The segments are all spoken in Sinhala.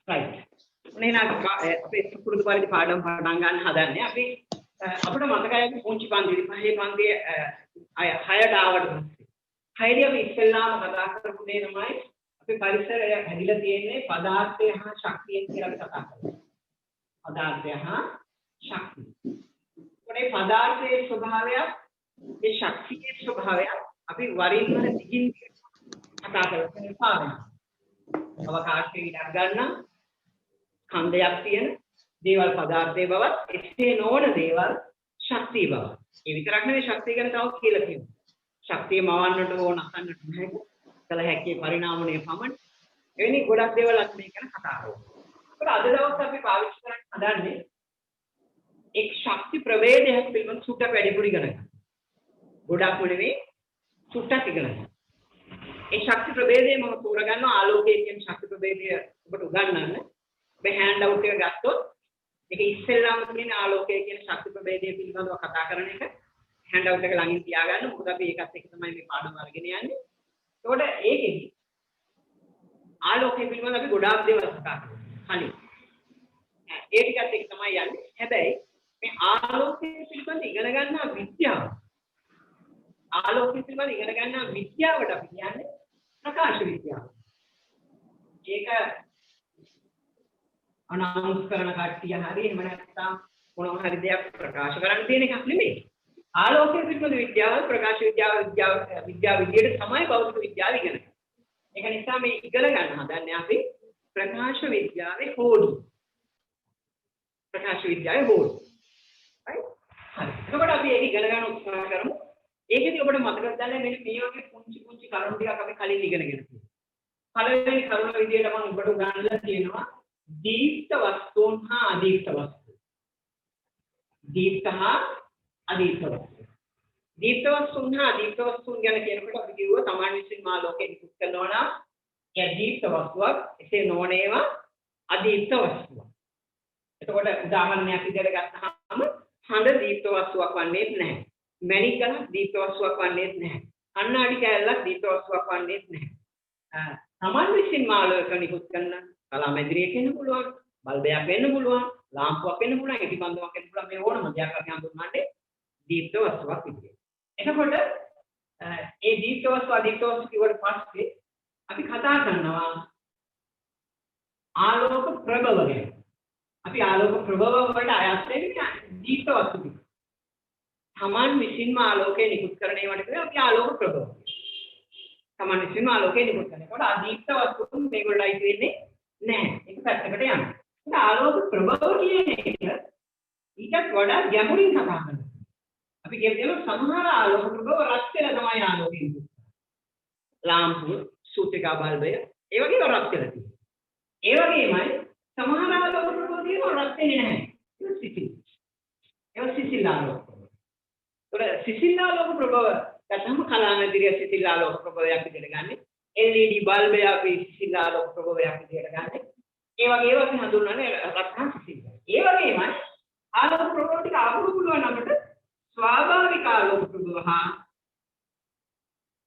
right. එහෙනම් අපි පුරුදු පරිදි පාඩම් පටන් ගන්න හදන්නේ. අපි අපිට මතකයි අපි පුංචි පන්තියේ පහේ පන්තියේ 6ට ආවට පස්සේ 6දී අපි ඉස්සෙල්ලාම කතා කරපු දේ තමයි අපි පරිසරය හැදිලා තියෙන්නේ පදාර්ථය හා ශක්තියෙන් කියලා අපි කතා කරනවා. පදාර්ථය හා ශක්තිය. ඒ පදාර්ථයේ ස්වභාවය ඒ ශක්තියේ ස්වභාවය අපි වරින් වර දිගින් කතා කරලා අවකාශයේ ඉඩක් ගන්න ඛණ්ඩයක් තියෙන දේවල් පදාර්ථයේ බවත් එසේ නොවන දේවල් ශක්තිය බව. ඒ විතරක් නෙවෙයි ශක්තිය ගැන තව කියලා කියනවා. ශක්තිය මවන්නට ඕන අසන්නට නැහැ. කල හැකි පරිණාමණය පමණ. එවැනි ගොඩක් දේවල් අපි මේ ගැන කතා කරමු. ඒත් අද දවස් අපි පාවිච්චි කරන්න හදන්නේ එක් ශක්ති ප්‍රවේදයක් පිළිබඳ සුට්ටක් වැඩිපුර ඉගෙන ගන්න. ගොඩක් නෙවෙයි සුට්ටක් ඉගෙන ගන්න. ඒ ශක්ති ප්‍රවේදය මම තෝරගන්නවා ආලෝකයේ කියන ශක්ති ප්‍රවේදය ඔබට උගන්වන්න. මේ හෑන්ඩ් අවුට් එක ගත්තොත් ඒක ඉස්සෙල්ලාම තියෙන ආලෝකයේ කියන ශක්ති ප්‍රවේදය පිළිබඳව කතා කරන එක හෑන්ඩ් අවුට් එක ළඟින් තියාගන්න. මොකද අපි ඒකත් එක්ක තමයි මේ පාඩම අරගෙන යන්නේ. ඒකට ඒකෙදි ආලෝකයේ පිළිබඳව අපි ගොඩාක් දේවල් කතා කරනවා. හරි. ඒ ටිකත් එක්ක තමයි යන්නේ. හැබැයි මේ ආලෝකයේ පිළිබඳව ඉගෙන ගන්න විද්‍යාව ආලෝකයේ පිළිබඳව ඉගෙන ගන්න විද්‍යාවට අපි කියන්නේ ප්‍රකාශ විද්‍යාව. ඒක අනවුන්ස් කරන කට්ටිය හරි එහෙම නැත්නම් මොනවා හරි දෙයක් ප්‍රකාශ කරන්න තියෙන එකක් නෙමෙයි. ආලෝකයේ පිළිබඳ විද්‍යාව ප්‍රකාශ විද්‍යාව විදියට තමයි භෞතික විද්‍යාව ඉගෙන ගන්න. ඒක නිසා මේ ඉගෙන ගන්න හදන්නේ අපි ප්‍රකාශ විද්‍යාවේ හෝඩු. ප්‍රකාශ විද්‍යාවේ හෝඩු. right? හරි. එතකොට අපි ඒක ඉගෙන ගන්න උත්සාහ කරමු. ඒකෙදි ඔබට මතක ගන්න මෙන්න මේ වගේ පුංචි පුංචි කරුණු ටිකක් අපි කලින් ඉගෙනගෙන තියෙනවා. පළවෙනි කරුණ විදියට මම ඔබට උගන්වලා තියෙනවා දීප්ත වස්තුන් හා අදීප්ත වස්තු. දීප්ත හා අදීප්ත වස්තු. දීප්ත වස්තුන් හා අදීප්ත වස්තුන් ගැන කියනකොට අපි කිව්වා සමාන විශ්ින් ආලෝකයෙන් ඉස්ස කරනවා නම් ඒ දීප්ත වස්තුවක් එසේ නොවන ඒවා අදීප්ත වස්තුවක්. එතකොට උදාහරණයක් විදියට ගත්තාම හඳ දීප්ත වස්තුවක් වන්නේ නැහැ. මැණික් ගලක් දීප්ත වස්තුවක් වන්නේ නැහැ. කණ්ණාඩි කෑල්ලක් දීප්ත වස්තුවක් වන්නේ නැහැ. සමාන විශ්ින් ආලෝකයෙන් නිකුත් කරන කලාමැදිරියක් වෙන්න පුළුවන්, බල්බයක් වෙන්න පුළුවන්, ලාම්පුවක් වෙන්න පුළුවන්, ඉටිපන්දමක් වෙන්න පුළුවන් මේ ඕනම දෙයක් අපි හඳුන්වන්නේ දීප්ත වස්තුවක් විදියට. එතකොට ඒ දීප්ත වස්තු අදීප්ත වස්තු කිව්වට පස්සේ අපි කතා කරනවා ආලෝක ප්‍රභව ගැන. අපි ආලෝක ප්‍රභව වලට අයත් වෙන්නේ දීප්ත වස්තු ටික. සමාන විශ්ින්ම ආලෝකය නිකුත් කරන ඒවාට කියනවා අපි ආලෝක ප්‍රභව. සමාන විශ්ින්ම ආලෝකය නිකුත් කරනකොට අදීප්ත වස්තුන් මේගොල්ලයි වෙන්නේ නැහැ. ඒක පැත්තකට යනවා. ඒක ආලෝක ප්‍රභව කියන එක ඊටත් වඩා ගැඹුරින් කතා කරනවා. අපි කියනවා සමහර ආලෝක ප්‍රභව රත් වෙලා තමයි ආලෝකය නිකුත් කරන්නේ. ලාම්පුව, සූතිකා බල්බය, ඒ වගේ රත් වෙලා තියෙනවා. ඒ වගේමයි සමහර ආලෝක ප්‍රභව තියෙනවා රත් වෙන්නේ නැහැ. ඒක සිසිල්. ඒක සිසිල් ආලෝක ප්‍රභව. ඒතර සිසිල් ආලෝක ප්‍රභව ගත්තම කලාමැදිරිය සිසිල් ආලෝක ප්‍රභවයක් විදිහට ගන්නෙ. LED බල්බය අපි සිසිල් ආලෝක ප්‍රභවයක් විදිහට ගන්නෙ. ඒ වගේ ඒවා අපි හඳුන්වන්නේ රත්න සිසිල්. ඒ වගේමයි ආලෝක ප්‍රභව ටික අපුරු පුළුවන් අපිට ස්වාභාවික ආලෝක ප්‍රභව හා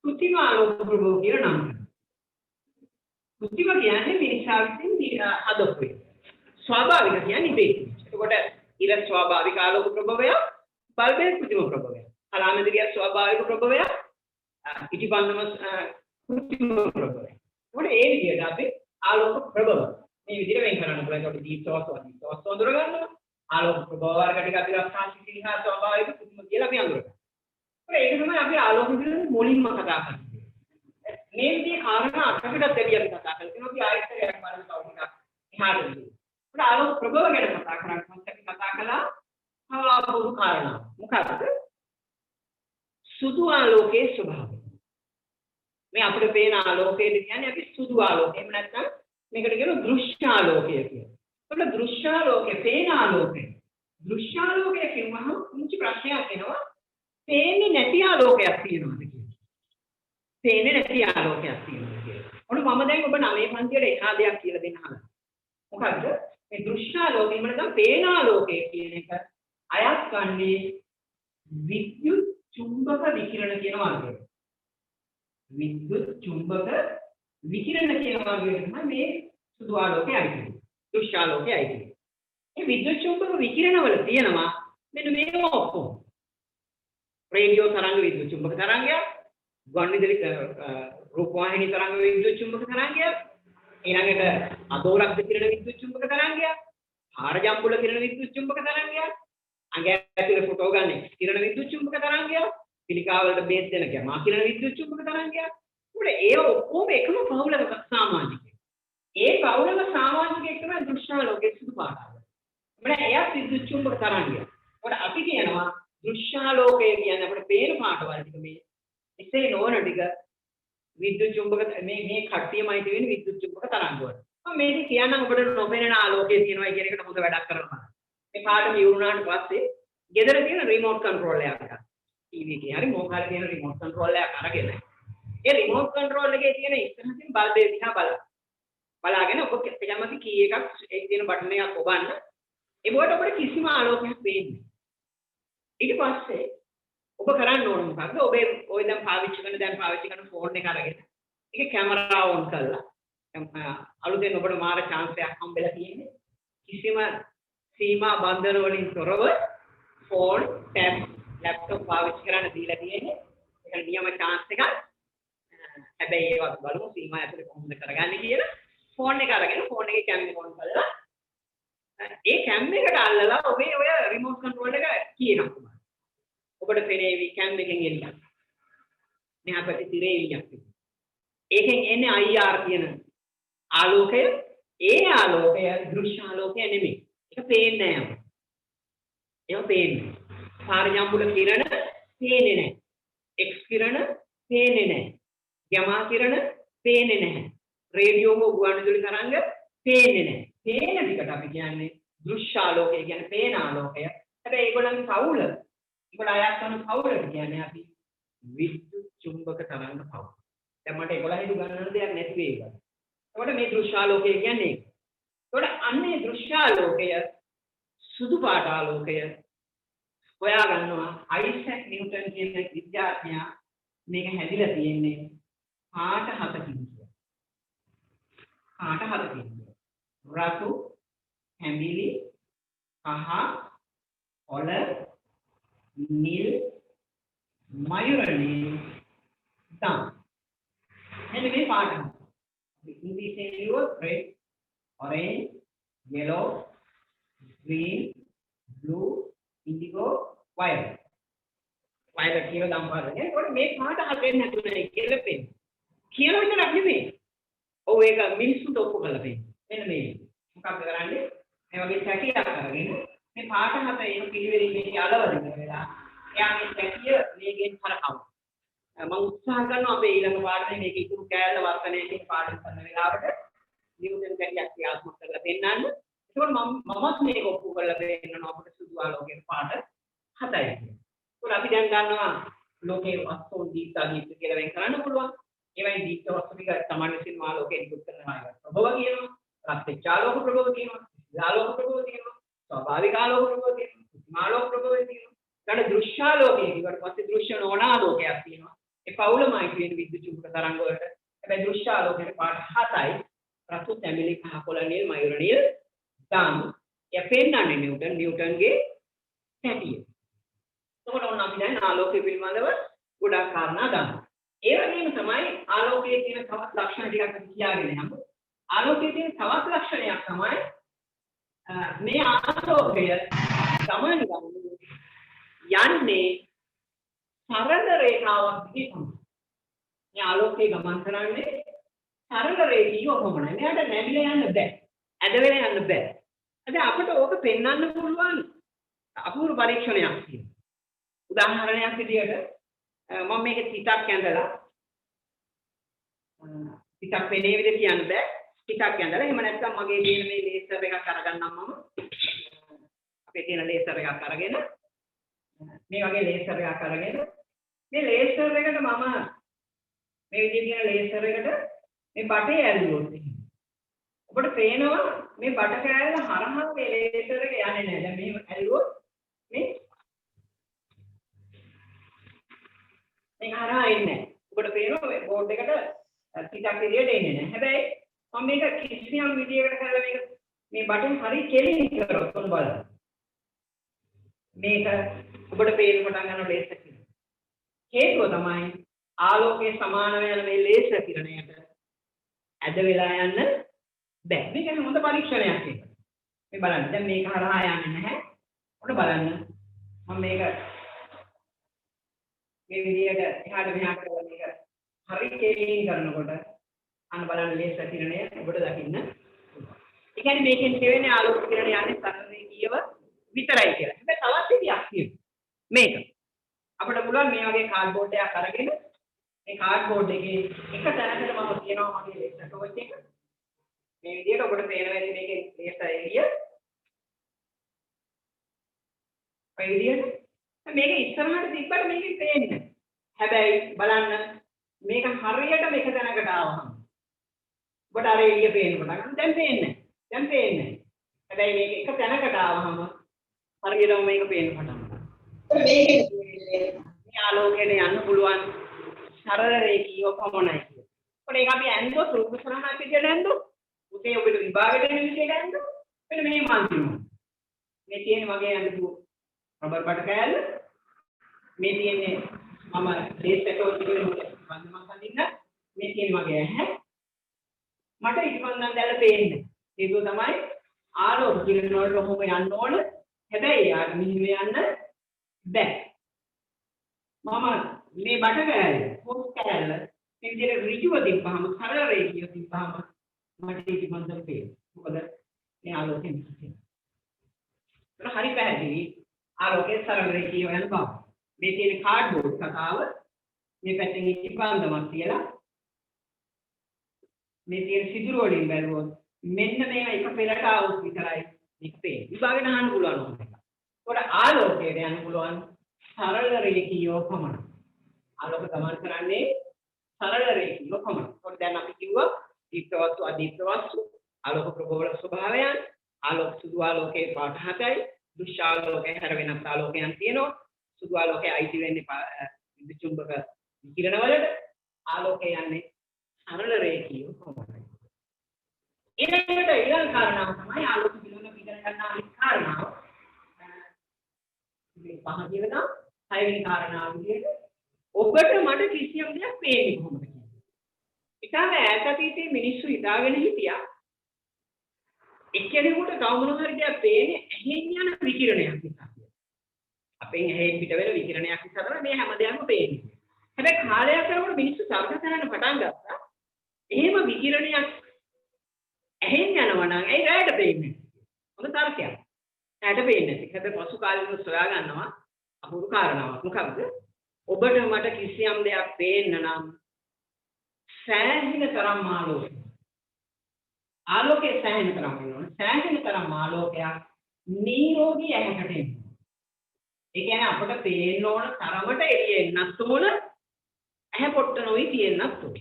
කෘත්‍රිම ආලෝක ප්‍රභව කියලා නම් කරනවා. කෘත්‍රිම කියන්නේ මිනිසා විසින් හදපු එක. ස්වාභාවික කියන්නේ ඉබේ. එතකොට ඉර ස්වාභාවික ආලෝක ප්‍රභවය, බල්බේ කෘත්‍රිම ප්‍රභවය. කලාමැදිරිය ස්වාභාවික ප්‍රභවය, ඉටිපන්දම කෘත්‍රිම ප්‍රභවය. ඒකට ඒ විදිහට අපි ආලෝක ප්‍රභව මේ විදිහට වෙන් කරන්න පුළුවන්. ඒකට දීප්ත වස්තු අදීප්ත වස්තු අඳුර ගන්නවා. ආලෝක ප්‍රභව වර්ග ටික අපි රස්ථාංශික හා ස්වාභාවික කෘත්‍රිම කියලා අපි අඳුර ගන්නවා. ඒක තමයි අපි ආලෝක පිළිබඳ මුලින්ම කතා කරන්නේ. මේ විදිහේ කාරණා අටකටත් වැඩි අපි කතා කරනවා. අපි ආයතනයක් බලන තව ටිකක් එහාට ගිහින්. ඒකට ආලෝක ප්‍රභව ගැන කතා කරාම අපි කතා කළා ආලෝක කාරණා. මොකක්ද? සුදු ආලෝකයේ ස්වභාවය. මේ අපිට පේන ආලෝකය කියන්නේ අපි සුදු ආලෝකය. එහෙම නැත්නම් මේකට කියනවා දෘශ්‍ය ආලෝකය කියලා. ඒකට දෘශ්‍ය ආලෝකය, පේන ආලෝකය. දෘශ්‍ය ආලෝකය කියනවහම මුංචි ප්‍රශ්නයක් එනවා. පේන්නේ නැති ආලෝකයක් තියෙනවද කියලා. පේන්නේ නැති ආලෝකයක් තියෙනවද කියලා. ඔන්න මම දැන් ඔබ 9 පන්තියේ එහා දෙයක් කියලා දෙන්න හදනවා. මොකද්ද? මේ දෘශ්‍ය ආලෝකය එහෙම නැත්නම් පේන ආලෝකය කියන එක අයත් ගන්නේ විද්‍යුත් චුම්බක විකිරණ කියන වර්ගයට. විද්‍යුත් චුම්බක විකිරණ කියන වර්ගයට තමයි මේ සුදු ආලෝකය අයිති. දෘශ්‍යාලෝකයේ අයිති. මේ විද්‍යුත් චුම්බක විකිරණවල තියෙනවා මෙන්න මේවා ඔක්කොම. රේඩියෝ තරංග විද්‍යුත් චුම්බක තරංගයක්, ගුවන්විදුලි රූපවාහිනී තරංග විද්‍යුත් චුම්බක තරංගයක්, ඊළඟට අදෝලක් කිරණ විද්‍යුත් චුම්බක තරංගයක්, ආරජම්බුල කිරණ විද්‍යුත් චුම්බක තරංගයක්, අඟ ඇතුලේ ෆොටෝ ගන්න කිරණ විද්‍යුත් චුම්බක තරංගයක්, පිළිකා වලට බේස් දෙන ගැමා කිරණ විද්‍යුත් චුම්බක තරංගයක්. උඩ ඒ ඔක්කොම එකම පවුලක සාමාජිකයෙක්. ඒ පවුලක සාමාජිකයෙක් තමයි දෘශ්‍යාලෝකයේ සුදු පාටවල. අපිට එයා විද්‍යුත් චුම්බක තරංගයක්. උඩ අපි කියනවා දෘශ්‍යාලෝකය කියන්නේ අපිට පේන පාටවල ටික මේ එසේ නොවන ටික විද්‍යුත් චුම්බක මේ කට්ටියමයි තියෙන්නේ විද්‍යුත් චුම්බක තරංග වල. මම මේක කියන්නම් ඔබට නොපෙනෙන ආලෝකය තියෙනවා කියන එකට හොඳ වැඩක් කරනවා. මේ පාඩම ඉවරුනාට පස්සේ ගෙදර තියෙන රිමෝට් කන්ට්‍රෝල් එකක් ගන්න. ටීවී එකේ හරි මොකක් හරි තියෙන රිමෝට් කන්ට්‍රෝල් එකක් අරගෙන ඒ රිමෝට් කන්ට්‍රෝල් එකේ තියෙන ඉස්සරහින් තියෙන බල්බය දිහා බලන්න. බලාගෙන ඔබ කැමති කී එකක් ඒ තියෙන බටන් එකක් ඔබන්න. ඒ බෝඩ් ඔබට කිසිම ආලෝකයක් පේන්නේ නැහැ. ඊට පස්සේ ඔබ කරන්න ඕන මොකක්ද? ඔය දැන් පාවිච්චි කරන ෆෝන් එක අරගෙන ඒක කැමරාව ඔන් කරලා අලුතෙන් ඔබට මාර chance එකක් හම්බෙලා තියෙන්නේ. කිසිම සීමා බන්ධන වලින් තොරව ෆෝන්, ටැබ්, ලැප්ටොප් පාවිච්චි කරන්න දීලා තියෙන්නේ. ඒක නියම chance එකක්. හැබැයි ඒවත් බලමු සීමා ඇතුලේ කොහොමද කරගන්නේ කියලා. ෆෝන් එක අරගෙන ෆෝන් එකේ කැමරා ඔන් කරලා ඒ කැම් එකට අල්ලලා ඔබේ ඔය රිමෝට් කන්ට්‍රෝල් එක කියනවා. ඔබට පෙනේවි කැම් එකෙන් එළියක්. මෙහා පැත්තේ තිරේ එළියක් තියෙනවා. ඒකෙන් එන්නේ IR කියන ආලෝකය. ඒ ආලෝකය දෘශ්‍ය ආලෝකය නෙමෙයි. ඒක පේන්නේ නැහැ. ඒක පේන්නේ. පාරජම්බුල කිරණ පේන්නේ නැහැ. X කිරණ පේන්නේ නැහැ. ගැමා කිරණ පේන්නේ නැහැ. රේඩියෝ ගුවන්විදුලි තරංග පේන්නේ නැහැ. පේන ටිකට අපි කියන්නේ දෘශ්‍ය ආලෝකය කියන්නේ පේන ආලෝකය. හැබැයි ඒගොල්ලන්ගේ පවුල ඒගොල්ලෝ අයත් කරන පවුලට කියන්නේ අපි විද්‍යුත් චුම්බක තරංග පවුල. දැන් මට ඒගොල්ලන් හිතු ගන්නන දෙයක් නැති වෙයි ඒක. ඒකට මේ දෘශ්‍ය ආලෝකය කියන්නේ ඒක. ඒකට අන්නේ දෘශ්‍ය ආලෝකය සුදු පාට ආලෝකය හොයා ගන්නවා අයිසැක් නිව්ටන් කියන විද්‍යාඥයා මේක හැදිලා තියෙන්නේ පාට හතකින් කියලා. පාට හතකින්. රතු, හැඹිලි, කහ, ඔල, නිල්, මයුර නිල්, දම්. මෙන්න මේ පාට. ඉංග්‍රීසියෙන් ලියුවොත් red, orange, yellow, green, blue, indigo, violet. violet කියලා දම් පාට. ඒකට මේ පාට හතෙන් හැදුනේ කියලා පෙන්නනවා. කියලා විතරක් නෙමෙයි. ඔව් ඒක මිනිස්සුන්ට ඔප්පු කරලා පෙන්නනවා. මෙන්න මේ මොකක්ද කරන්නේ මේ වගේ සැකියක් අරගෙන මේ පාට හත එන පිළිවෙලින් මේක අලවදින වෙලා එයා මේ සැකිය මේකෙන් හරකවනවා මම උත්සාහ කරනවා අපේ ඊළඟ පාඩමේ මේක ඉතුරු කෑල්ල වර්තනයේදී පාඩම් කරන වෙලාවට නිව්ටන් කැලියක් ක්‍රියාත්මක කරලා පෙන්නන්න ඒකෝට මමත් මේක ඔප්පු කරලා පෙන්නනවා අපිට සුදු ආලෝකයේ පාට හතයි කියලා. අපි දැන් දන්නවා ලෝකයේ වස්තුන් දීප්තාදීප්ත කියලා වෙන් කරන්න පුළුවන්. ඒවයි දීප්ත වස්තු ටික සමාන විසින් ආලෝකයෙන් නිකුත් කරනවා ඒක ප්‍රභව කියනවා. प्रत्यक्ष आलोक प्रभव කියනවා ආලෝක ප්‍රභව කියනවා ස්වාභාවික ආලෝක ප්‍රභව කියනවා ආලෝක ප්‍රභව කියනවා ඊට දෘශ්‍ය ආලෝකය ඊට පස්සේ දෘශ්‍ය නොවන ආලෝකයක් තියෙනවා ඒ පවුලමයි කියන විද්‍යුත් චුම්බක තරංග වලට හැබැයි දෘශ්‍ය ආලෝකයේ පාට 7යි රතු තැඹිලි කහ කොළ නිල් මයුර නිල් දම් යපෙන්නන්නේ නිව්ටන්ගේ සැටිය එතකොට ඔන්න අපි දැන් ආලෝකය පිළිබඳව ගොඩක් කාරණා දන්නවා ඒ වගේම තමයි ආලෝකයේ තියෙන තවත් ලක්ෂණ ටිකක් කියාගෙන යමු ආලෝකයේ තියෙන තවත් ලක්ෂණයක් තමයි මේ ආලෝකය ගමන් යන්නේ සරල රේඛාවක් දිගේ තමයි. මේ ආලෝකය ගමන් කරන්නේ සරල රේඛියව පමණයි. මෙයාට නැමිලා යන්න බෑ. ඇද වෙලා යන්න බෑ. අද අපිට ඕක පෙන්වන්න පුළුවන් අපූර්ව පරීක්ෂණයක් තියෙනවා. උදාහරණයක් විදියට මම මේක තිතක් ඇඳලා තිතක් පෙනේ විදිහ කියන්න බෑ. ටිකක් ඇඳලා එහෙම නැත්නම් මගේ තියෙන මේ ලේසර් එකක් අරගන්නම් මම අපේ තියෙන ලේසර් එකක් අරගෙන මේ වගේ ලේසර් එකක් අරගෙන මේ ලේසර් එකට මම මේ විදිහේ තියෙන ලේසර් එකට මේ බටේ ඇල්ලුවොත් ඔබට පේනවා මේ බට කෑල්ල හරහා මේ ලේසර් එක යන්නේ නැහැ. දැන් මෙහෙම ඇල්ලුවොත් මේ හරහා එන්නේ නැහැ. ඔබට පේනවා මේ බෝඩ් එකට ටිකක් විදියට එන්නේ නැහැ. හැබැයි මම මේක කිසියම් විදියකට කරලා මේක මේ බටන් හරි කෙලින් කරොත් ඔන්න බලන්න. මේක ඔබට පේන්න පටන් ගන්න ලේසර් කිරණ. හේතුව තමයි ආලෝකයේ සමාන වෙන මේ ලේසර් කිරණයට ඇද වෙලා යන්න බෑ. මේක හොඳ පරීක්ෂණයක් ඒක. මේ බලන්න. දැන් මේක හරහා යන්නේ නැහැ. ඔන්න බලන්න. මම මේක මේ විදියට එහාට මෙහාට කරලා මේක හරි කෙලින් කරනකොට අන්න බලන්න ලේසර් කිරණය ඔබට දකින්න. ඒ කියන්නේ මේකෙන් කියවෙන්නේ ආලෝක කිරණ යන්නේ සරලරේඛීයව විතරයි කියලා. හැබැයි තවත් විදියක් තියෙනවා. මේක අපිට පුළුවන් මේ වගේ කාඩ්බෝඩ් එකක් අරගෙන මේ කාඩ්බෝඩ් එකේ එක තැනකට මම කියනවා මගේ ලේසර් ටෝච් එක. මේ විදියට ඔබට පේනවා ඇති මේකේ ලේසර් එළිය. ඔය විදියට මේක ඉස්සරහට තිබ්බට මේකෙන් පේන්නේ. හැබැයි බලන්න මේක හරියටම එක තැනකට ආවහම ඔබට අර එළිය පේන්න පටන් ගන්නවා. දැන් පේන්නේ. දැන් පේන්නේ. හැබැයි මේක එක තැනකට ආවහම හරියටම මේක පේන්න පටන් ගන්නවා. මේ ආලෝකයෙන් යන්න පුළුවන් සරල රේඛීය පමණයි කියන්නේ. ඒකට ඒක අපි ඇන්දෝ සූත්‍රසරණක් විදියට ඇන්දෝ. උතේ ඔබට විභාගෙට එන විදියට ඇන්දෝ. මෙන්න මේ මන්තිනවා. මේ තියෙන මගේ ඇන්දෝ රබර් බඩ කෑල්ල. මේ තියෙන්නේ මම ලේස් එක ඔච්චර බන්ධමක් අඳින්න. මේ තියෙන්නේ මගේ ඇහැ. මට ඉක්මනට දැල්ල පේන්නේ. ඒක තමයි ආලෝක කිරණ වල කොහොම යන්න ඕන. හැබැයි යාට මෙහෙම යන්න බෑ. මම මේ බඩ කෑල්ල, පොත් කෑල්ල මේ විදිහට ඍජුව තිබ්බහම සරල රේඛිය තිබ්බහම මට ඉක්මනට පේනවා. මොකද මේ ආලෝකයෙන් තියෙන්නේ. ඒක හරි පැහැදිලි. ආලෝකයේ සරල රේඛිය යන බව. මේ තියෙන කාඩ්බෝඩ් කතාව මේ පැත්තෙන් ඉබ්බන්දමක් තියලා මේ තියෙන සිදුරු වලින් බැලුවොත් මෙන්න මේක එක පෙරට આવුත් විතරයි මේක පේන්නේ. විභාගෙට අහන්න පුළුවන් ඕක. ඒකට ආලෝකයට යන්න පුළුවන් සරල රේඛීයව පමණයි. ආලෝක ගමන් කරන්නේ සරල රේඛීයව පමණයි. ඒකට දැන් අපි කිව්වා දීප්ත වස්තු අදීප්ත වස්තු ආලෝක ප්‍රබෝධ ස්වභාවයන් ආලෝක සුදු ආලෝකයේ පාට 7යි දෘශ්‍ය ආලෝකයේ හැර වෙනස් ආලෝකයන් තියෙනවා. සුදු ආලෝකයේ අයිති වෙන්නේ විද්‍යුත් චුම්බක විකිරණ වලට ආලෝකය යන්නේ සරල රේඛීයව පමණයි. ඊළඟට ඊළඟ කාරණාව තමයි ආලෝක පිළිවෙල පිටර ගන්න අනිත් කාරණාව. මේ පහ කියනවා හයවෙනි කාරණාව විදිහට ඔබට මට කිසියම් දෙයක් පේන්නේ කොහොමද කියන්නේ. ඊටම ඈත අතීතයේ මිනිස්සු හිතාගෙන හිටියා එක්කෙනෙකුට තව මොන හරි දෙයක් පේන්නේ ඇහෙන් යන විකිරණයක් නිසා. අපෙන් ඇහෙන් පිට වෙන විකිරණයක් නිසා තමයි මේ හැම දෙයක්ම පේන්නේ. හැබැයි කාලයක් යනකොට මිනිස්සු සාර්ථක කරන්න පටන් ගත්තා. එහෙම විකිරණයක් ඇහෙන් යනවා නම් ඒ රැයට පේන්නේ. හොඳ තර්කයක්. රැයට පේන්නේ නැහැ. හැබැයි පසු කාලෙක සොයා ගන්නවා අපූර්ව කාරණාවක්. මොකක්ද? ඔබට මට කිසියම් දෙයක් පේන්න නම් සෑහෙන තරම් ආලෝකය. ආලෝකයේ සෑහෙන තරම් වෙනවා. සෑහෙන තරම් ආලෝකයක් නිරෝගී ඇහැකට එන්න. ඒ කියන්නේ අපට පේන්න ඕන තරමට එළිය එන්නත් ඕන ඇහැ පොට්ට නොවි තියෙන්නත් ඕන.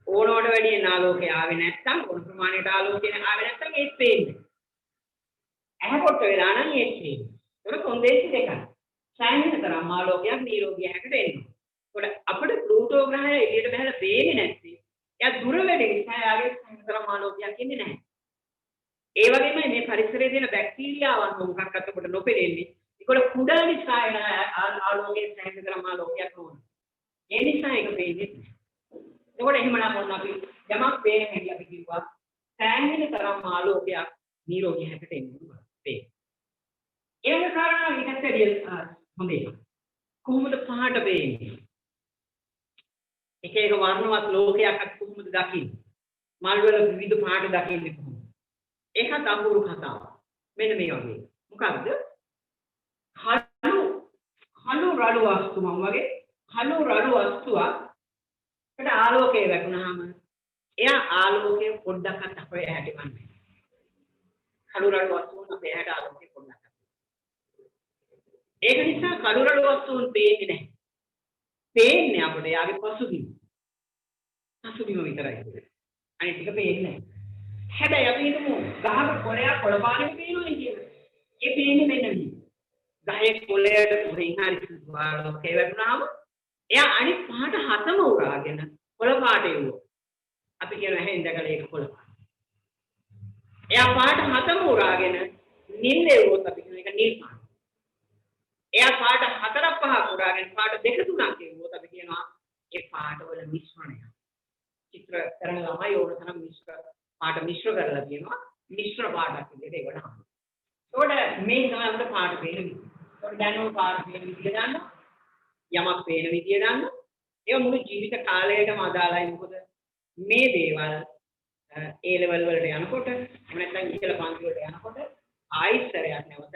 ඕනවට වැඩි ආලෝකය ආවේ නැත්නම් ඕන ප්‍රමාණයට ආලෝකය ආවේ නැත්නම් ඒත් පේන්නේ. ඇහැ පොට්ට වෙලා නම් ඒත් පේන්නේ. ඒක කොන්දේසි දෙකක්. සෑහෙන තරම් ආලෝකයක් නිරෝගී ඇහැකට එනවා. ඒකට අපිට ප්ලූටෝ ග්‍රහය එළියට බහලා පේන්නේ නැත්නම් එයා දුර වැඩි නිසා යාගේ සෑහෙන තරම් ආලෝකයක් එන්නේ නැහැ. ඒ වගේම මේ පරිසරයේ තියෙන බැක්ටීරියාවන් මොකක්වත් අපිට නොපෙනෙන්නේ. ඒකවල කුඩා නිසා එන ආලෝකයේ සෑහෙන තරම් ආලෝකයක් ඕන. ඒ නිසා ඒක පේන්නේ නැහැ. ඒකට එහෙමනම් මොන අපි යමක් පේන හැටි අපි කිව්වා සෑහෙන තරම් ආලෝකයක් නිරෝගී හැකට එන්නේ පේ. ඒක කාරණා විකත් ඇරියල් හොඳේ. කොහොමද පහට පේන්නේ? එක එක වර්ණවත් ලෝකයක් අපි කොහොමද දකින්නේ? මල් වල විවිධ පාට දකින්නේ කොහොමද? ඒකත් අපූර්ව කතාවක්. මෙන්න මේ වගේ. මොකක්ද? කළු රළු වස්තු මම වගේ කළු රළු වස්තුවක් ඒකට ආලෝකය වැටුනහම එයා ආලෝකය පොඩ්ඩක් අපේ ඇහැට ගන්නවා. කළු රළු වස්තුන් අපේ ඇහැට ආලෝකය පොඩ්ඩක්. ඒක නිසා කළු රළු වස්තුන් පේන්නේ නැහැ. පේන්නේ අපිට යාගේ පසුබිම. පසුබිම විතරයි. අනිත් ටික පේන්නේ නැහැ. හැබැයි අපි හිතමු ගහක කොළයක් කොළපාරේ පේනවා කියලා. ඒ පේන්නේ මෙන්න මේ. ගහේ කොළයට උරින් හරි ආලෝකය වැටුනහම එයා අනිත් පහට හතම උරාගෙන කොළ පාට එවුවා. අපි කියන හැෙන් දැකලා ඒක කොළ පාට. එයා පාට හතම උරාගෙන නිල්ලේ වුණොත් අපි කියන එක නිල් පාට. එයා පාට හතරක් පහක් උරාගෙන පාට දෙක තුනක් එවුවොත් අපි කියනවා ඒ පාටවල මිශ්‍රණය. චිත්‍ර කරන ළමයි ඕන තරම් පාට මිශ්‍ර කරලා තියෙනවා. මිශ්‍ර පාටක් විදිහට ඒකට හම්බ. ඒකට මේ තමයි අපිට පාට පේන විදිහ. ඒකට දැන් ඔය පාට පේන විදිහ ගන්න. යමක් පේන විදිහ ගන්න. ඒක මුළු ජීවිත කාලයටම අදාළයි. මොකද මේ දේවල් A level වලට යනකොට නැත්නම් ඉහළ පන්ති වලට යනකොට ආයිසරයක් නැවත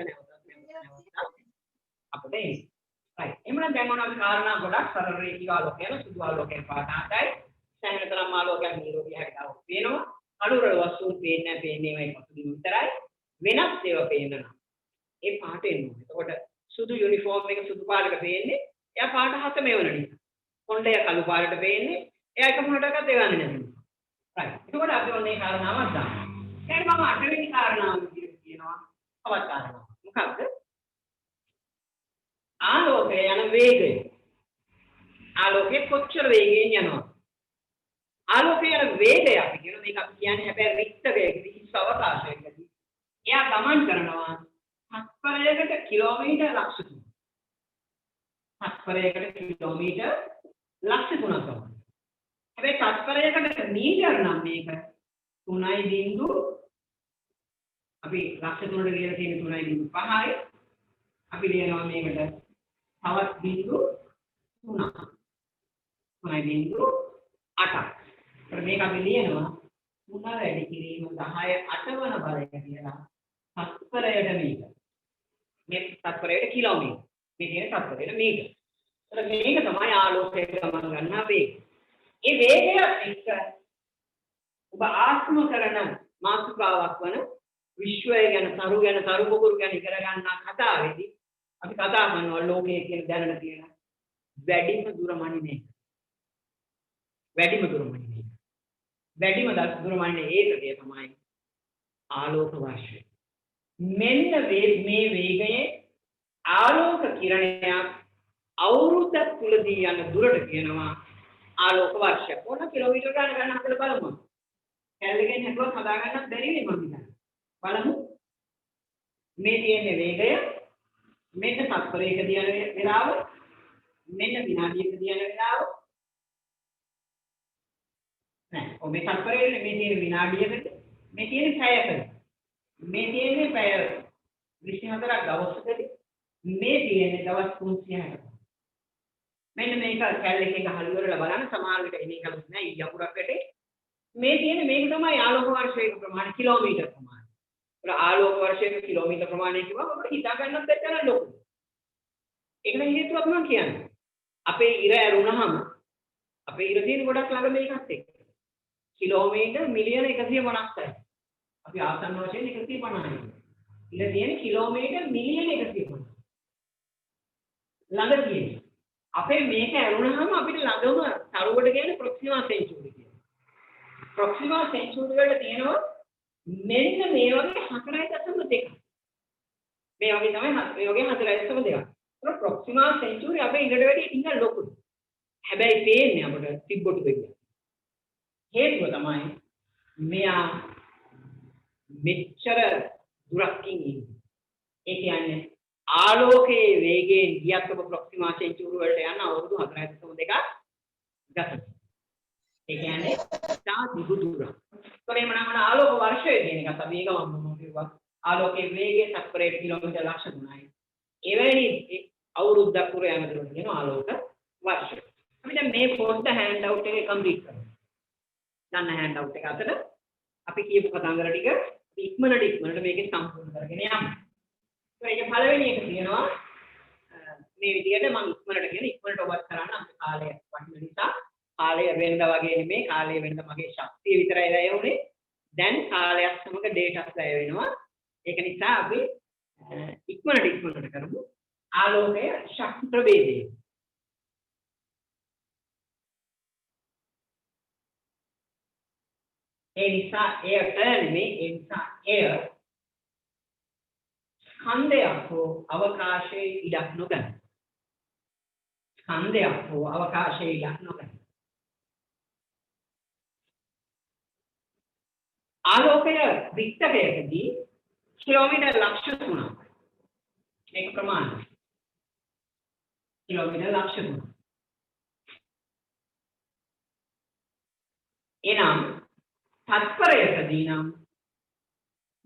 අපිට එන්නේ. right. එහෙනම් දැන් මොනවද කාරණා ගොඩක් සරල රේඛික ආලෝකයන සුදු ආලෝකයෙන් පාට ආතයි. සෑහෙනතරම් ආලෝකයක් නිරෝධී හැකියාවක් පේනවා. අඩුර වස්තුන් පේන්නේ මේ පසුබිම විතරයි. වෙනස් ඒවා පේනවා. ඒ පාට එනවා. එතකොට සුදු යුනිෆෝම් එක සුදු පාටක පේන්නේ. එයා පාට හතම එවන නිසා. කොණ්ඩය කළු පාටට පේන්නේ. එයා එක පාටකට එවන්නේ නැහැ. right. එතකොට අපි ඔන්නේ කාරණාවක් දානවා. ඊට මම අටවෙනි කාරණාව විදිහට කියනවා. තවත් කාරණාවක්. මොකක්ද? ආලෝකය යන වේගය. ආලෝකය කොච්චර වේගයෙන් යනවා? ආලෝකය යන වේගය අපි කියන මේක අපි කියන්නේ හැබැයි රික්ත වේගයකදී හිස් අවකාශයකදී. එයා ගමන් කරනවා තත්පරයකට කිලෝමීටර් ලක්ෂ 3. තත්පරයකට කිලෝමීටර් ලක්ෂ 3ක් තමයි. හැබැයි තත්පරයකට මීටර නම් මේක 3.0 අපි ලක්ෂ 3ට ලියලා තියෙන 3.5යි. අපි ලියනවා මේකට තවත් බිංදු 3ක්. 3.8ක්. මේක අපි ලියනවා 3 වැඩි කිරීම 10 8 වන බලය කියලා තත්පරයට මීටර. මේ තත්පරයට කිලෝමීටර. මේ කියන තත්පරයට මීටර. ඒත් මේක තමයි ආලෝකයේ ගමන් ගන්න වේගය. ඒ වේගය එක්ක ඔබ ආත්ම කරන මාතෘකාවක් වන විශ්වය ගැන තරු පොකුරු ගැන ඉගෙන ගන්න කතාවේදී අපි කතා කරනවා ලෝකයේ කියන දැනන තියෙන වැඩිම දුරමණිනේ. වැඩිම දුරමණිනේ. වැඩිම දුරමණිනේ ඒකකය තමයි ආලෝක වර්ෂය. මෙන්න මේ වේගයේ ආලෝක කිරණයක් අවුරුද්දක් තුලදී යන දුරට කියනවා ආලෝක වර්ෂය. මොන කිලෝමීටර ගණන් අපිට බලමු. කැලේකින් හිතුවත් හදා ගන්නත් බැරි වෙයි මම හිතන්නේ. බලමු. මේ තියෙන වේගය මෙන්න තත්පරයකදී යන වෙලාව මෙන්න විනාඩියකදී යන වෙලාව නෑ. ඔබ මේ තත්පරයේ මේ තියෙන විනාඩියකට මේ තියෙන පැයකට මේ තියෙන්නේ පැය 24ක් දවසකදී මේ තියෙන්නේ දවස් 360ක. මෙන්න මේක කැලේකින් ගහලා ඉවරලා බලන්න සමහර විට එනේ කලුත් නෑ යකුරක් වැටේ. මේ තියෙන්නේ මේක තමයි ආලෝක වර්ෂයක ප්‍රමාණය කිලෝමීටර ප්‍රමාණය. ඒක ආලෝක වර්ෂයක කිලෝමීටර ප්‍රමාණය කිව්වම අපිට හිතා ගන්නත් බැහැ ලොකු. ඒකට හේතුවක් මම කියන්නේ. අපේ ඉර ඇරුණාම අපේ ඉර තියෙන ගොඩක් ළඟ මේකත් එක්ක. කිලෝමීටර මිලියන 150යි. අපි ආසන්න වශයෙන් 150යි. ඉර තියෙන කිලෝමීටර මිලියන 150. ළඟ තියෙන්නේ. අපේ මේක ඇරුණාම අපිට ළඟම තරුවට කියන්නේ ප්‍රොක්සිමා සෙන්චුරි කියන්නේ. ප්‍රොක්සිමා සෙන්චුරි වල තියෙනවා මෙන්න මේ වගේ 4.2. මේ වගේ තමයි මේ වගේ 4.2. ඒක ප්‍රොක්සිමා සෙන්චුරි අපේ ඉරට වැඩි ටිකක් ලොකුයි. හැබැයි පේන්නේ අපිට තිබ්බොටු දෙක. හේතුව තමයි මෙයා මෙච්චර දුරකින් ඉන්නේ. ඒ කියන්නේ ආලෝකයේ වේගයෙන් ගියත් ඔබ ප්‍රොක්සිමා සෙන්චුරි වලට යන අවුරුදු 4.2ක් ගත. ඒ කියන්නේ තා දිගු දුරක්. ඒකේ මනමන ආලෝක වර්ෂය කියන එකත් අපි ඒක මම කිව්වා. ආලෝකයේ වේගය තත්පරයට කිලෝමීටර් ලක්ෂ 3යි. එවැනි අවුරුද්දක් පුර යන දුර කියන ආලෝක වර්ෂය. අපි දැන් මේ පොඩ්ඩ හෑන්ඩ් අවුට් එක කම්ප්ලීට් කරමු. ගන්න හෑන්ඩ් අවුට් එක අතර අපි කියපු කතන්දර ටික ඉක්මනට මේකේ සම්පූර්ණ කරගෙන යමු. ඒක පළවෙනි එක තියෙනවා මේ විදිහට මම ඉක්මනට ඔබත් කරන්න අපේ කාලය වටින නිසා කාලය වෙනද වගේ නෙමෙයි කාලය වෙනද මගේ ශක්තිය විතරයි වැය වුනේ දැන් කාලයක් සමග ඩේටාස් වැය වෙනවා ඒක නිසා අපි ඉක්මනට කරමු ආලෝකය ශක්ති ප්‍රභේදය ඒ නිසා එයට නෙමෙයි ඒ නිසා එය ස්කන්ධයක් හෝ අවකාශයේ ඉඩක් නොගන්න. ස්කන්ධයක් හෝ අවකාශයේ ඉඩක් නොගන්න. ආලෝකය විත්තකයකදී කිලෝමීටර් ලක්ෂ 3ක් මේක ප්‍රමාණය. කිලෝමීටර් ලක්ෂ 3ක්. එනම් තත්පරයකදී නම්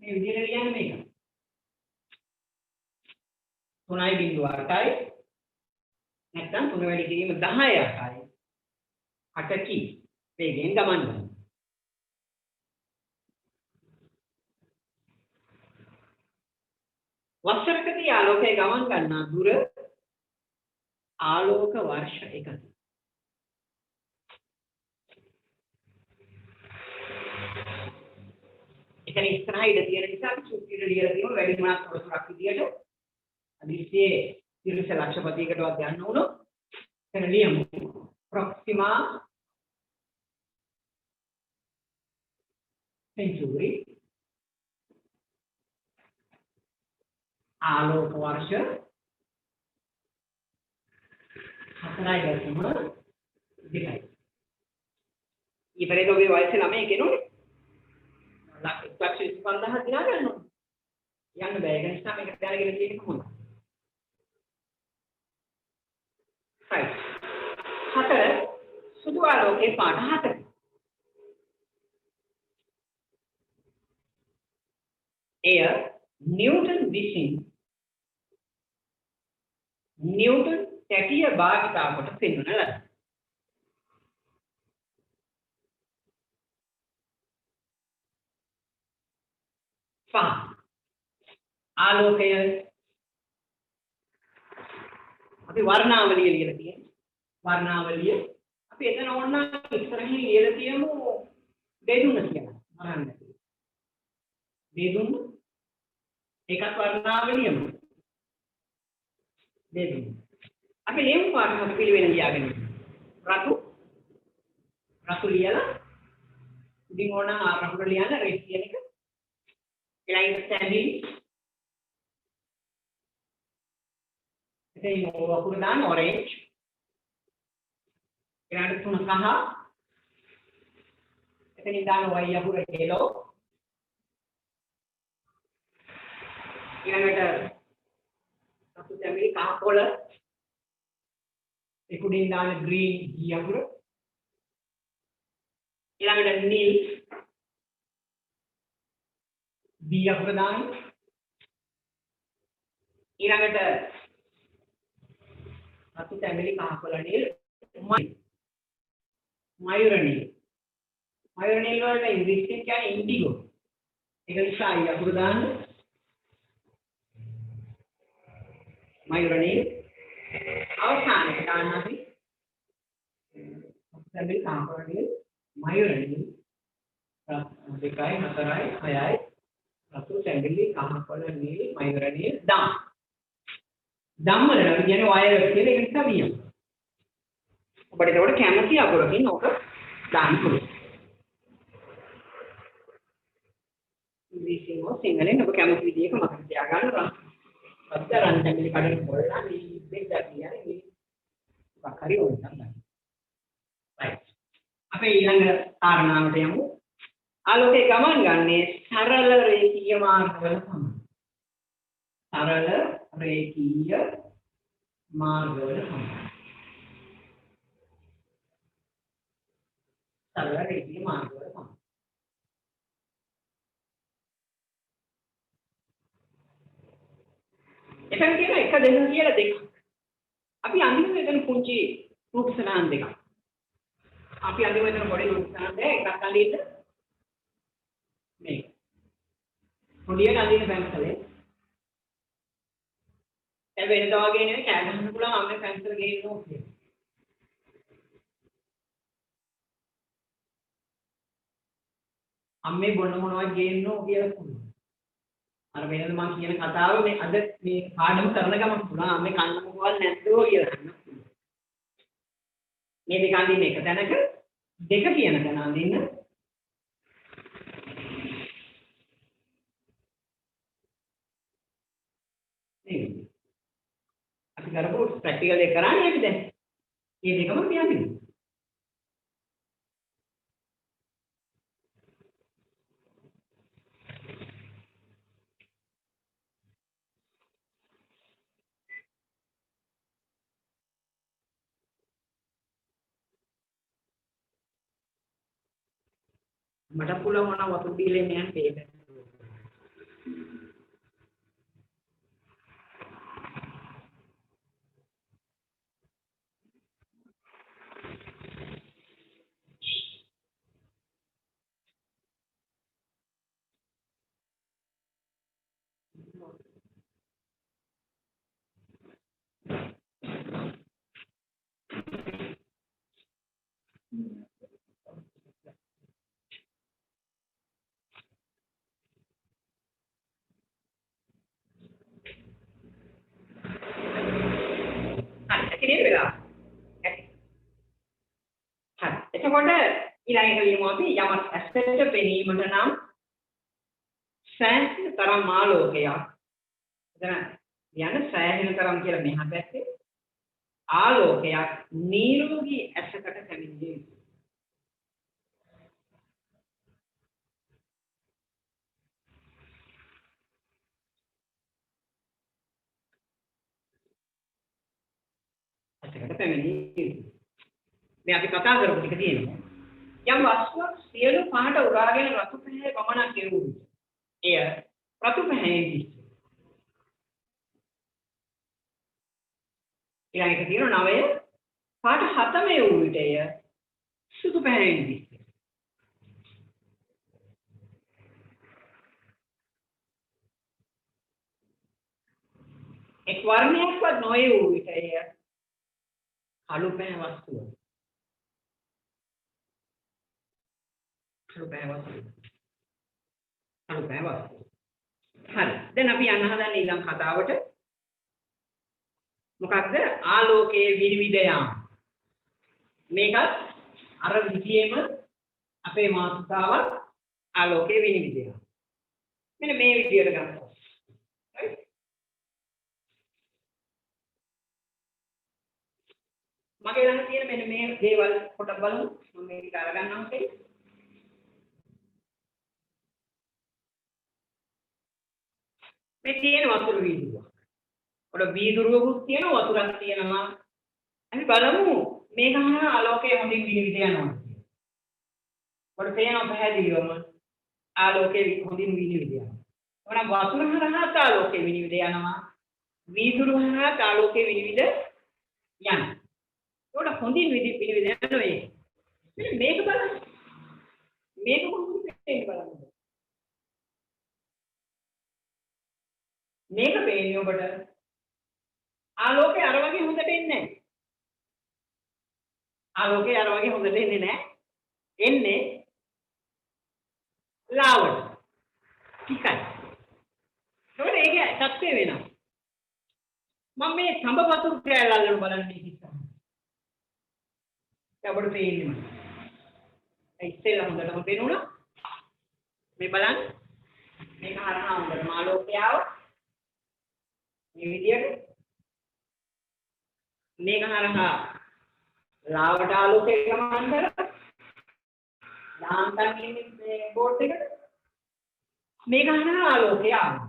මේ විදිහට ලියන්න මේක. 3.8යි නැත්නම් 3 වැඩි කිරීම 10යි 8කි වේගයෙන් ගමන් කරනවා. වසරකදී ආලෝකය ගමන් කරනා දුර ආලෝක වර්ෂ 1යි. එතන ඉස්සරහ ඉඳ තියෙන නිසා සුපිරියර් ලියලා තියෙනවා වැඩි මාත් තොරතුරක් විදියට අදිස්සියේ තිරස ලක්ෂපතියකටවත් යන්න උනොත් එතන ලියමු ප්‍රොක්සිමා සෙන්චුරි ආලෝක වර්ෂ 4.2යි. ඊපරේ ඔබේ වයස 9 කෙනෙකුනේ. 1,50,000 දිනා ගන්න ඕනේ. යන්න බෑ. ඒක නිසා මේක දැනගෙන තියෙන්න ඕනේ. right. 4 සුදු ආලෝකයේ පාට 4. එය නිව්ටන් විසින් නිව්ටන් තැටිය භාවිතා කොට පෙන්වන ලද ආලෝකය අපි වර්ණාවලිය ලියලා තියෙනවා. වර්ණාවලිය අපි එතන ඕන ඉස්සරහින් ලියලා තියමු බෙදුන කියලා. බලන්න. බෙදුන ඒකත් වර්ණාවලියම. බෙදුන. අපි ලියමු පාඩම පිළිවෙල ලියාගෙන. රතු ලියලා ඉතින් ඕන රතුට ලියන්න රෙඩ් කියන එක. line standing එතන වකුර දාන orange ඊළඟට තුන කහ එතනින් දාන white වකුර yellow ඊළඟට අපු තැඹිලි කහ කොළ එකුඩින් දාන green වකුර ඊළඟට නිල් B වකුර දාන ඊළඟට අතු තැඹිලි කහ කොළ නිල් මයුර නිල් වලට ඉංග්‍රීසියෙන් කියන්නේ ඉන්ඩිගෝ ඒක නිසා I වකුර දාන්න මයුර නිල් අවසානයේ දාන්න අපි අතු තැඹිලි කහ කොළ නිල් මයුර නිල් 2යි 4යි 6යි අතු තැඹිලි කහ කොළ නිල් මයුර නිල් ධම්ම වල කියන්නේ වයරස් කියලා ඒක නිසා වියම. ඔබට ඒකට කැමති අකුරකින් ඕක දාන්න පුළුවන්. ඉංග්‍රීසියෙන් හෝ සිංහලෙන් ඔබ කැමති විදිහක මතක තියාගන්න රන්. අත්තරන් තැඹිලි කඩන පොල්ලා මේ බෙද්දා කියන්නේ මේ මොකක් හරි ඕන තමයි. right. අපේ ඊළඟ කාරණාවට යමු. ආලෝකයේ ගමන් ගන්නේ සරල රේඛීය මාර්ගවල තමයි. සරල රේඛීය මාර්ගවල තමයි. සරල රේඛීය මාර්ගවල තමයි. එතන කියන 1 2 කියලා දෙකක්. අපි අඳින්න එතන පුංචි රූප සටහන් දෙකක්. අපි අඳින්න එතන පොඩි රූප සටහන් දෙකක් එකක් අඳින්න මේක. පොඩියට අඳින්න පැන්සලේ වෙනදා වගේ නෙවෙයි කෑ ගහන්න පුළුවන් අම්මේ පැන්සල් ගේන්න ඕනේ. අම්මේ බොන්න මොනවද ගේන්න ඕ කියලා පුළුවන්. අර වෙනද මම කියන කතාව මේ අද මේ පාඩම කරන ගමන් පුළුවන් අම්මේ කන්න මොකවද නැද්දෝ කියලා ගන්න පුළුවන්. මේ දෙක අඳින්න එක තැනක දෙක කියන තැන අඳින්න අපි කරපු ප්‍රැක්ටිකල් එක කරන්නේ අපි දැන්. මේ දෙකම කියන්නේ. මට පුළුවන් වතුර දීලා එන්න යන්න ඒක. Ini berapa? එතකොට ඊළඟට ලියමු අපි යමක් ඇසට පෙනීමට නම් සෑහෙන තරම් ආලෝකයක්. එතන යන සෑහෙන තරම් කියලා මෙහා පැත්තේ ආලෝකයක් නිරෝගී ඇසකට පැමිණෙන්නේ. ඇසකට පැමිණෙන්නේ. මේ අපි කතා කරපු ටික තියෙනවා. යම් වස්තුවක් සියලු පහට උරාගෙන රතු පැහැ පමණක් කෙරුවොත් එය රතු පැහැයි. ඊළඟට තියෙනවා 9 පාට 7 වූ විට එය සුදු පැහැයි. එක් වර්ණයක්වත් නොවේ වූ විට එය කළු පැහැ වස්තුව. කළු පැහැ වස්තුව. හරි. දැන් අපි යන්න හදන්නේ ඊළඟ කතාවට. මොකක්ද? ආලෝකයේ විවිධ යාම. මේකත් අර විදියේම අපේ මාතෘකාව ආලෝකයේ විවිධ යාම. මෙන්න මේ විදියට ගන්නවා. right? මගේ ළඟ තියෙන මෙන්න මේ දේවල් පොඩක් බලමු. මම මේක අරගන්නම් කියලා. මේ තියෙන වතුර වීදුරුව. ඔය වීදුරුවකුත් තියෙනවා වතුරක් තියෙනවා. අපි බලමු මේක හරහා ආලෝකය හොඳින් විනිවිද යනවා. ඔය පේනවා පැහැදිලිවම ආලෝකය හොඳින් විනිවිද යනවා. ඔන්න වතුර හරහා ආලෝකය විනිවිද යනවා. වීදුරුව හරහා ආලෝකය විනිවිද යනවා. ඒක හොඳින් විනිවිද යනවා මේ. මේක බලන්න. මේක කොහොමද බලන්න. මේක පේන්නේ ඔබට ආලෝකය අර වගේ හොඳට එන්නේ නැහැ. ආලෝකය අර වගේ හොඳට එන්නේ නැහැ. එන්නේ ලාවට. ටිකයි. ඒකට ඒකේ තත්ත්වය වෙනවා. මම මේ තඹ වතුර කෑල්ල අල්ලන බලන්න මේක ඉස්සරහ. ඔබට පේන්නේ මම. ඒ ඉස්සෙල්ලා හොඳටම පේනුණා. මේ බලන්න. මේක හරහා හොඳටම ආලෝකය ආවා. මේ විදියට මේක හරහා ලාවට ආලෝකය ගමන් කරලා ලාන්තන් මේ බෝඩ් එකට මේක හරහා ආලෝකය ආවා.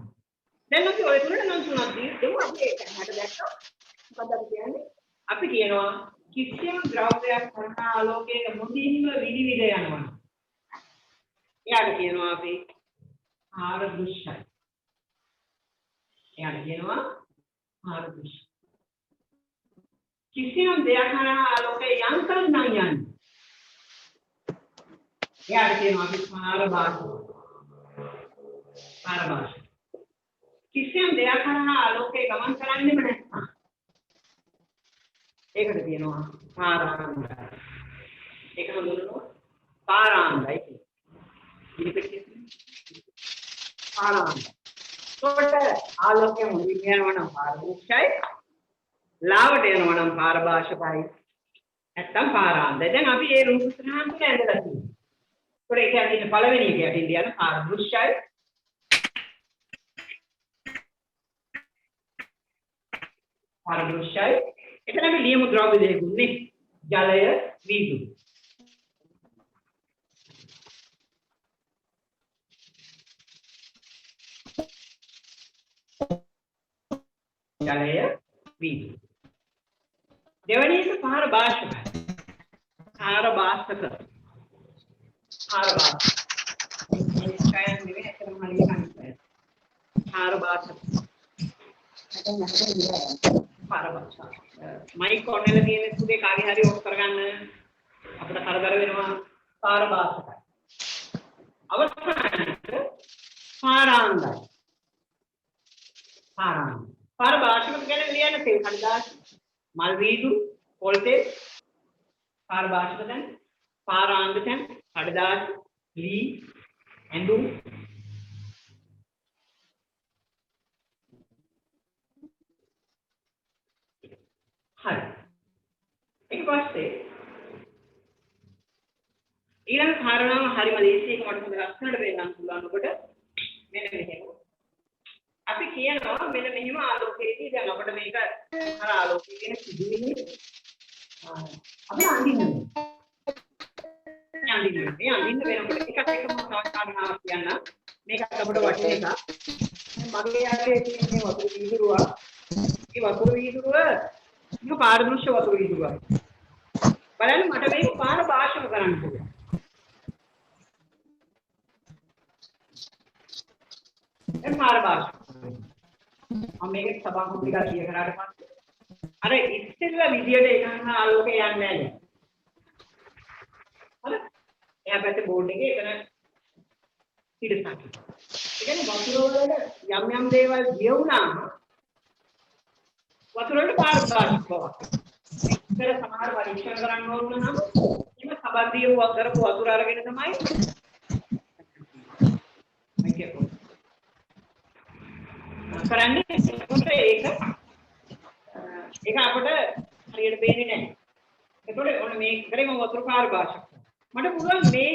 දැන් අපි ඔය තුනට නම් තුනක් දෙමු. අපි ඒක හැට දැක්කා. මොකද අපි කියන්නේ? අපි කියනවා කිසියම් ද්‍රව්‍යයක් හරහා ආලෝකයක මුදින්ම විනිවිද යනවා. එයාට කියනවා අපි ආර දෘශ්‍යයි. එයාට කියනවා ආර දෘශ්‍ය. කිසියම් දෙයක් හරහා ආලෝකය යන්තම් නම් යන්නේ. එයාට කියනවා අපි පාරභාෂ. කිසියම් දෙයක් හරහා ආලෝකය ගමන් කරන්නේම නැත්නම් ඒකට කියනවා පාරාන්දයි. ඒක හඳුන්වනවා පාරාන්දයි කියලා. ඉතින් පාරාන්දයි. ඒකට ආලෝකය මුලින්ම යනවා නම් පාරභූෂයි. ලාවට යනවා නම් පාරභාෂකයි. නැත්තම් පාරාන්දයි. දැන් අපි මේ රූප සටහන් තුන ඇඳලා තියෙනවා. ඒක ඇදින්න පළවෙනි එක යටින් යන පාරභූෂයි. පාරභූෂයි. එතන අපි ලියමු ද්‍රව්‍ය දෙකකුනේ. ජලය, වීදුරු. ජලය, වීදුරු. දෙවැනි එක පාරභාෂක. පාරභාෂක. පාරභාෂක. නිෂ්කායන නෙවෙයි ඇත්තටම හරියට අනිත් පාරභාෂක පාරභාෂක මයික් ඔන් වෙලා තියෙන පුතේ කාගේ හරි ඔෆ් කරගන්න අපිට කරදර වෙනවා පාරභාෂකයි අවසානයේ පාරාන්දයි පාරභාෂක කියන්නේ ලියන්න තේ කඩදාසි මල් වීදුරු පොල් තේ පාරභාෂක දැන් පාරාන්ද දැන් කඩදාසි ලී ඇඳුම් හරි ඊට පස්සේ ඊළඟ කාරණාව හරිම දේශීයක මට හොඳ ලස්සනට වෙන්නත් පුළුවන් ඔබට මෙන්න මෙහෙම අපි කියනවා මෙන්න මෙහෙම ආලෝකයේදී දැන් අපිට මේක අර ආලෝකයේ කියන සිදුවීම අපි අඳින්න වෙනකොට එකක් එකම කාරණාවක් කියන්න මේකත් අපිට වටින එක මගේ යාගේ තියෙන වතුර වීදුරුව මේ වතුර වීදුරුව මේක පාරදෘශ්‍ය වතුර වීදුරුවක් බලන්න මට මේක පාරභාෂක කරන්න පුළුවන් දැන් පාරභාෂක මම මේක සභාවක ටිකක් කිය කරාට පස්සේ අර ඉස්සෙල්ලා විදියට එකම ආලෝකය යන්නේ නැහැ හරි එයා පැත්තේ බෝඩ් එකේ එතන පිටසක් ඒ කියන්නේ වතුර වල යම් දේවල් ගියුණාම වතුර වලට පාරභාෂක බවක් ඉතල සමහර පරීක්ෂණ කරන්න ඕන නම් එහෙම සබන්දිය කරපු වතුර අරගෙන තමයි කරන්නේ ඒක අපිට හරියට පේන්නේ නැහැ. ඒකෝට ඔන්න මේ කරේ මම වතුර පාරභාෂක. මට පුළුවන් මේ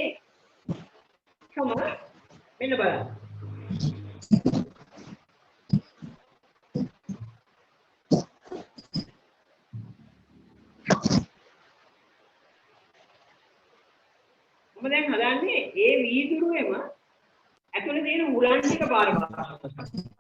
කොහොම මෙන්න බලන්න. මම දැන් හදන්නේ ඒ වීදුරුවේම ඇතුලේ තියෙන උලන් ටික පාරභාෂක.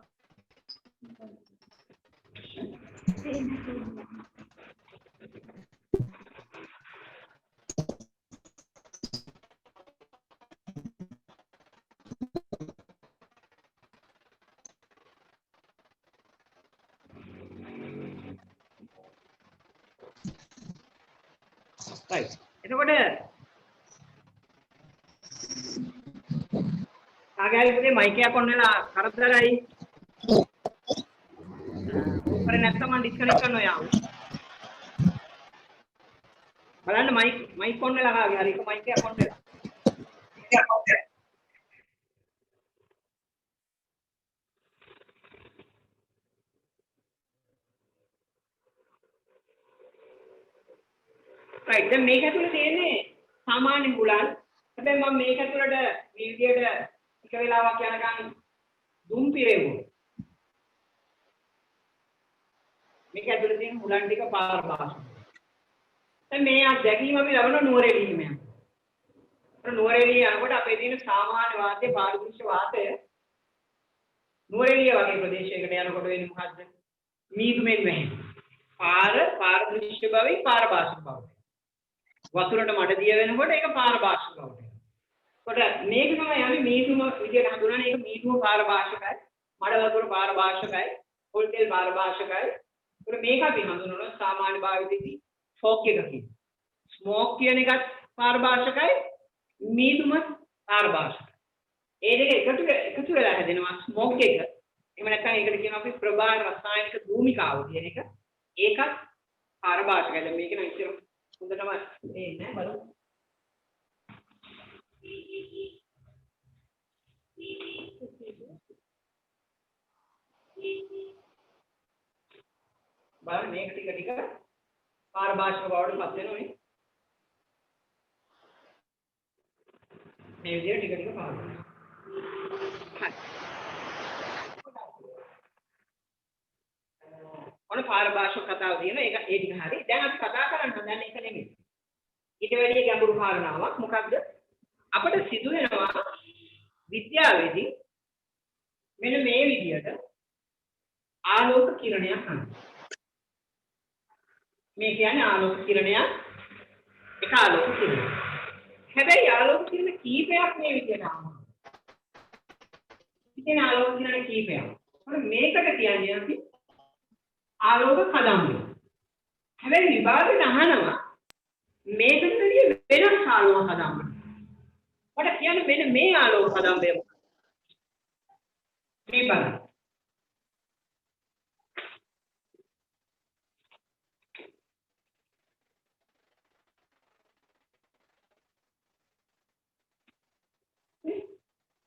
right එතකොට කාගෑවිගේ මයික් එක ඔන් වෙලා කරදරයි උඩ නැත්නම් මම ඩිස්කනෙක්ට් කරනවා යාම බලන්න මයික් ඔන් වෙලා කාගේ හරි එක මයික් එක ඔන් වෙලා right දැන් මේක ඇතුලේ තියෙන්නේ සාමාන්‍ය හුලන් හැබැයි මම මේක ඇතුලට මේ විදියට එක වෙලාවක් යනකම් දුම් පිරෙවුවා මේක ඇතුලේ තියෙන හුලන් ටික පාරභාෂක දැන් මේ අත්දැකීම අපි ලබන නුවරඑළියම යනවා නුවරඑළිය යනකොට අපේ තියෙන සාමාන්‍ය වාතය පාරිදෘශ්‍ය වාතය නුවරඑළිය වගේ ප්‍රදේශයකට යනකොට වෙන්නේ මොකද්ද මීදුමෙන් වැහෙන පාරදෘශ්‍ය භවෙයි පාරභාෂක භවෙයි වතුරට මඩ දිය වෙනකොට ඒක පාරභාෂක බවට එනවා. කොට මේක තමයි යන්නේ මීදුම විදියට හඳුනන්නේ ඒක මීදුම පාරභාෂකයි, මඩ වතුර පාරභාෂකයි, පොල් තෙල් පාරභාෂකයි. කොට මේක අපි හඳුනන සාමාන්‍ය භාවිතයේදී ෆෝක් එක කියන. ස්මෝක් කියන එකත් පාරභාෂකයි, මීදුම පාරභාෂකයි. ඒ දෙක එකතු වෙලා හැදෙනවා ස්මෝක් එක. එහෙම නැත්නම් ඒකට කියනවා අපි ප්‍රබාර රසායනික භූමිකාව කියන එක. ඒකත් පාරභාෂකයි. දැන් මේක නම් ඉතින් හොඳටම එන්නේ බලමු බලන්න මේක ටික පාරභාෂක බවට පත් වෙනෝනේ මේ විදිහට ටික පාරභාෂක ඔන්න පාරභාෂක කතාව තියෙන ඒක ඒ ටික හරි. දැන් අපි කතා කරන්න හදන්නේ ඒක නෙමෙයි. ඊට වැඩිය ගැඹුරු කාරණාවක් මොකක්ද? අපිට සිදු වෙනවා විද්‍යාවේදී මෙන්න මේ විදියට ආලෝක කිරණයක් හඳුන්වනවා. මේ කියන්නේ ආලෝක කිරණයක් එක ආලෝක කිරණයක්. හැබැයි ආලෝක කිරණ කීපයක් මේ විදියට ආවා. ඉතින් ආලෝක කියන්නේ කීපයක්. මොකද මේකට කියන්නේ අපි ආලෝක කදම්බය. හැබැයි විභාගෙට අහනවා මේකට වෙනස් ආලෝක කදම්බය. මට කියන්නේ මෙන්න මේ ආලෝක කදම්බය මොකක්ද? මේ බලන්න.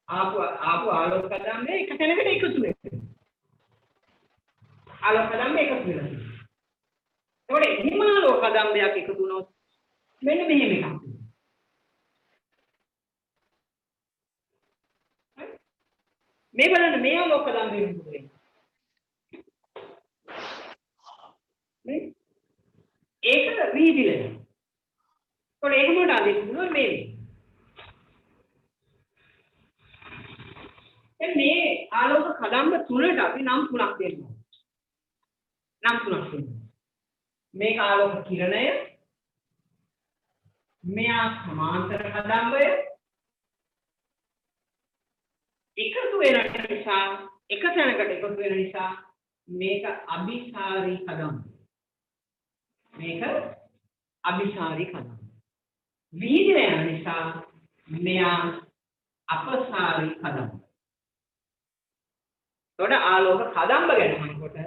ආපු ආලෝක කදම්බය එක තැනකට එකතු වෙනවා. ආලෝක කදම්බය එකතු වෙනවා. ඒකට එහෙම ආලෝක කදම්බයක් එකතු වුණොත් මෙන්න මෙහෙම එකක්. මේ බලන්න මේ ආලෝක කදම්බය මොකද වෙන්නේ? මේ ඒක වීදිලා. ඒකට ඒක මොකටද අදින්න මේ මේ ආලෝක කදම්බ තුනට අපි නම් තුනක් දෙනවා. නම් තුනක් දෙනවා. මේක ආලෝක කිරණය, මෙයා සමාන්තර කදම්බය, එකතු වෙන නිසා එක තැනකට එකතු වෙන නිසා මේක අபிසාරී කදම්බය. මේක අபிසාරී කදම්බය. වීදින යන නිසා මෙයා අපසාරී කදම්බය. තොට ආලෝක කදම්බ ගැන අහනකොට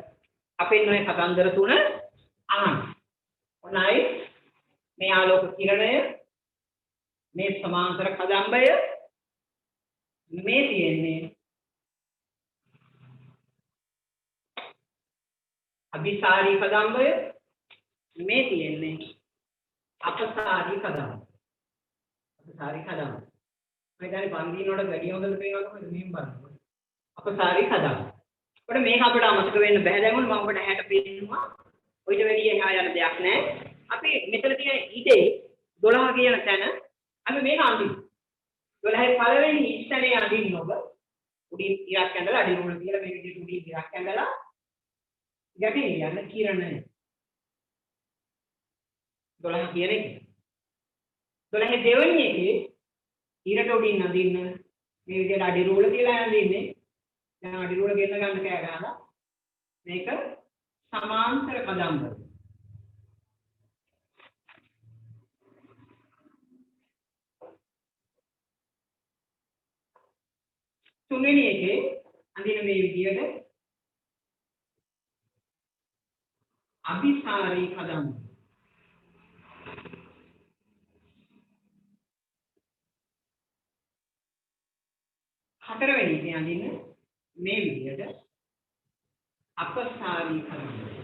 අපේ නොයේ කතන්දර තුන අහන්න. ඔන්නයි මේ ආලෝක කිරණය, මේ සමාන්තර කදම්බය, මේ තියෙන්නේ අபிසාරී කදම්බය, මේ තියෙන්නේ අපසාරී කදම්බය. අපසාරී කදම්බය. මේ දැන් පන්දිනවල වැඩි හොඳට පේනවා කොහොමද මෙහෙම බලන්න. අපසාරී කදම්බය. ඔබට මේක අපිට අමතක වෙන්න බෑ. දැන් මම ඔබට හැට පෙන්නනවා. ඔයිට වැඩි එහා යන දෙයක් නෑ. අපි මෙතන තියෙන ඉතේ 12 කියන තැන අපි මේක අඳිමු. 12 පළවෙනි ඉස්තනේ අඳින්න ඔබ. උඩින් ඉරක් ඇඳලා අඩිය උඩ තියලා මේ විදිහට උඩින් ඉරක් ඇඳලා යටින් යන කිරණය. 12 කියන එක. 12 දෙවෙනි එකේ ඉරට උඩින් අඳින්න මේ විදිහට අඩිය උඩ තියලා අඳින්නේ. දැන් අඩිය උඩ ගෙන්න ගන්න කෑ ගහලා මේක සමාන්තර කදම්බය. තුන්වෙනි එකේ අඳින මේ විදිහට අபிසාරී කදම්බය. හතරවෙනි එකේ අඳින මේ විදිහට අපසාරී කදම්බය.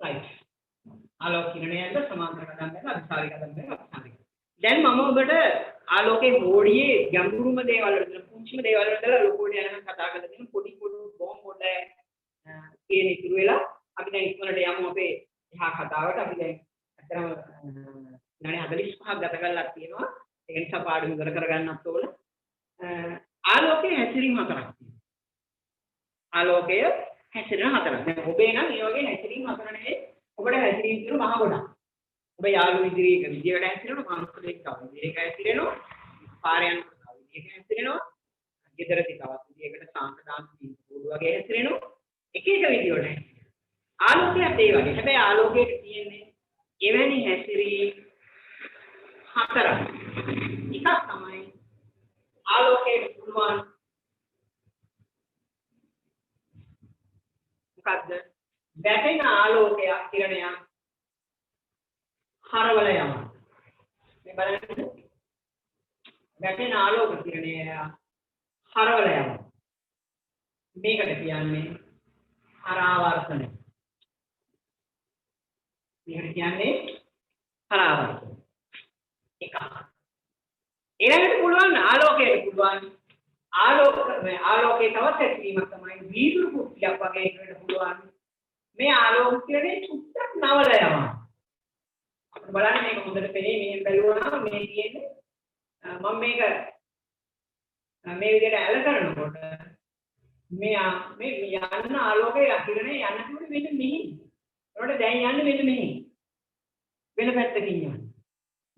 right. ආලෝක කිරණයන්ද සමාන්තර කදම්බය, අபிසාරී කදම්බය, අපසාරී. දැන් මම ඔබට ආලෝකයේ බෝඩියේ ගැඹුරුම දේවල් වලට පුංචිම දේවල් වලට ලොකුවට යනකම් කතා කරලා තියෙන පොඩි බොම් පොඩ කියන ඉතුරු වෙලා අපි දැන් ඉක්මනට යමු අපේ එහා කතාවට. අපි දැන් අතරම විනාඩි 45ක් ගත කරලා තියෙනවා. ඒ නිසා පාඩම ඉවර කරගන්නත් ඕන. ආලෝකයේ හැසිරීම හතරක් තියෙනවා. ආලෝකය හැසිරෙන හතරක්. දැන් ඔබේ නම් මේ වගේ හැසිරීම හතර නෙවෙයි. ඔබට හැසිරීම තියෙන මහ ගොඩක්. ඔබ යාළුවෝ ඉදිරියක විදියට හැසිරෙනවා, මානසික තව විදියක හැසිරෙනවා, පාරේ යනකොට තව විදියක හැසිරෙනවා, ගෙදරදී තවත් විදියකට සාංකදාන පොඩු වගේ හැසිරෙනවා. එක එක විදියට හැසිරෙනවා. ආලෝකයත් ඒ වගේ. හැබැයි ආලෝකයේ තියෙන්නේ එවැනි හැසිරීම හතරක්. එකක් තමයි ආලෝකයේ පුළුවන් මොකද්ද? වැටෙන ආලෝකය කිරණය හරවල යනවා. මේ බලන්න. වැටෙන ආලෝක කිරණය හරවල යනවා. මේකට කියන්නේ පරාවර්තනය. මේකට කියන්නේ පරාවර්තනය. එකක්. ඊළඟට පුළුවන් ආලෝකයට පුළුවන් ආලෝකයේ තවත් ඇතිවීමක් තමයි වීදුරු කුට්ටියක් වගේ එකකට පුළුවන් මේ ආලෝක කිරණේ චුට්ටක් නවල යනවා. අපිට බලන්න මේක හොඳට පෙනේ මෙහෙම බැලුවම මේ තියෙන්නේ මම මේක මේ විදිහට ඇල කරනකොට මේ යන්න ආලෝකයේ කිරණේ යන්නකොට මෙන්න මෙහි. ඒකට දැන් යන්නේ මෙන්න මෙහි. වෙන පැත්තකින් යනවා.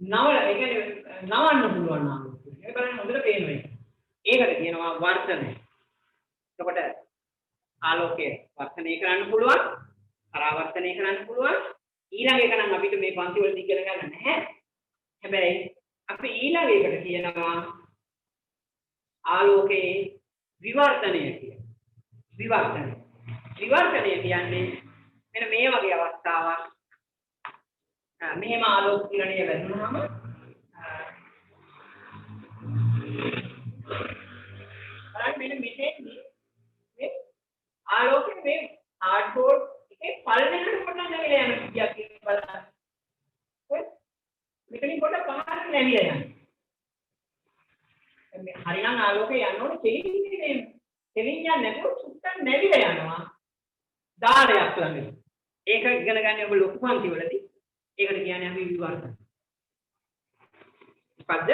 නවල ඒ කියන්නේ නවන්න පුළුවන් ආලෝකය. ඒක බලන්න හොඳට පේනවා. ඒකට කියනවා වර්ධනය. එතකොට ආලෝකය වර්ධනය කරන්න පුළුවන්, පරාවර්තනය කරන්න පුළුවන්. ඊළඟ එක නම් අපිට මේ පන්ති වලදී ඉගෙන ගන්න නැහැ. හැබැයි අපි ඊළඟ එකට කියනවා ආලෝකයේ විවර්තනය කියලා. විවර්තනය කියන්නේ මෙන්න මේ වගේ අවස්ථාවක්. මෙහෙම ආලෝක කිරණය වැදුනහම බලන්න මෙන්න මෙතෙන්දී මේ ආලෝකයේ මේ හાર્ඩ්බෝඩ් එකේ පල්ලෙකට පොඩ්ඩක් නැවිලා යන විදියක් කියලා බලන්න. ඔය මෙතනින් පොඩ්ඩක් පහළට නැවිලා යනවා. මේ හරිනම් ආලෝකය යනකොට කෙලින් යන්නේ නැතුව සුට්ටක් නැවිලා යනවා. දාරයක් ළඟ. ඒක ඉගෙන ගන්න ඔබ ලොකු පන්ති වලදී. ඒකට කියන්නේ අපි විවර්තන. මොකද්ද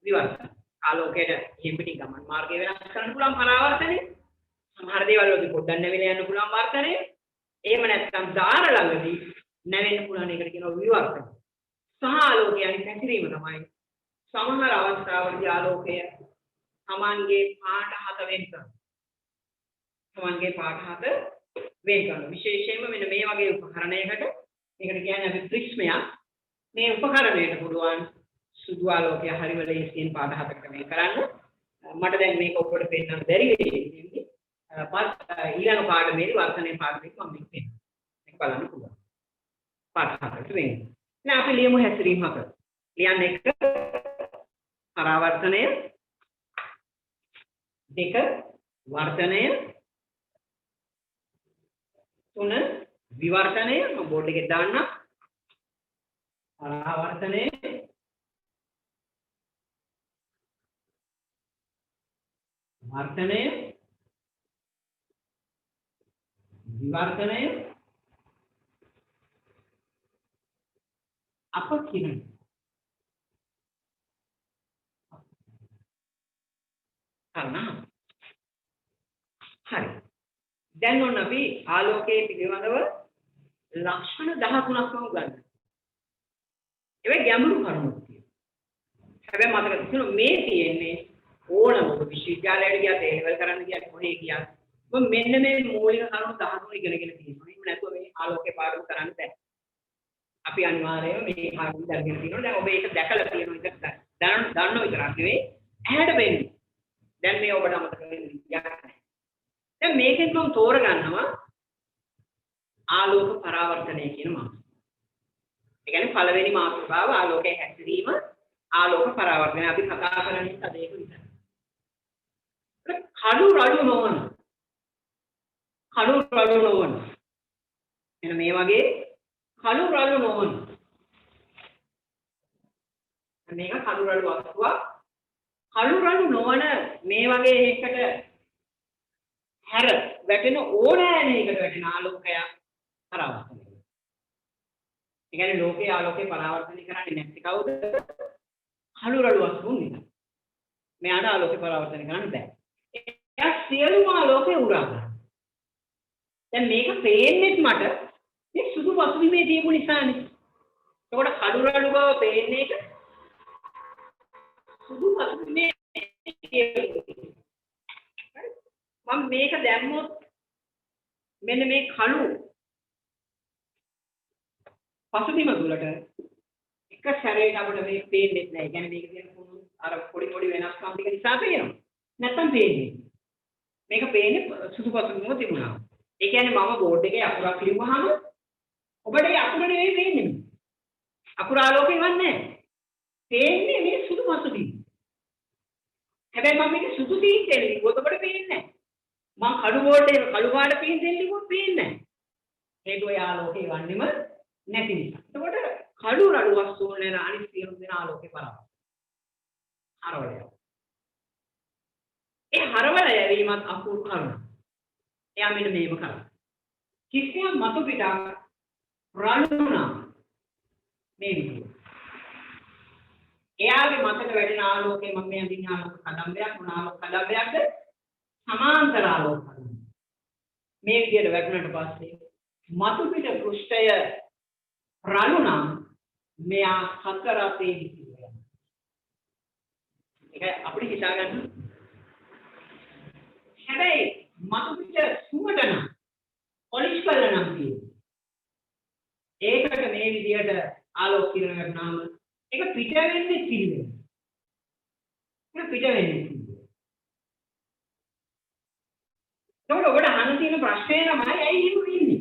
විවර්තන? ආලෝකයට හිමිටි ගමන් මාර්ගය වෙනස් කරන්න පුළුවන් පරාවර්තනය. සමහර දේවල් වලදී පොඩ්ඩක් නැවිලා යන්න පුළුවන් වර්තනය. එහෙම නැත්නම් දාර ළඟදී නැවෙන්න පුළුවන් එකට කියනවා විවර්තන. සහ ආලෝකයන් පැතිරීම තමයි. සමහර අවස්ථාවලදී ආලෝකය සමාන්ගේ පාට හත වෙන කරනවා. සමාන්ගේ පාට හත වෙන කරනවා. විශේෂයෙන්ම මෙන්න මේ වගේ උපකරණයකට මේකට කියන්නේ අපි ප්‍රිස්මයක්. මේ උපකරණයට පුළුවන් සුදු ආලෝකය හරිම ලේසියෙන් පාට හතකට මේ කරන්න. මට දැන් මේක ඔක්කොට පෙන්නන්න බැරි වෙන්නේ. ඊළඟ පාඩමේදී වර්තනයේ පාඩමේදී මම මේක පෙන්නනවා. මේක බලන්න පුළුවන්. පාට හතකට වෙන්නේ. දැන් අපි ලියමු හැසිරීම හතර. ලියන්න එක පරාවර්තනය, දෙක වර්තනය, තුන විවර්තනය මම බෝඩ් එකේ දාන්න. පරාවර්තනය, වර්තනය, විවර්තනය, අපකිරණ. හරි. දැන් ඔන්න අපි ආලෝකයේ පිළිබඳව ලක්ෂණ 13ක්ම ගන්න. ඒක ගැඹුරු කරුණක් තියෙනවා. හැබැයි මතක තියාගන්න මේ තියෙන්නේ ඕනම විශ්වවිද්‍යාලයට ගියත් ඒ ලෙවල් කරන්න ගියත් කොහේ ගියත් ඔබ මෙන්න මේ මූලික කරුණු 13 ඉගෙනගෙන තියෙනවා. එහෙම නැතුව මේ ආලෝකයේ පාඩම් කරන්න බෑ. අපි අනිවාර්යයෙන්ම මේ පාඩම් දැනගෙන තියෙනවා. දැන් ඔබ ඒක දැකලා තියෙනවා විතර දන්නව විතරක් නෙවෙයි ඇහැට වෙන්නේ. දැන් මේ ඔබට අමතක වෙන්නේ නැහැ. දැන් මේකෙන් මම තෝරගන්නවා ආලෝක පරාවර්තනය කියන මාතෘකාව. ඒ කියන්නේ පළවෙනි මාතෘකාව ආලෝකයේ හැසිරීම ආලෝක පරාවර්තනය අපි කතා කරන්නේ අද ඒක විතරයි. කළු රළු නොවන එන මේ වගේ කළු රළු නොවන මේක කළු රළු වස්තුවක්. කළු රළු නොවන මේ වගේ එකකට හැර වැටෙන ඕනෑම එකකට වැටෙන ආලෝකය පරාවර්තනය. ඒ කියන්නේ ලෝකයේ ආලෝකේ පරාවර්තනය කරන්නේ නැති කවුද? කළු රළු වස්තුන් නිසා. මෙයාට ආලෝකේ පරාවර්තනය කරන්න බෑ. එයා සියලුම ආලෝකේ උරා ගන්නවා. දැන් මේක පේන්නේ මට මේ සුදු පසුබිමේ තියපු නිසානේ. එතකොට කළු රළු බව පේන්නේ එක සුදු පසුබිමේ මම මේක දැම්මොත් මෙන්න මේ කළු පසුබිම තුලට එක සැරේට අපිට මේක පේන්නේ නැහැ. ඒ කියන්නේ මේක තියෙන අර පොඩි වෙනස්කම් ටික නිසා පේනවා. නැත්තම් පේන්නේ. මේක පේන්නේ සුදු පසුබිම තිබුණා. ඒ කියන්නේ මම බෝඩ් එකේ අකුරක් ලියුවාම ඔබට ඒ අකුර නෙවෙයි පේන්නේ. අකුර ආලෝකේ වන්නේ නැහැ. පේන්නේ මේ සුදු මතු දින. හැබැයි මම මේක සුදු දින් දෙන්නේ ඔබට පේන්නේ නැහැ. මම කළු බෝඩ් එකේ කළු පාට පේන් දෙන්නේ කොහොමද පේන්නේ නැහැ. ඒක ඔය ආලෝකේ වන්නේම නැති නිසා. එතකොට කළු රළු වස්තු වල නේද අනිත් සියලු දෙන ආලෝකේ පරාවර්තන. හරවලය. ඒ හරවල යැවීමත් අපූර්ව කරුණ. එයා මෙන්න මේව කරා. කිසියම් මතු පිටක් රළු නම් මේ විදිහ. එයාගේ මතක වැඩෙන ආලෝකේ මම මේ අඳින ආලෝක කදම්බයක් මොන ආලෝක කදම්බයක්ද? සමාන්තර ආලෝක කදම්බය. මේ විදිහට වැටුණාට පස්සේ මතු පිට පෘෂ්ඨය රළු නම් මෙයා හතරතේ විසිරෙනවා. ඒක අපිට හිතා ගන්න. හැබැයි මතු පිට සුවඳ නම් පොලිෂ් කරලා නම් තියෙන්නේ. ඒකට මේ විදිහට ආලෝක කිරණ ගන්නාම ඒක පිට වෙන්නේ සිල්ලෙන්. ඒක පිට වෙන්නේ සිල්ලෙන්. ඒකට ඔබට අහන්න තියෙන ප්‍රශ්නේ තමයි ඇයි එහෙම වෙන්නේ?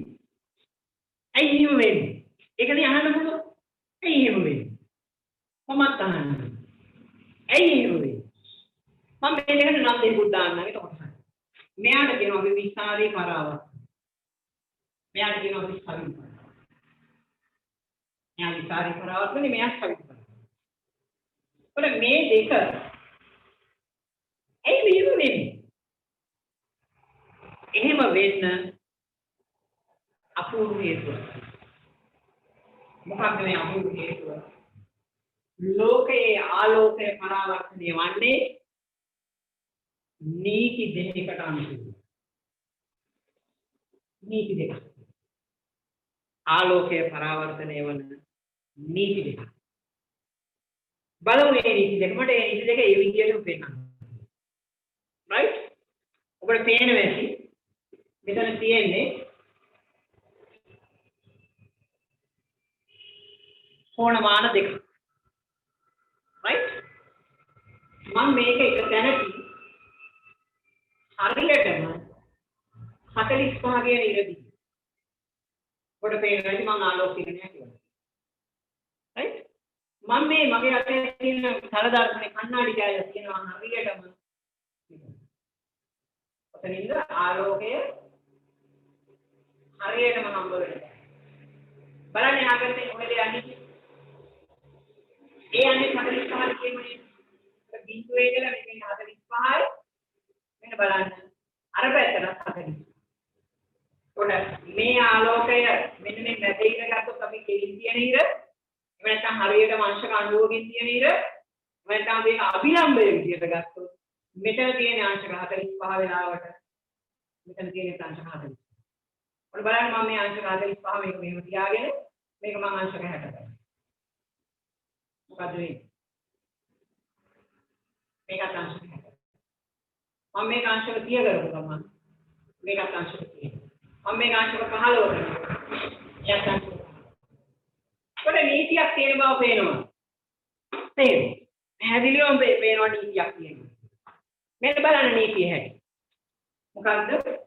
ඇයි එහෙම වෙන්නේ? ඒකනේ අහන්න පුළුවන්. ඇයි එහෙම වෙන්නේ? කොහොමද අහන්නේ? ඇයි එහෙම වෙන්නේ? මම මේ දෙකට නම් දෙකක් දාන්නම් ඒක තමයි. මෙයාට කියනවා අපි විස්තරේ පරාවර්තන. මෙයාට කියනවා අපි ස්ථවිර පරාවර්තන. මෙයා විස්තරේ පරාවර්තනේ මෙයා ස්ථවිර පරාවර්තන. ඔන්න මේ දෙක ඇයි මෙහෙම වෙන්නේ? එහෙම වෙන්න අපූර්ව හේතුව. මොකක්ද මේ අපූර්ව හේතුව? ලෝකයේ ආලෝකය පරාවර්තනය වන්නේ නීති දෙකකට අනුකූලව. නීති දෙක. ආලෝකය පරාවර්තනය වන නීති දෙක. බලමු මේ නීති දෙක. මට මේ නීති දෙක ඒ විදිහටම පෙන්නන්න. right? ඔබට පේනවා ඇති. මෙතන තියෙන්නේ කොණමාන දෙක. right? මම මේක එක තැනකින් හරියටම 45 කියන ඉරදී. ඔබට පේනවා ඇති මම ආලෝක කිරණයක් කියනවා. right? මම මේ මගේ අතේ තියෙන සලදර්ශනේ කණ්ණාඩි කෑල්ල කියනවා හරියටම. ඔතනින්ද ආලෝකය හරියටම හම්බ වෙනවා. බලන්න යාගත්තේ මොකද යන්නේ? ඒ යන්නේ 45 කියන්නේ බිඳුවේ ඉඳලා මෙතන 45යි. මෙන්න බලන්න. අර පැත්තට 40. උඩ මේ ආලෝකය මෙන්න මේ මැද ඉර ගත්තොත් අපි කෙලින් තියෙන ඉර. එහෙම නැත්නම් හරියටම අංශක 90කින් තියෙන ඉර. එහෙම නැත්නම් මේක අභිලම්බයේ විදියට ගත්තොත් මෙතන තියෙන අංශක 45 වෙලාවට මෙතන තියෙන අංශක 40. ඔන්න බලන්න මම මේ අංශක 45 මේක මෙහෙම තියාගෙන මේක මම අංශක 60 කරනවා. මොකද වෙන්නේ? මේක අංශක 60. මම මේක අංශක 30 කරපු ගමන් මේක අංශක 30. මම මේක අංශක 15 කරනවා. එයාට අංශක 15. පොඩි නීතියක් තියෙන බව පේනවා. තේරෙන්නේ? පැහැදිලිවම පේනවා නීතියක් තියෙනවා. මෙන්න බලන්න නීතිය හැටි. මොකද්ද?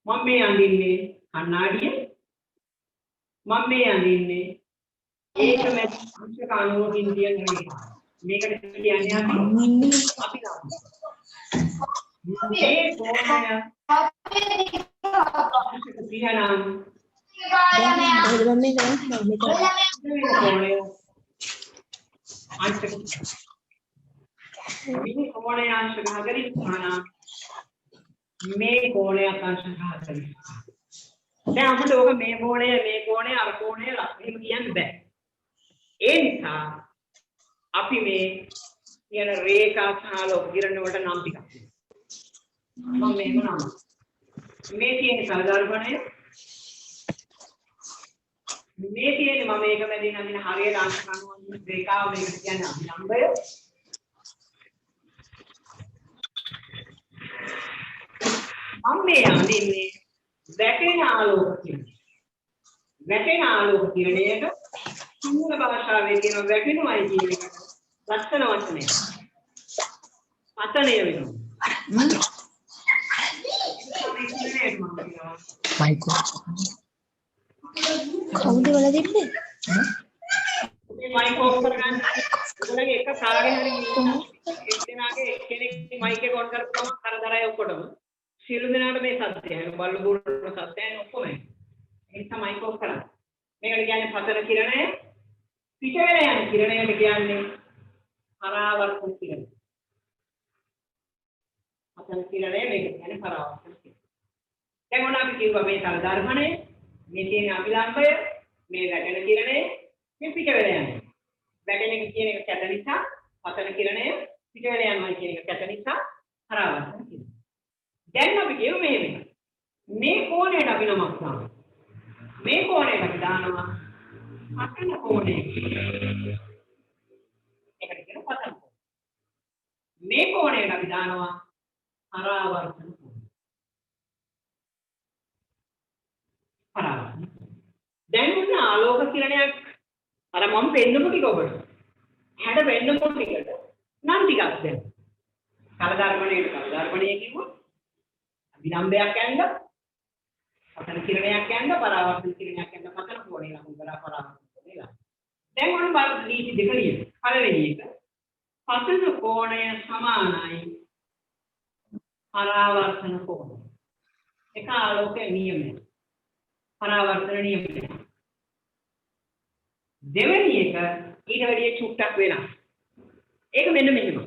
මම මේ අඳින්නේ කණ්ණාඩිය. මම මේ අඳින්නේ ඒක මැද අංශක 90කින් තියෙන රේඛාව. මේකට කියන්නේ අපි මේ කොණය මේ කොණය අංශක 40. දැන් අපිට ඕක මේ කොණය අර කොණය එහෙම කියන්න බෑ. ඒ නිසා අපි මේ කියන රේඛා සාලෝක කිරණ වලට නම් ටිකක් මම මේක නම් මේ තියෙන සාධාරණය මේ තියෙන මම මේක මැදින් අඳින හරියට අංශක 90 රේඛාව මේක කියන්නේ අභිලම්බය. මම මේ අඳින්නේ වැටෙන ආලෝක කිරණ. වැටෙන ආලෝක කිරණයට මූල භාෂාවේ කියන වැටෙනවයි කියන එකට ලස්සන වචනයක්. පතනය වෙනවා. Michael. කවුද වල දෙන්නේ? මේ මයික් ඔෆ් කරගන්න. ඔයගොල්ලන්ගේ එක කාගේ හරි එක්කෙනාගේ එක්කෙනෙක් මයික් එක ඔන් කරපු ගමන් කරදරයි ඔක්කොටම. සියලු දෙනාට මේ සත්‍යය. බල්ලු බුරුන සත්‍යයන් ඔක්කොම. ඒ නිසා මයික් ඔෆ් කරන්න. මේකට කියන්නේ පතන කිරණය. පිට වෙලා යන කිරණයට කියන්නේ පරාවර්තන කිරණය. පතන කිරණය මේක කියන්නේ පරාවර්තන කිරණය. දැන් මොනවා අපි කිව්වා මේ තල ධර්මණය, මේ තියෙන අභිලම්භය, මේ වැටෙන කිරණය, මේ පිට වෙලා යන්නේ. වැටෙන එක කියන එක කැත නිසා, පතන කිරණය පිට වෙලා යනවා කියන එක කැත නිසා පරාවර්තන කිරණය. දැන් අපි කියමු මේ කෝණයට අපි නමක් දානවා. මේ කෝණයට අපි දානවා පතන කෝණය. ඒකට කියන පතන කෝණය. මේ කෝණයට අපි දානවා පරාවර්තන කෝණය. පරාවර්තන. දැන් මොන ආලෝක කිරණයක් අර මම පෙන්නපු ටික ඔබට. හැඩ පෙන්නපු ටිකට නම් ටිකක් දෙන්න. කලධර්මණයේ කිව්වොත් විලම්භයක් ඇඳ පතන කිරණයක් ඇඳ පරාවර්තන කිරණයක් ඇඳ පතන කෝණය ලකුණු කරලා පරාවර්තන කෝණය ලකුණු. දැන් මොන බලන්න නීති දෙක ලියන්න. පළවෙනි එක පතන කෝණය සමානයි පරාවර්තන කෝණය. ඒක ආලෝකයේ නියමය. පරාවර්තන නියමය. දෙවෙනි එක ඊට වැඩිය චුට්ටක් වෙනස්. ඒක මෙන්න මෙහෙම.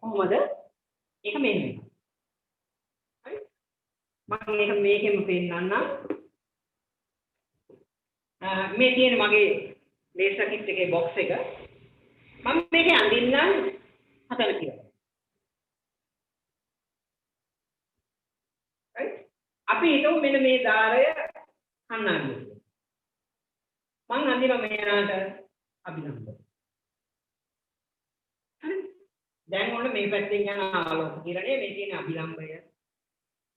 කොහොමද? ඒක මෙන්න මෙහෙම. මම මේකෙම පෙන්නන්නම්. මේ තියෙන මගේ ලේසර් කිට් එකේ බොක්ස් එක. මම මේකේ අඳින්නම් හතර කියලා. right? අපි හිතමු මෙන්න මේ දාරය කන්නාඩිය. මම අඳිනවා මෙයාට අභිලම්භය. හරි? දැන් ඔන්න මේ පැත්තෙන් යන ආලෝක කිරණය මේ තියෙන අභිලම්භය.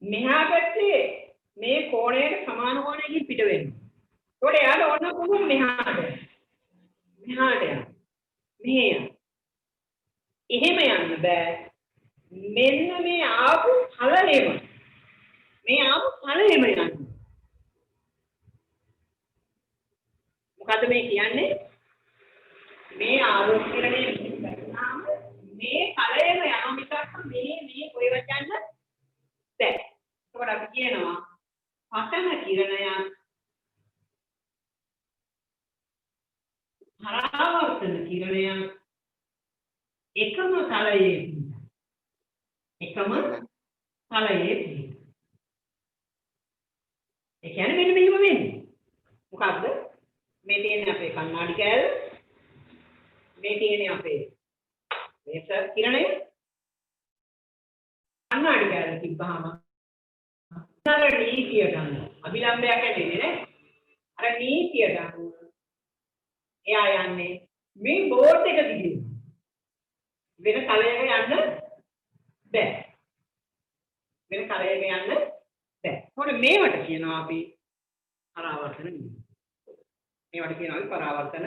මෙහා පැත්තේ මේ කෝණයට සමාන කෝණයකින් පිට වෙනවා. ඒකට එයාට ඕන පුළුවන් මෙහාට. මෙහාට යන්න. මෙහෙ යන්න. එහෙම යන්න බෑ. මෙන්න මේ ආපු ඵලෙම. මේ ආපු ඵලෙම යන්න. මොකද මේ කියන්නේ? මේ ආලෝක කිරණය වැටුනාම මේ ඵලෙම යන මිසක් මේ කොහෙවත් යන්න බෑ. ඒකට අපි කියනවා පතන කිරණයක් පරාවර්තන කිරණයක් එකම තලයේ පිහිටා. එකම තලයේ පිහිටා. ඒ කියන්නේ මෙන්න මෙහෙම වෙන්නේ. මොකද්ද? මේ තියෙන අපේ කණ්ණාඩි කෑල්ල. මේ තියෙන අපේ ලේසර් කිරණය. කණ්ණාඩි කෑල්ල තිබ්බහම අර නීතියට අනුව අභිලම්භයක් ඇදෙන්නේ නේ. අර නීතියට අනුව එයා යන්නේ මේ බෝඩ් එක දිගේ. වෙන තලයක යන්න බෑ. වෙන තලයක යන්න බෑ. මොකද මේවට කියනවා අපි පරාවර්තන නියම. මේවට කියනවා අපි පරාවර්තන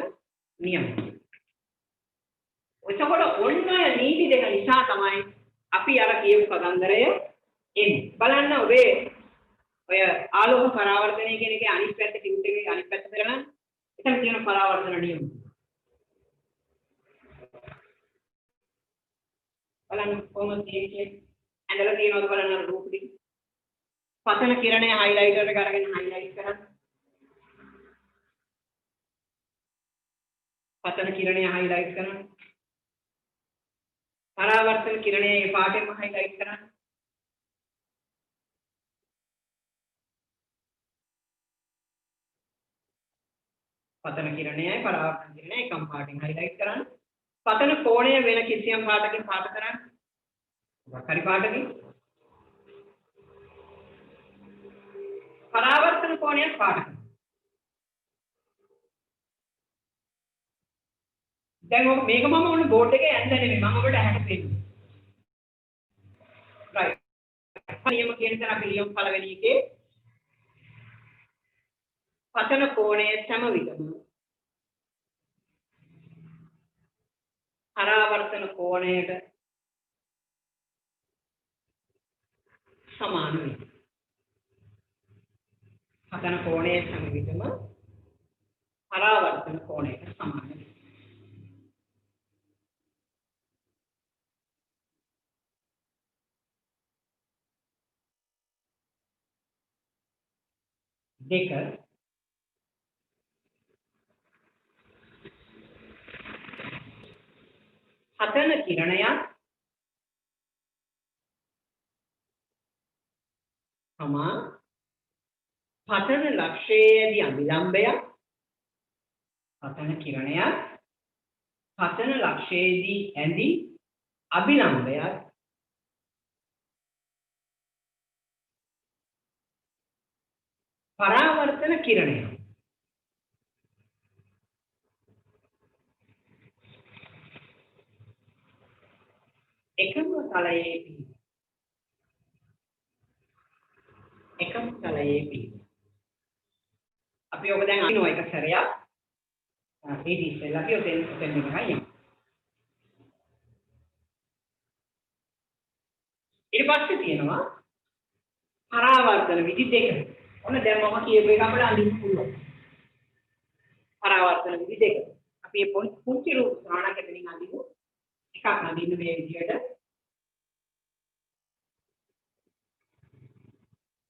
නියම. ඔයසකොට ඔන්න නීති දෙක නිසා තමයි අපි අර කියපු කතන්දරය එන්නේ. බලන්න ඔබේ ඔය ආලෝක පරාවර්තනය කියන එකේ අනිත් පැත්ත ටියුට් එකේ අනිත් පැත්ත කරලා එතන තියෙන පරාවර්තන නියම. බලන්න කොහොමද කියන්නේ ඇඳලා තියෙනවද බලන්න අර රූපෙ. පතන කිරණය හයිලයිටර් එක අරගෙන හයිලයිට් කරන්න. පතන කිරණය හයිලයිට් කරන්න. පරාවර්තන කිරණය ඒ පාටෙන්ම හයිලයිට් කරන්න. පතන කිරණයයි පරාවර්තන කිරණයයි එකම පාටින් හයිලයිට් කරන්න. පතන කෝණය වෙන කිසියම් පාටකින් පාට කරන්න. හරි පාටකින්. පරාවර්තන කෝණය පාට කරන්න. දැන් මේක මම ඕනේ බෝඩ් එකේ ඇඳලා නෙමෙයි මම ඔබට ඇහැට පෙන්නනවා. right. නියම කියන තැන අපි ලියමු පළවෙනි එකේ පතන කෝණය සම විටම පරාවර්තන කෝණයට සමාන වෙනවා. පතන කෝණය සමගින්ම පරාවර්තන කෝණයට සමානයි. දෙක පතන කිරණයක් තමා පතන ලක්ෂයේදී අභිලම්භයක් පතන කිරණයක් පතන ලක්ෂයේදී ඇඳි අභිලම්භයක් පරාවර්තන කිරණයක් එකම තලයේ අපි ඔබ දැන් අනිනෝ එක සැරයක් ඒ ඉස්සෙල්ලා අපි ඔතෙන් එකයි යමු. ඊට පස්සේ තියෙනවා පරාවර්තන විදි දෙක. ඔන්න දැන් මම කියපු එක අපිට අඳින්න පුළුවන්. පරාවර්තන විදි දෙක. අපි මේ පුංචි රූප ගානක් එතනින් අඳිමු. එකක් අඳින්න මේ විදිහට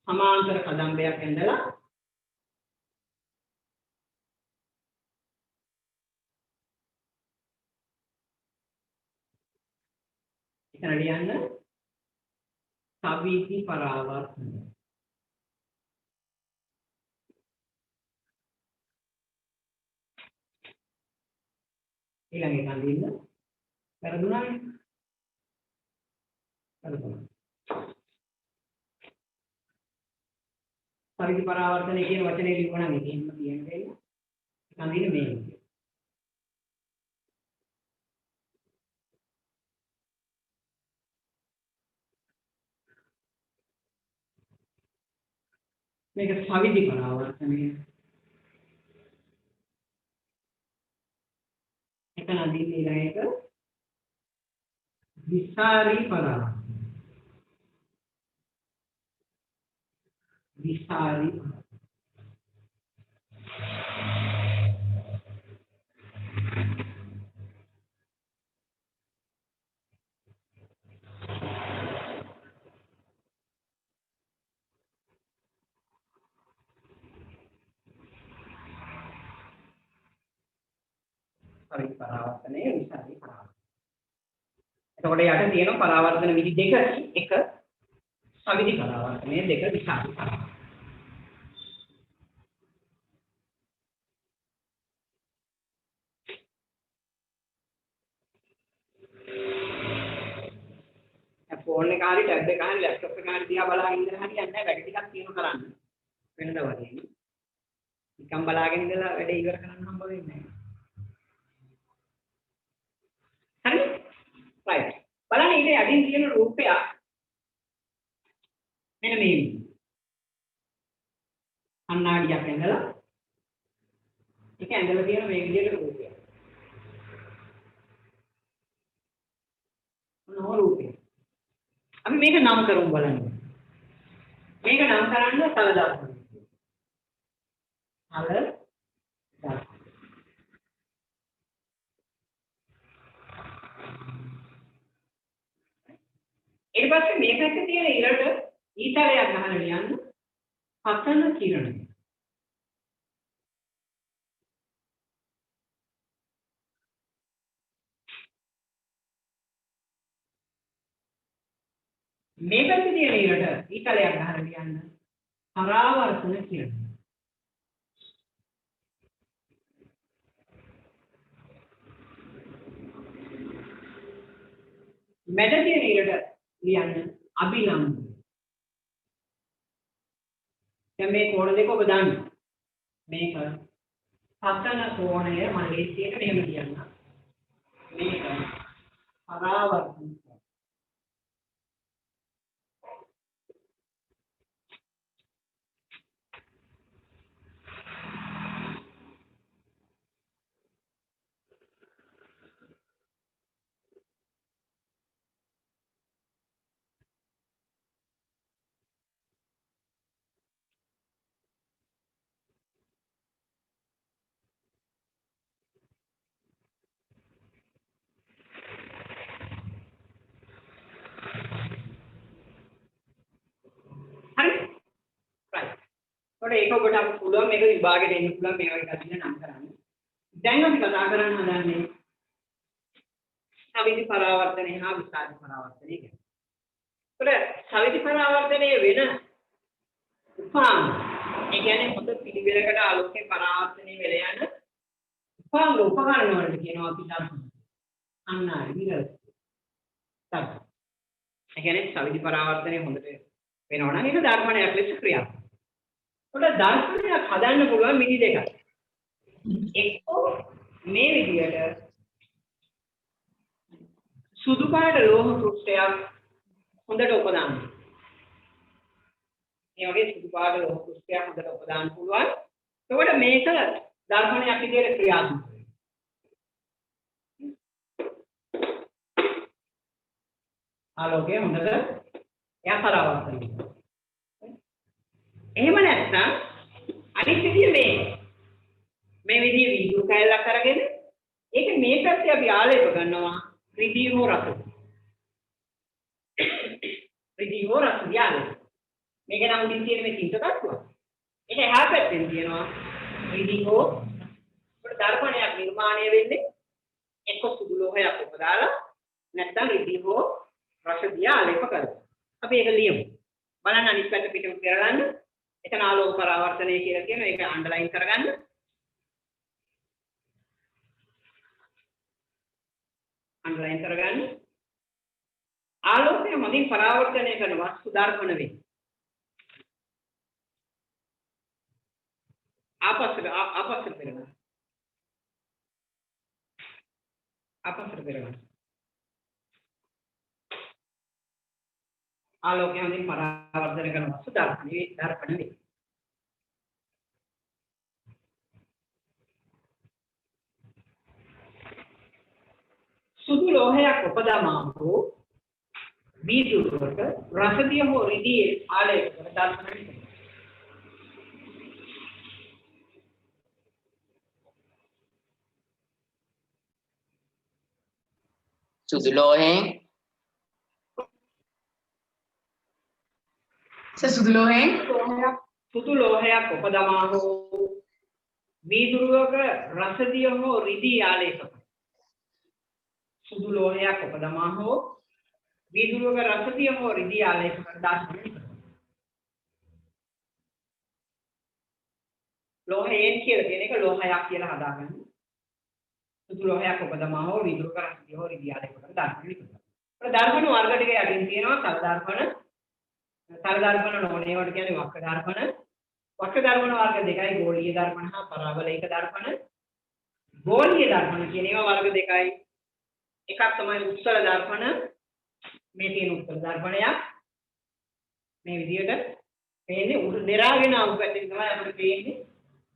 සමාන්තර කදම්බයක් ඇඳලා එතන ලියන්න සවිදි පරාවර්තන. ඊළඟට අඳින්න වැරදුනානේ. සවිදි පරාවර්තනය කියන වචනේ ලියුණා නම් එහෙම තියෙන දෙයක්. අඳින්න මේ විදිහට. මේක සවිදි පරාවර්තනය. එතන අඳින්න ඊළඟට විසාරි පරාවර්තන. විසාරි සවිදි පරාවර්තනය විසාරි පරාවර්තන. එතකොට යට තියෙන පරාවර්තන විදි දෙක එක සවිදි පරාවර්තනය දෙක විසාරි පරාවර්තන. ෆෝන් එක හරි ටැබ් එක හරි ලැප්ටොප් එක හරි දිහා බලාගෙන ඉඳලා හරියන්නේ නැහැ. වැඩ ටිකක් තියෙනවා කරන්න. වෙනදා වගේ. නිකන් බලාගෙන ඉඳලා වැඩේ ඉවර කරන්න හම්බ වෙන්නේ නැහැ. හරි? right. බලන්න ඊට යටින් තියෙන රූපය මෙන්න මේ විදිහට. කණ්ණාඩියක් ඇඳලා ඒක ඇඳලා තියෙන මේ විදිහට රූපය. මොන රූපය? අපි මේක නම් කරමු බලන්න. මේක නම් කරන්න තල දාන්න. තල දාන්න. ඊට පස්සේ මේ පැත්තේ තියෙන ඉරට ඊතරයක් ගහලා ලියන්න පතන කිරණය. මේ පැත්තේ තියෙන ඉරට ඊතරයක් ගහලා ලියන්න පරාවර්තන කිරණය. මැද තියෙන ඉරට ලියන්න අභිලම්භ. දැන් මේ කෝණ දෙක ඔබ දන්න. මේක පතන කෝණය මම ලේසියට මෙහෙම කියන්න. මේක පරාවර්තන. थोड़ा एक ඔබට අපිට පුළුවන් මේක විභාගෙට එන්න පුළුවන් මේ වගේ කටින් නම් කරන්න. දැන් අපි කතා කරන්න හදන්නේ සවිති පරාවර්තනය හා විසාරි පරාවර්තනය ගැන. ඒකට සවිති පරාවර්තනයේ වෙන උපාංග ඒ කියන්නේ හොඳ පිළිවෙලකට ආලෝකයේ පරාවර්තනය වෙලා යන උපාංග උපකරණ වලට කියනවා අපි දර්ශන. අන්න විරල. තත්. ඒ කියන්නේ සවිති පරාවර්තනය හොඳට වෙනවා නම් ඒක ධර්මණයක් ලෙස ක්‍රියාත්මක. ඒකට දර්ශනයක් හදන්න පුළුවන් විදි දෙකක්. එක්කෝ මේ විදියට සුදු පාට ලෝහ පෘෂ්ඨයක් හොඳට උපදාන්න. මේ වගේ සුදු පාට ලෝහ පෘෂ්ඨයක් හොඳට උපදාන්න පුළුවන්. එතකොට මේක දර්ශනයක් විදියට ක්‍රියාත්මක වෙනවා. ආලෝකය හොඳට එයා පරාවර්තනය වෙනවා. එහෙම නැත්නම් අනිත් විදිය මේ විදිය වීදුරු කැලක් අරගෙන ඒක මේ පැත්තේ අපි ආලේප කරනවා රිදී හෝ රස. රිදී හෝ රස යාලේ. මේක නම් උඩින් තියෙන මේ තින්ත කට්ටුව. ඒක එහා පැත්තෙන් තියෙනවා රිදී හෝ අපිට දර්පණයක් නිර්මාණය වෙන්නේ එක්ක සුදු ලෝහයක් උපදාලා නැත්නම් රිදී හෝ රස දියා ආලේප කරලා. අපි ඒක ලියමු. බලන්න අනිත් පැත්ත පිටු කරගන්න. එතන ආලෝක පරාවර්තනය කියලා කියනවා. ඒක අන්ඩර්ලයින් කරගන්න. අන්ඩර්ලයින් කරගන්න. ආලෝකය මගින් පරාවර්තනය කරන වස්තු දර්පණ වේ. ආපස්සට පෙරගන්න. ආපස්සට පෙරගන්න. ආලෝකය මගින් පරාවර්තනය කරන වස්තු දර්පණ වේ. සුදු ලෝහයක් උපදමා හෝ වීදුරුවක රසදිය හෝ රිදී ආලේප කර දර්ශනය කරනවා. සුදු ලෝහයෙන් සුදු ලෝහයක් උපදමා හෝ වීදුරුවක රසදිය හෝ රිදී ආලේප කරනවා. සුදු ලෝහයක් උපදමා හෝ වීදුරුවක රසදිය හෝ රිදී ආලේප කර දර්ශනය කරනවා. ලෝහයෙන් කියලා කියන එක ලෝහයක් කියලා හදාගන්න. සුදු ලෝහයක් උපදමා හෝ වීදුරුවක රසදිය හෝ රිදී ආලේප කර දර්ශනය කරනවා. අපේ දර්පණ වර්ග ටික යටින් තියෙනවා තල දර්පණ නොවන ඒවට කියන්නේ වක්‍ර දර්පණ. වක්‍ර දර්පණ වර්ග දෙකයි ගෝලීය දර්පණ හා පරාවලයික දර්පණ. ගෝලීය දර්පණ කියන ඒවා වර්ග දෙකයි. එකක් තමයි උත්සල දර්පණ. මේ තියෙන උත්සල දර්පණයක් මේ විදියට පේන්නේ උඩ නිරාගෙන ආපු පැත්තෙන් තමයි අපිට පේන්නේ.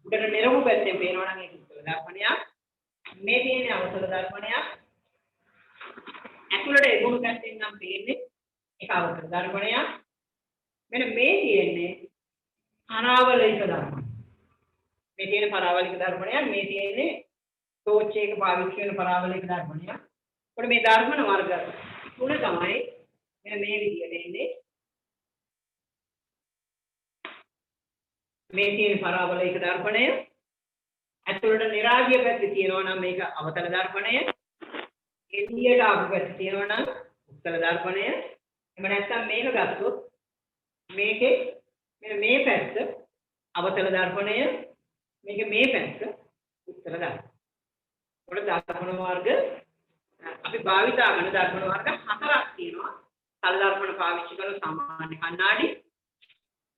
උඩට නිරවු පැත්තෙන් පේනවා නම් ඒක උත්සල දර්පණයක්. මේ තියෙන්නේ අවසල දර්පණයක්. ඇතුළට එගුණු පැත්තෙන් නම් පේන්නේ ඒක අවසල දර්පණයක්. මෙන්න මේ තියෙන්නේ පරාවලික දර්පණය. මේ තියෙන පරාවලික දර්පණයක්. මේ තියෙන්නේ ටෝච් එක පාවිච්චි කරන පරාවලික දර්පණයක්. ඒකට මේ දර්පණ වර්ග තුන තමයි මෙන්න මේ විදියට එන්නේ. මේ තියෙන පරාවලික දර්පණය ඇතුළට නිරාගිය පැත්තේ තියෙනවා නම් මේක අවතල දර්පණය. එළියට ආපු පැත්තේ තියෙනවා නම් උත්තර දර්පණය. එහෙම නැත්නම් මේක ගත්තොත් මේකේ මෙන්න මේ පැත්ත අවතල දර්පණය. මේක මේ පැත්ත උත්තර දර්පණය. උඩ දර්පණ වර්ග අපි භාවිතා කරන දර්පණ වර්ග හතරක් තියෙනවා. තල දර්පණ පාවිච්චි කරන සාමාන්‍ය කණ්ණාඩි,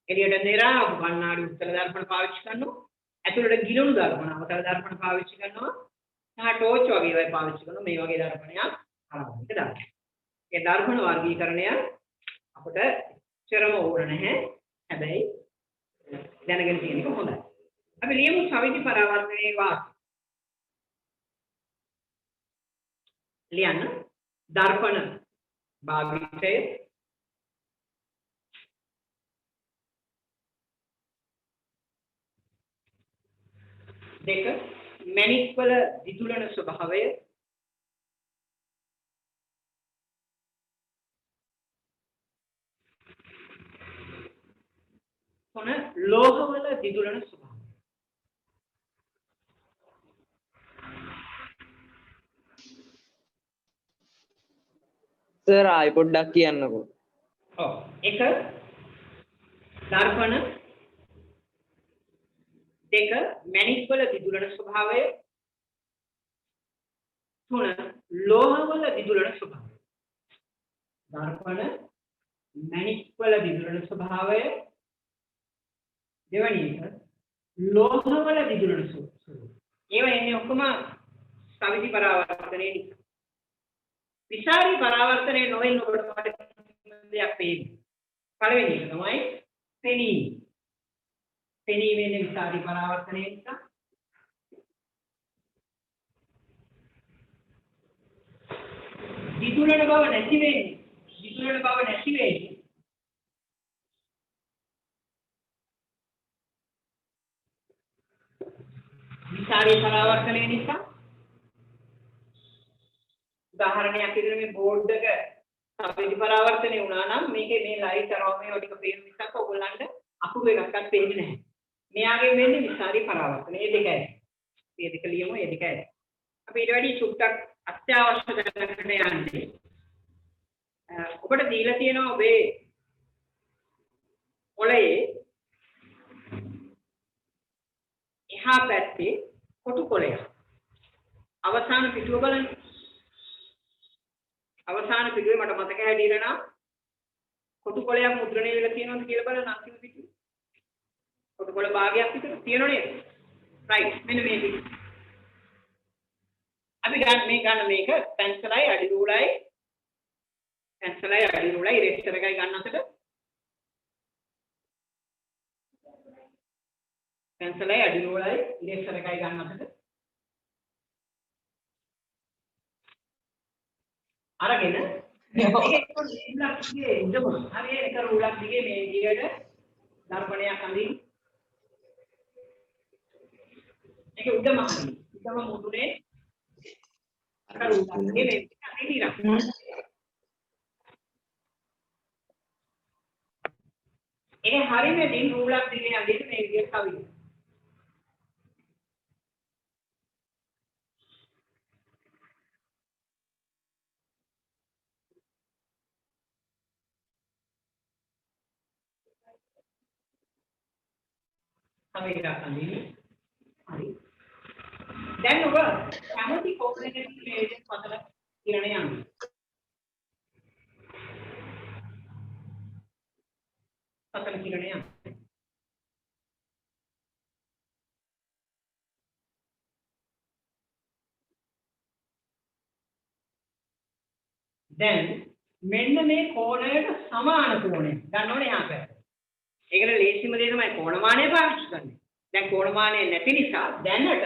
එළියට නිරාවු කණ්ණාඩි උත්තර දර්පණ පාවිච්චි කරනවා. ඇතුළට ගිලුණු දර්පණ අවතල දර්පණ පාවිච්චි කරනවා. සහ ටෝච් වගේ ඒවා පාවිච්චි කරනවා. මේ වගේ දර්පණයක් ආරම්භක දර්පණ. ඒ දර්පණ වර්ගීකරණය අපිට චරම ඕන නැහැ. හැබැයි දැනගෙන තියෙන එක හොඳයි. අපි ලියමු සවිති පරාවර්තනයේ වාක්‍ය. ලියන්න දර්පණ භාවිතය දෙක මැණික් වල දිතුලන ස්වභාවය තුන ලෝහවල දිදුලන ස්වභාවය. සර් ආයි පොඩ්ඩක් කියන්නකෝ. ඔව් එක දර්පණ දෙක මැණික් වල දිදුලන ස්වභාවය තුන ලෝහවල දිදුලන ස්වභාවය. දර්පණ මැණික් වල දිදුලන ස්වභාවය දෙවැනි එක ලෝහවල දිදුලන ස්වභාවය. ඒවා එන්නේ ඔක්කොම සවිදි පරාවර්තනයේ නිසා. විසාරි පරාවර්තනයේ නොවෙන්න ඔබට දෙයක් පේන්නේ. පළවෙනි එක තමයි පෙනීම. පෙනීම වෙන්නේ විසාරි පරාවර්තනයේ නිසා. දිදුලන බව නැති වෙන්නේ. දිදුලන බව නැති වෙන්නේ. විසාරි පරාවර්තනයේ නිසා. උදාහරණයක් විදිහට මේ බෝඩ් එක සවිදි පරාවර්තනය වුණා නම් මේකේ මේ ලයිට් අරව මේ වටික පේන නිසා ඔයගොල්ලන්ට අකුරු එකක්වත් පේන්නේ නැහැ. මෙයාගේ වෙන්නේ විසාරි පරාවර්තනය. මේ දෙකයි. මේ දෙක ලියමු මේ දෙකයි. අපි ඊට වැඩි චුට්ටක් අත්‍යවශ්‍ය දැනකට යන්නේ. ඔබට දීලා තියෙනවා ඔබේ ඔලේ එහා පැත්තේ කොටු කොළයක්. අවසාන පිටුව බලන්න. අවසාන පිටුවේ මට මතක හැටියට නම් කොටු කොළයක් මුද්‍රණය වෙලා තියෙනවද කියලා බලන්න අන්තිම පිටුවේ. කොටු කොළ භාගයක් විතර තියෙනව නේද? රයිට්. මෙන්න මේ පිටුව. අපි ගන්න මේක පැන්සලයි අඩි රූලයි ඉරේසර් එකයි ගන්න අතර පැන්සලයි අඩි රූලයි ඉරේසර් එකයි ගන්න අතර අරගෙන මේක රූලක් දිගේ ඉඳම හරියට එක රූලක් දිගේ මේ විදියට දර්පණයක් අඳින්න. මේක උඩම හරියි. උඩම මුදුනේ අර රූලක් දිගේ මේ අඳින්න. ඒක හරියට දින් රූලක් දිගේ අඳින්න මේ විදියට කවිද. සමීරයක් අඳින්න. හරි. දැන් ඔබ කැමති කෝපනේටිව් ලේයර් පතල කිරණේ යන්න. පතල කිරණේ යන්න. දැන් මෙන්න මේ කෝණයට සමාන කෝණය ගන්න ඕනේ යාපැත්ත. ඒකට ලේසිම දේ තමයි කෝණමානය පාවිච්චි කරන්නේ. දැන් කෝණමානය නැති නිසා දැනට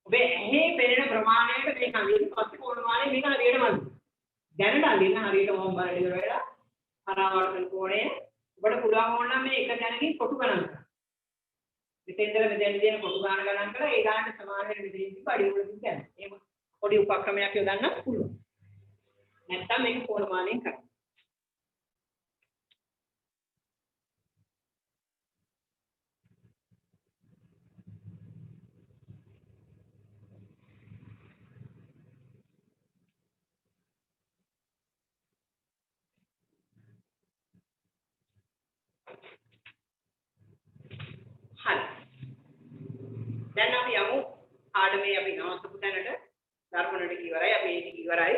ඔබේ ඇහි පෙනෙන ප්‍රමාණයට මේක අඳින්න පස්සේ කෝණමානය මේක හරියට බලන්න. දැනට අඳින්න හරියට මොම් බලන්න ඉවර වෙලා පරාවර්තන කෝණය ඔබට පුළුවන් ඕන නම් මේ එක දැනකින් කොටු ගණන් කරන්න. මෙතෙන්දලා මෙතෙන් දෙන කොටු ගණන් ගණන් කරලා ඒ ගානට සමාන වෙන මෙතෙන් තිබ්බ අඩි වලින් ගන්න. එහෙම පොඩි උපක්‍රමයක් යොදන්න පුළුවන්. නැත්තම් මේක කෝණමානයෙන් කරන්න. හරි. දැන් අපි යමු පාඩමේ අපි නවත්තපු තැනට ධර්මණට ඉවරයි අපි ඒක ඉවරයි.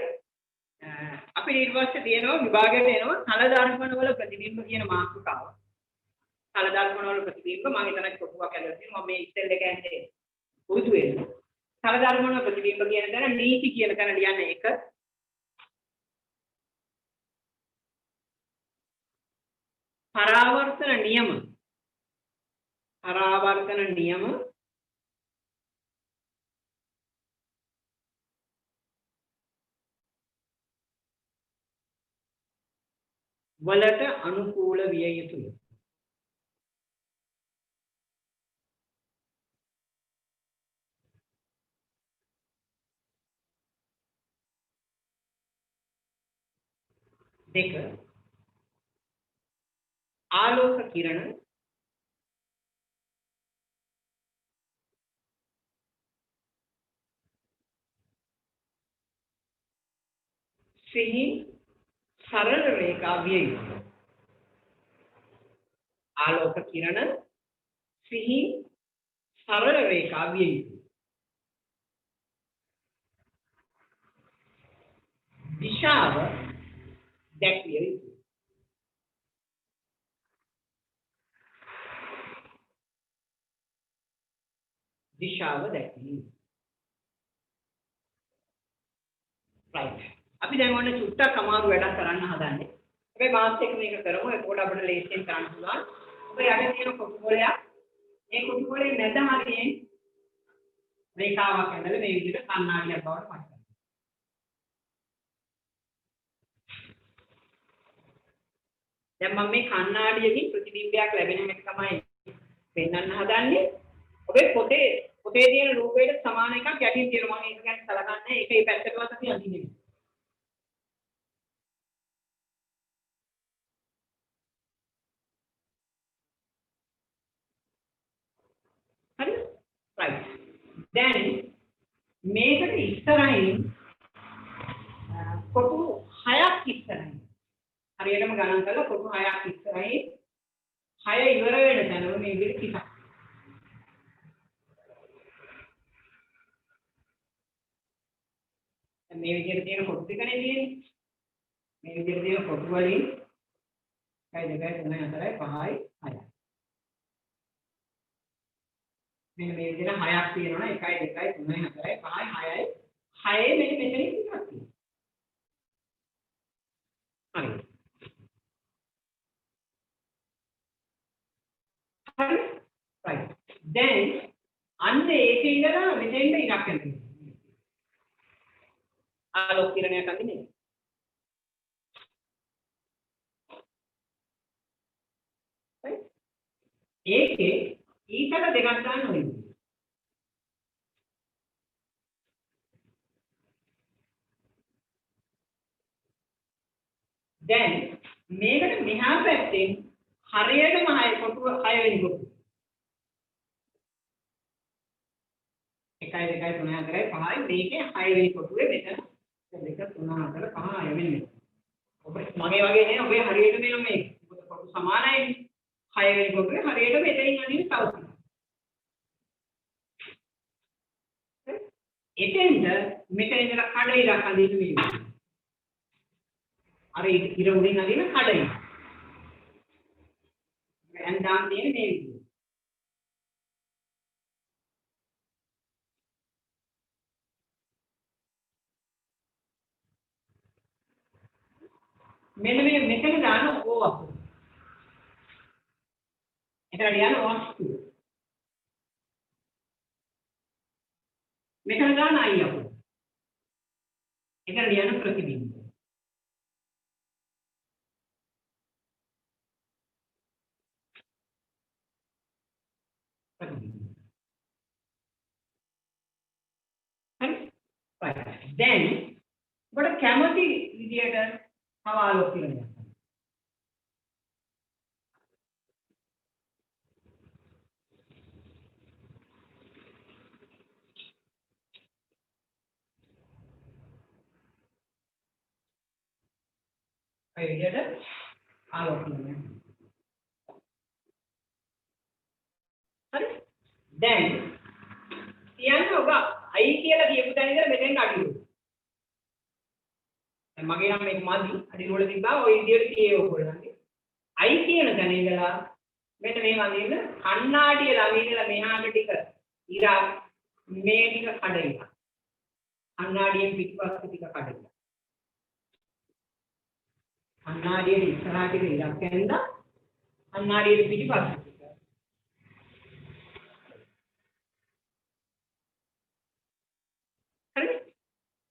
අපි ඊට පස්සේ තියෙනවා විභාගයට එනවා තල ධර්මණ වල ප්‍රතිබිම්බ කියන මාතෘකාව. තල ධර්මණ වල ප්‍රතිබිම්බ මම හිතන්නේ කොටුවක් ඇදලා තියෙනවා මම මේ ඉස්සෙල් එක ඇන්නේ පුරුදු වෙන්න. තල ධර්මණ වල ප්‍රතිබිම්බ කියන තැන නීති කියන තැන ලියන්නේ එක. පරාවර්තන නියම වලට අනුකූල විය යුතුය. දෙක ආලෝක කිරණ සිහින් සරල රේඛා විය යුතුයි. ආලෝක කිරණ සිහින් සරල රේඛා විය යුතුයි. දිශාව දැක්විය යුතුයි. දිශාව දැක්විය යුතුයි. right. අපි දැන් ඔන්න චුට්ටක් අමාරු වැඩක් කරන්න හදන්නේ. හැබැයි මාත් එක්ක මේක කරමු. ඒකෝට අපිට ලේසියෙන් කරන්න පුළුවන්. ඔබ යට තියෙන කොටු ගොලයක් මේ කොටු ගොලේ මැද හරියෙන් රේඛාවක් ඇඳලා මේ විදිහට කණ්ණාඩියක් බවට පත් කරනවා. දැන් මම මේ කණ්ණාඩියකින් ප්‍රතිබිම්බයක් ලැබෙන එක තමයි පෙන්වන්න හදන්නේ. ඔබේ පොතේ තියෙන රූපයට සමාන එකක් යටින් තියෙනවා. මම ඒක ගැන සලකන්නේ. ඒක මේ පැත්තටවත් අපි අඳින්නේ නැහැ. හරි? right. දැන් මේකට ඉස්සරහින් කොටු 6ක් ඉස්සරහින්. හරියටම ගණන් කරලා කොටු 6ක් ඉස්සරහින් 6 ඉවර වෙන තැනම මේ විදිහට කිසක්. මේ විදිහට තියෙන කොටු ටිකනේ තියෙන්නේ. මේ විදිහට තියෙන කොටු වලින් 1 2 3 4 5යි 6යි. මෙන්න මේ විදිහට 6ක් තියෙනවනේ 1 2 3 4 5යි 6යි. 6 මෙන්න මෙතනින් ටිකක් තියෙනවා. හරි. හරි. right. දැන් අන්න ඒකේ ඉඳලා මෙතෙන්ට ඉරක් යනවා. ආලෝක කිරණයක් අඳින්නේ. right. ඒකේ ඊකට දෙකක් ගන්න ඕනේ. දැන් මේකට මෙහා පැත්තෙන් හරියටම 6 කොටුව 6 වෙනි කොටුව. 1 2 3 4 5යි මේකේ 6 වෙනි කොටුවේ මෙතන 2 3 4 5 6 වෙනි. ඔබ මගේ වගේ නේ ඔබේ හරියට මේක කොටු සමානයි. 6 වෙනි කොටුවේ හරියට මෙතනින් අදින්න තවසක්. එතෙන්ද මෙතන ඉඳලා කඩ ඉරක් අදින්න මේ. අර ඉර උඩින් අදින කඩ ඉර. දැන් දාන්න තියෙන්නේ මේ විදිහට. මෙන්න මේ මෙතන දාන ඕ අකුර. එතන ලියන වස්තු. මෙතන දාන අය අකුර. එතන ලියන ප්‍රතිබිම්බ. හරි. right. දැන් ඔබට කැමති විදියට තව ආලෝක කිරණයක්. ඒ විදියට ආලෝක කිරණයක්. හරි. දැන් කියන්න ඔබ අයි කියලා කියපු තැන ඉඳලා මෙතෙන් අඩි වල. දැන් මගේ නම් මේක මදි අඩි වල තිබ්බා ඔය විදියට කියේ ඔයගොල්ලන්ගේ. අයි කියන තැන ඉඳලා මෙන්න මේ වගේ කණ්ණාඩිය ළඟ ඉඳලා මෙහාට ටික ඉරා මේ ටික කඩේන. කණ්ණාඩියෙන් පිටපස්ස ටික කඩේන. කණ්ණාඩියේ ඉස්සරහට ඉරක් ඇඳලා කණ්ණාඩියේ පිටපස්ස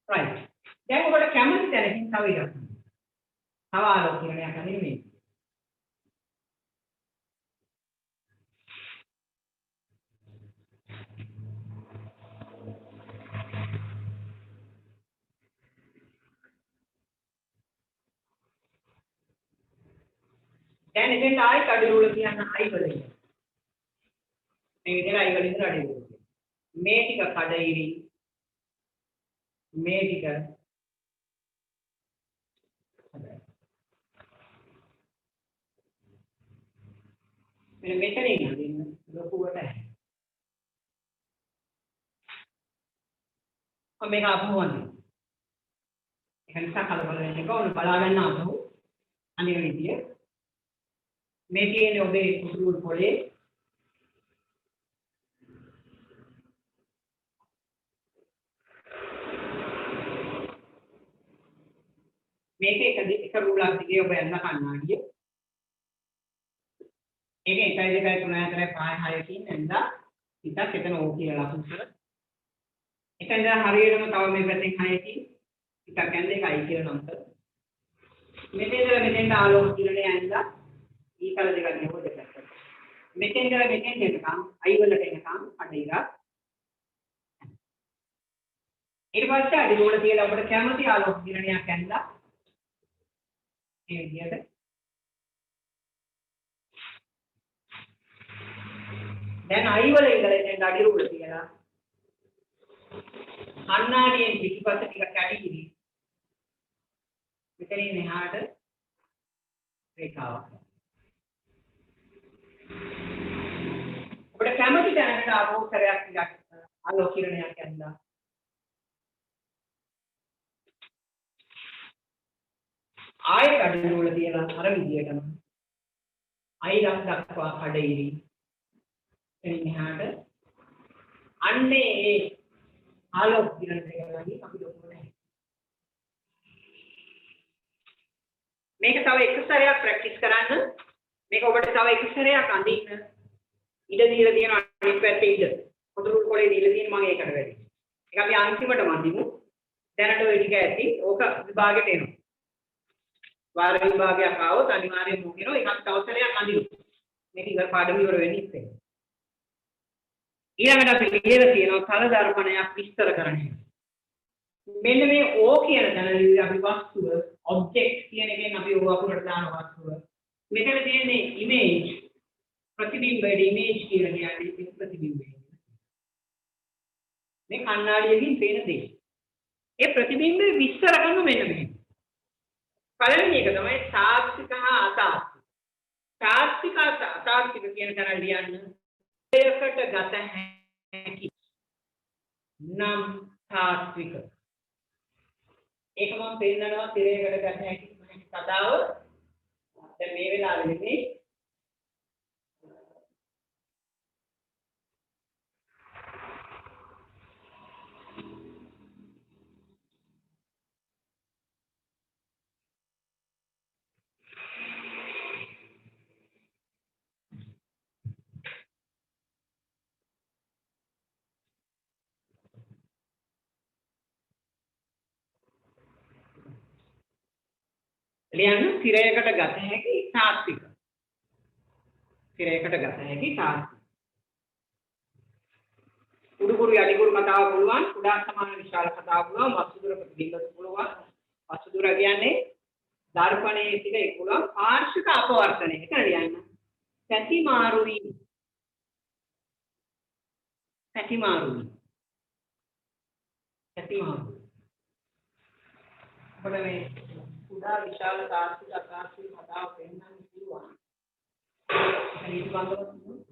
right. දැන් ඔබට කැමති තැනකින් තව ඉරක්. තව ආලෝක කිරණයක් අදින්න මේ. දැන් එතෙන් ආයි කඩේ වල කියන්න ආයි වලින්. මේ විදිහට ආයි වලින් අඩේ වල. මේ ටික කඩේරි මේ ටික මෙන්න මෙතන ඉන්න ලොකුවට මම මේක අපහුවන්නේ ඒක නිසා කලබල වෙන්න එපා ඔන්න බලා ගන්න අපහු අනිත් විදිය මේ තියෙන්නේ ඔබේ කුඩුරු පොලේ මේක එක රූලක් දිගේ ඔබ යන්න කන්නාඩිය ඒක 1 2 3 4 5 6 කින් නැන්දා හිතක් එතන ඕ කියලා ලකුණු කර එතන හරියටම තව මේ පැත්තෙන් 6 කින් හිතක් යන්නේ 1යි කියලා නම් කර මෙතෙන්ද ආලෝක කිරණය ඇඳලා ඊකල දෙකක් නෙවෙයි දෙකක් මෙතෙන්ද එනකම් අයි වලට එනකම් අඩේලා ඊට පස්සේ අඩි වල තියලා අපිට කැමති ආලෝක කිරණයක් ඇඳලා ඒ විදිහට දැන් අයි වල ඉඳලා එතෙන් අඩි වල තියලා කන්නාඩියෙන් පිටිපස්ස ටික කැඩිලි මෙතනින් එහාට රේඛාවක් ඔබට කැමති දැනකට ආලෝකයක් ටිකක් ආලෝක කිරණයක් ඇඳලා ආයෙත් අඩි වල තියලා අර විදියටම අයිලක් දක්වා කඩේවි එනින් එහාට අන්නේ ඒ ආලෝක කිරණ දෙකලදී අපි ලොකු නැහැ මේක තව එක සැරයක් ප්‍රැක්ටිස් කරන්න මේක ඔබට තව එක සැරයක් අඳින්න ඉඩ දීලා තියෙන අනිත් පැත්තේ ඉඩ පොදුරු කොලේ දීලා තියෙන මම ඒකට වැඩි ඒක අපි අන්තිමටම අඳිමු දැනට ඔය ටික ඇති ඕක විභාගෙට එනවා වාර විභාගයක් ආවොත් අනිවාර්යයෙන්ම මොකිනෝ එකක් තව සැරයක් අඳිමු මේක ඉවර පාඩම ඉවර වෙන්නේ ඉතින් ඊළඟට අපි ලියලා තියෙනවා තල දර්පණයක් විස්තර කරන්න මෙන්න මේ ඕ කියන තැනදී අපි වස්තුව ඔබ්ජෙක්ට් කියන එකෙන් අපි ඕව අකුරට දාන වස්තුව මෙතන තියෙන්නේ ඉමේජ් ප්‍රතිබිම්බයේ ඉමේජ් කියලා කියන්නේ ප්‍රතිබිම්බය මේ කණ්ණාඩියකින් පේන දේ ඒ ප්‍රතිබිම්බය විස්තර කරන මෙන්න මෙහෙම පළවෙනි එක තමයි තාත්වික හා අතාත්වික තාත්වික අතාත්වික කියන තැන ලියන්න දෙයකට ගත හැකි නම් තාත්වික ඒක මම පෙන්නනවා තිරයකට ගත හැකි කතාව දැන් මේ වෙලාවේදී ලියන්න තිරයකට ගත හැකි තාත්වික තිරයකට ගත හැකි තාත්වික උඩුකුරු යටිකුරු කතාව පුළුවන් කුඩා සමාන විශාල කතාව පුළුවන් වස්තුදුර ප්‍රතිබිම්බ පුළුවන් වස්තුදුර කියන්නේ දර්පණයේ සිට ඒ පුළුවන් පාර්ශ්වික අපවර්තනය එක ලියන්න පැතිමාරුවීම අපිට මේ කුඩා විශාල තාර්කික අතාර්කික කතාව පෙන්වන්න පුළුවන් ඊට බඳව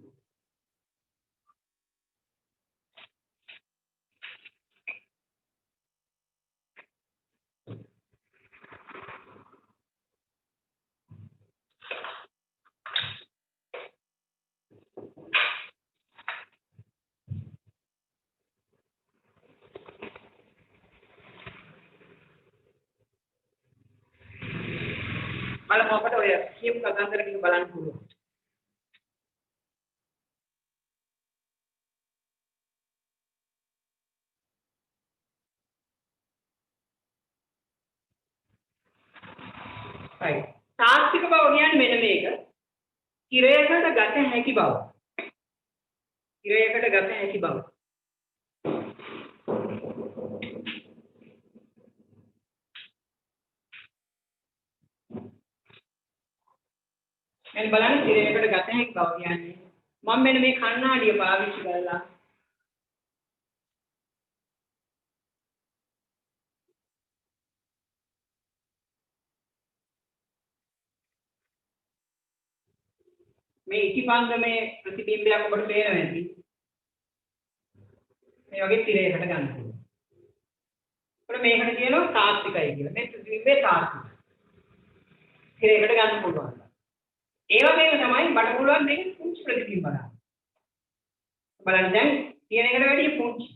බලමු අපිට ඔය කියමු කතන්දර ටික බලන්න පුළුවන්. right. තාත්වික බව කියන්නේ මෙන්න මේක. කිරයකට ගත හැකි බව. කිරයකට ගත හැකි බව. දැන් බලන්න තිරයකට ගත හැකි බව කියන්නේ මම මෙන්න මේ කණ්ණාඩිය පාවිච්චි කරලා මේ ඉටිපන්දමේ ප්‍රතිබිම්බයක් ඔබට පේනවා ඇති. මේ වගේ තිරයකට ගන්න පුළුවන්. අපිට මේකට කියනවා තාත්විකයි කියලා. මේ ප්‍රතිබිම්බේ තාත්විකයි. තිරයකට ගන්න පුළුවන්. ඒ වගේම තමයි බඩ පුළුවන් මේක පුංචි ප්‍රතිබිම්බ ගන්න. බලන්න දැන් තියෙන එකට වැඩිය පුංචි.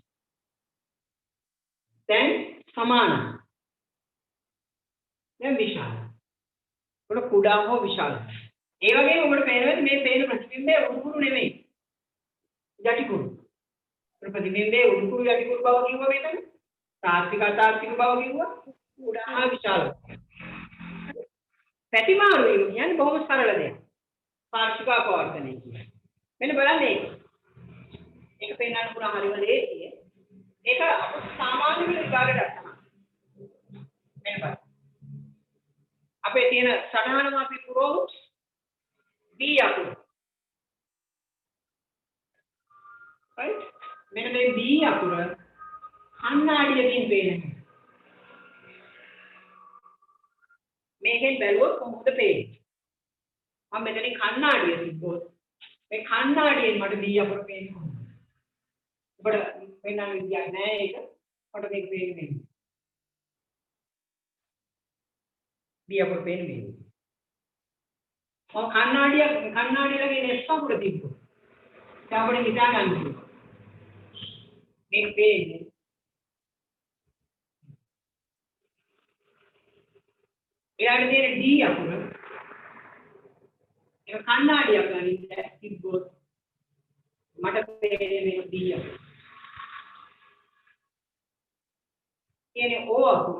දැන් සමානයි. දැන් විශාල. ඔබට කුඩා හෝ විශාල. ඒ වගේම ඔබට පේනවා මේ පේන ප්‍රතිබිම්බය උඩුකුරු නෙමෙයි. යටිකුරු. ප්‍රතිබිම්බයේ උඩුකුරු යටිකුරු බව කිව්වා මෙතන. තාත්වික අතාත්වික බව කිව්වා. කුඩා හා විශාල. පැතිමාරු වීම කියන්නේ බොහොම සරල දෙයක්. පාර්ශ්වික අපවර්තනය කියන්නේ. මෙන්න බලන්න ඒක. ඒක පෙන්වන්න පුළුවන් හරිම ලේසියි. ඒක සාමාන්‍ය විභාගයට තමයි. මෙන්න බලන්න. අපේ තියෙන සටහනම අපි පුරවමු. B අකුර. right? මෙන්න මේ B අකුර කණ්ණාඩියකින් පේනවා. මේකෙන් බැලුවොත් කොහොමද පේන්නේ? මම මෙතනින් කණ්ණාඩිය තිබ්බොත් මේ කණ්ණාඩියෙන් මට B අකුර පේන්නේ කොහොමද? ඔබට වෙනම විදියක් නෑ ඒක. මට මේක පේන්නේ. B අකුර පේන්නේ. මම කණ්ණාඩියලගේ නෙස් අකුර තිබ්බොත් දැන් අපිට හිතා ගන්න පුළුවන්. මේක පේන්නේ. ඊළඟට තියෙන D අකුර. ඒක කණ්ණාඩියක් ගන්න තිබ්බොත් මට පේන්නේ මේක D අකුර. කියන්නේ O අකුර.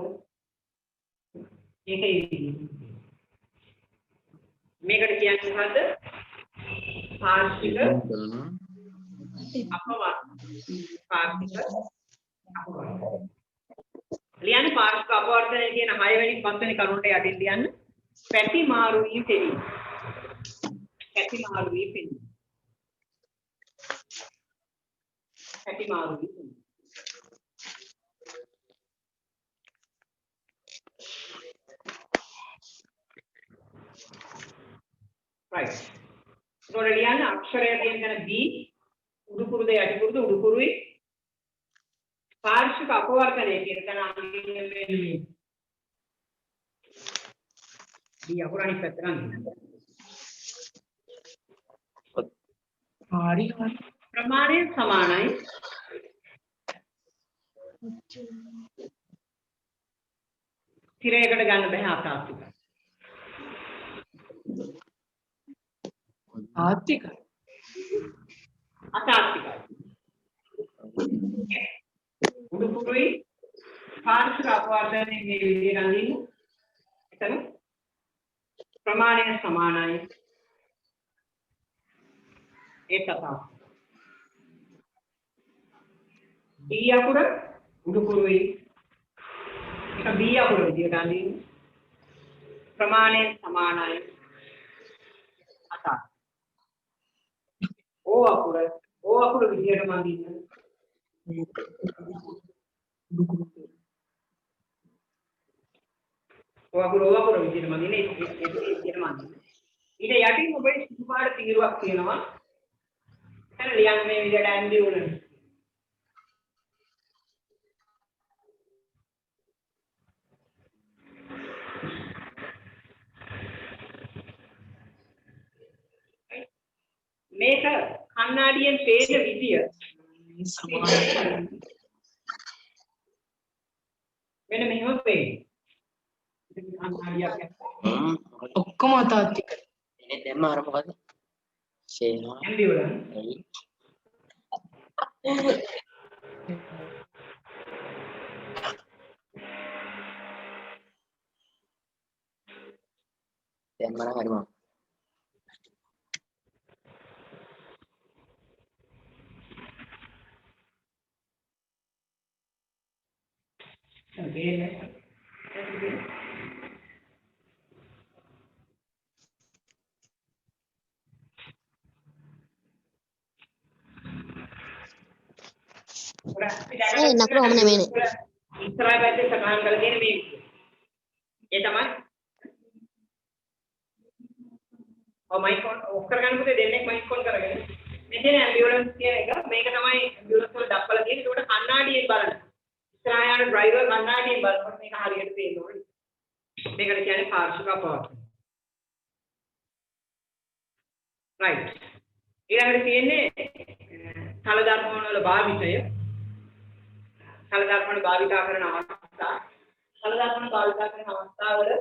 ඒකයි මේකට කියන්නේ මොකද්ද? පාර්ශ්වික අපවර්තන. පාර්ශ්වික අපවර්තන. ලියන්නේ පාර්ශ්වික අපවර්තනය කියන 6 වෙනි 5 වෙනි කරුණට යටින් ලියන්න. පැති මාරු වී පෙනීම. පැති මාරු වී පෙනීම. පැති මාරු වී පෙනීම. right. ඒතකොට ලියන්න අක්ෂරය කියන තැන B උඩුකුරුද යටිකුරුද උඩුකුරුයි පාර්ශ්වික අපවර්තනය කියන තැන අන්නේ මේ B අකුර අනිත් පැත්තට ගන්න. හරි ප්‍රමාණය සමානයි. තිරයකට ගන්න බෑ අතාත්වික. ආත්තිකයි. අතාත්විකයි. උඩුකුරුයි පාර්ශ්වික අපවර්තනයේ මේ විදිහට අඳින්න. එතන ප්‍රමාණය සමානයි. ඒ තමයි. D අකුර උඩුකුරුයි එක B අකුර විදිහට අඳින්න. ප්‍රමාණය සමානයි. අතාත්වික. O අකුර විදිහටම අඳින්න. O අකුර විදිහටම අඳින්න. ඒක විදිහටම අඳින්න. ඊට යටින් ඔබේ සුදු පාට තීරුවක් තියෙනවා. එතන ලියන්න මේ විදිහට ඇම්බිවලන්ස්. මේක කණ්ණාඩියෙන් පේන විදිය මෙන්න මෙහෙම පේන්නේ. ඉතින් කණ්ණාඩියක් ඔක්කොම අතාත්තිකයි. ini tema apa kata? Seno. ඇම්බිවලන්ස්. Tema mana kan mau? nak roh mana ini? ඉස්සරහ පැත්තේ සටහන් කරලා තියෙන මේ විදිය. ඒ තමයි ඔව් මයික් ඔෆ් කරගන්න පුතේ දෙන්නෙක් මයික් ඔන් කරගෙන. මෙතන ඇම්බියුලන්ස් කියන එක මේක තමයි ඇම්බියුලන්ස් වල දක්වලා තියෙන්නේ. ඒකට කණ්ණාඩියෙන් බලන්න. ඉස්සරහා යන ඩ්‍රයිවර් කණ්ණාඩියෙන් බලනකොට මේක හරියට පේන්න ඕනේ. මේකට කියන්නේ පාර්ශ්වික අපවර්තන. right. ඊළඟට තියෙන්නේ තල ධර්ම වල භාවිතය. තල ධර්ම භාවිතා කරන අවස්ථා. තල ධර්ම භාවිතා කරන අවස්ථාවල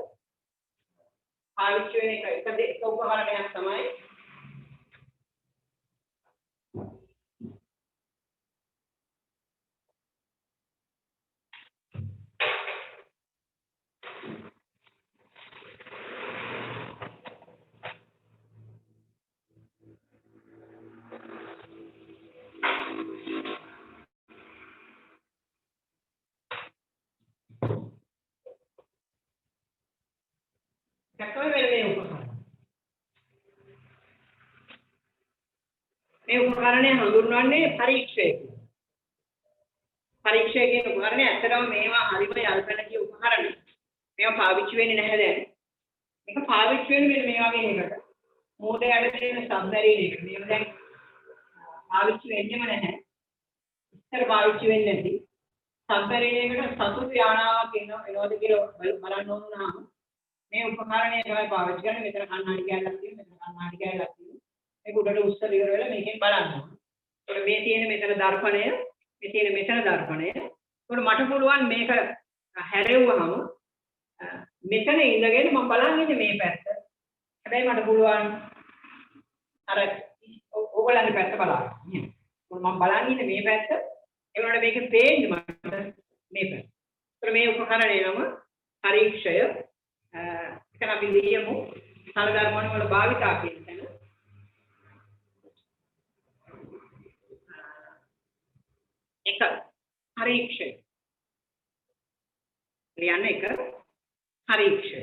පාවිච්චි වෙන එක උපකරණයක් තමයි මේ උපකරණය හඳුන්වන්නේ පරීක්ෂය කියලා. පරීක්ෂය කියන උපකරණය ඇත්තටම මේවා හරිම යල්පැනකී උපකරණ. මේවා පාවිච්චි වෙන්නේ නැහැ දැන්. මේක පාවිච්චි වෙන්නේ මේ වගේ එකකට. මෝඩයට දෙන සම්බැරීන එක. මේව දැන් පාවිච්චි වෙන්නේම නැහැ. ඉස්සර පාවිච්චි වෙන්නේ නැති. සම්බැරීනයකට සතුරු යානාවක් එනවද කියලා බලන්න ඕන නම් මේ උපකරණය තමයි පාවිච්චි කරන්නේ. මෙතන කණ්ණාඩි කැලක් තියෙනවා. මෙතන කණ්ණාඩි කැලක් තියෙනවා. මේක උඩට උස්සලා ඉවර වෙලා මේකෙන් බලන්න. ඒකට මේ තියෙන මෙතන දර්පණය, මේ තියෙන මෙතන දර්පණය. ඒකට මට පුළුවන් මේක හැරෙව්වහම මෙතන ඉඳගෙන මම බලන් ඉන්නේ මේ පැත්ත. හැබැයි මට පුළුවන් අර ඕගොල්ලන්ගේ පැත්ත බලන්න. මම බලන් ඉන්නේ මේ පැත්ත. ඒ වුණාට මේක පේන්නේ මට මේ පැත්ත. ඒකට මේ උපකරණය නම පරීක්ෂය. එතන අපි ලියමු තල ධර්ම වල භාවිතා කියන තැන. එක පරීක්ෂය. ලියන්න එක පරීක්ෂය.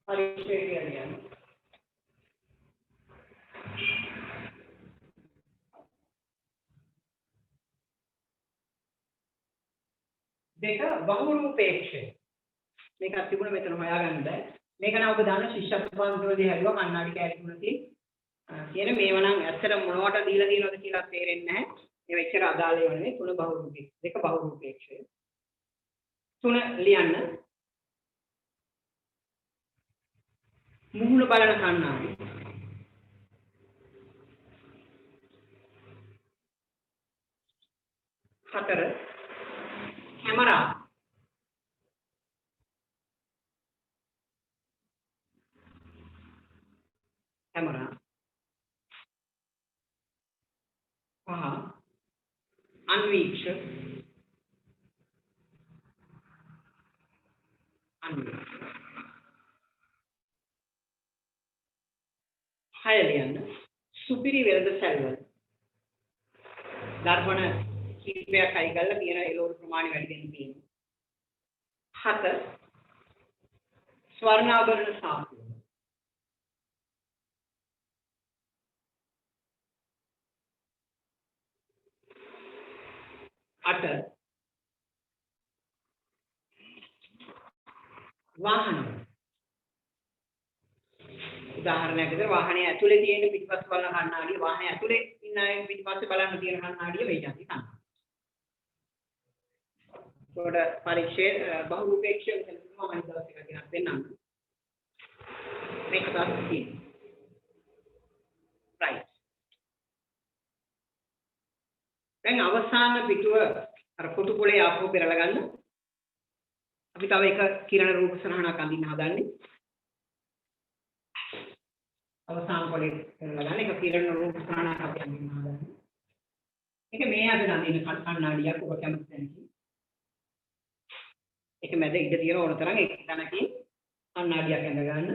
පරීක්ෂය කියන්නේ දෙක බහුරූපේක්ෂය. මේක තිබුණ මෙතන හොයාගන්න බෑ. මේක නම් ඔබ දන්න ශිෂ්‍යත්ව පන්තිවලදී හැදුවා කණ්ණාඩි කැලේ තුනකින්. කියන මේව නම් ඇත්තට මොනවට දීලා තියෙනවද කියලා තේරෙන්නේ නැහැ. මේව එච්චර අදාළ ඒවා නෙවෙයි. තුන බහුරූපේක්ෂය. දෙක බහුරූපේක්ෂය. තුන ලියන්න. මුහුණ බලන කණ්ණාඩි. හතර camera. Camera. Anveeksha. Hayalian. Supiri වෙළඳ සැලවල. දර්පණ කීපයක් අයි කරලා තියෙන එළවලු ප්‍රමාණය වැඩි වෙන තියෙනවා. 7 ස්වර්ණාභරණ සාප්පු. 8 වාහන. උදාහරණයක් විදිහට වාහනේ ඇතුලේ තියෙන පිටිපස්ස බලන කණ්ණාඩිය වාහනේ ඇතුලේ ඉන්න අය පිටිපස්සේ බලන්න තියෙන කණ්ණාඩිය වෙයි යන්නේ තමයි. ඒකට පරීක්ෂේ බහුරූපේක්ෂය විතර මම හිතලා ටිකක් ගෙනත් දෙන්නම්. මේක තමයි තියෙන්නේ. right. දැන් අවසාන පිටුව අර පොතු පොලේ ආපහු පෙරලා ගන්න. අපි තව එක කිරණ රූප සරහනක් අඳින්න හදන්නේ. අවසාන පොලේ පෙරලා ගන්න එක කිරණ රූප සරහනක් අපි අඳින්න හදන්නේ. ඒක මේ අද අඳින්න කණ්ණාඩියක් ඔබ කැමති තැනකින්. ඒක මැද ඉඳ තියෙන ඕන තරම් එක තැනකින් කණ්ණාඩියක් ඇඳ ගන්න.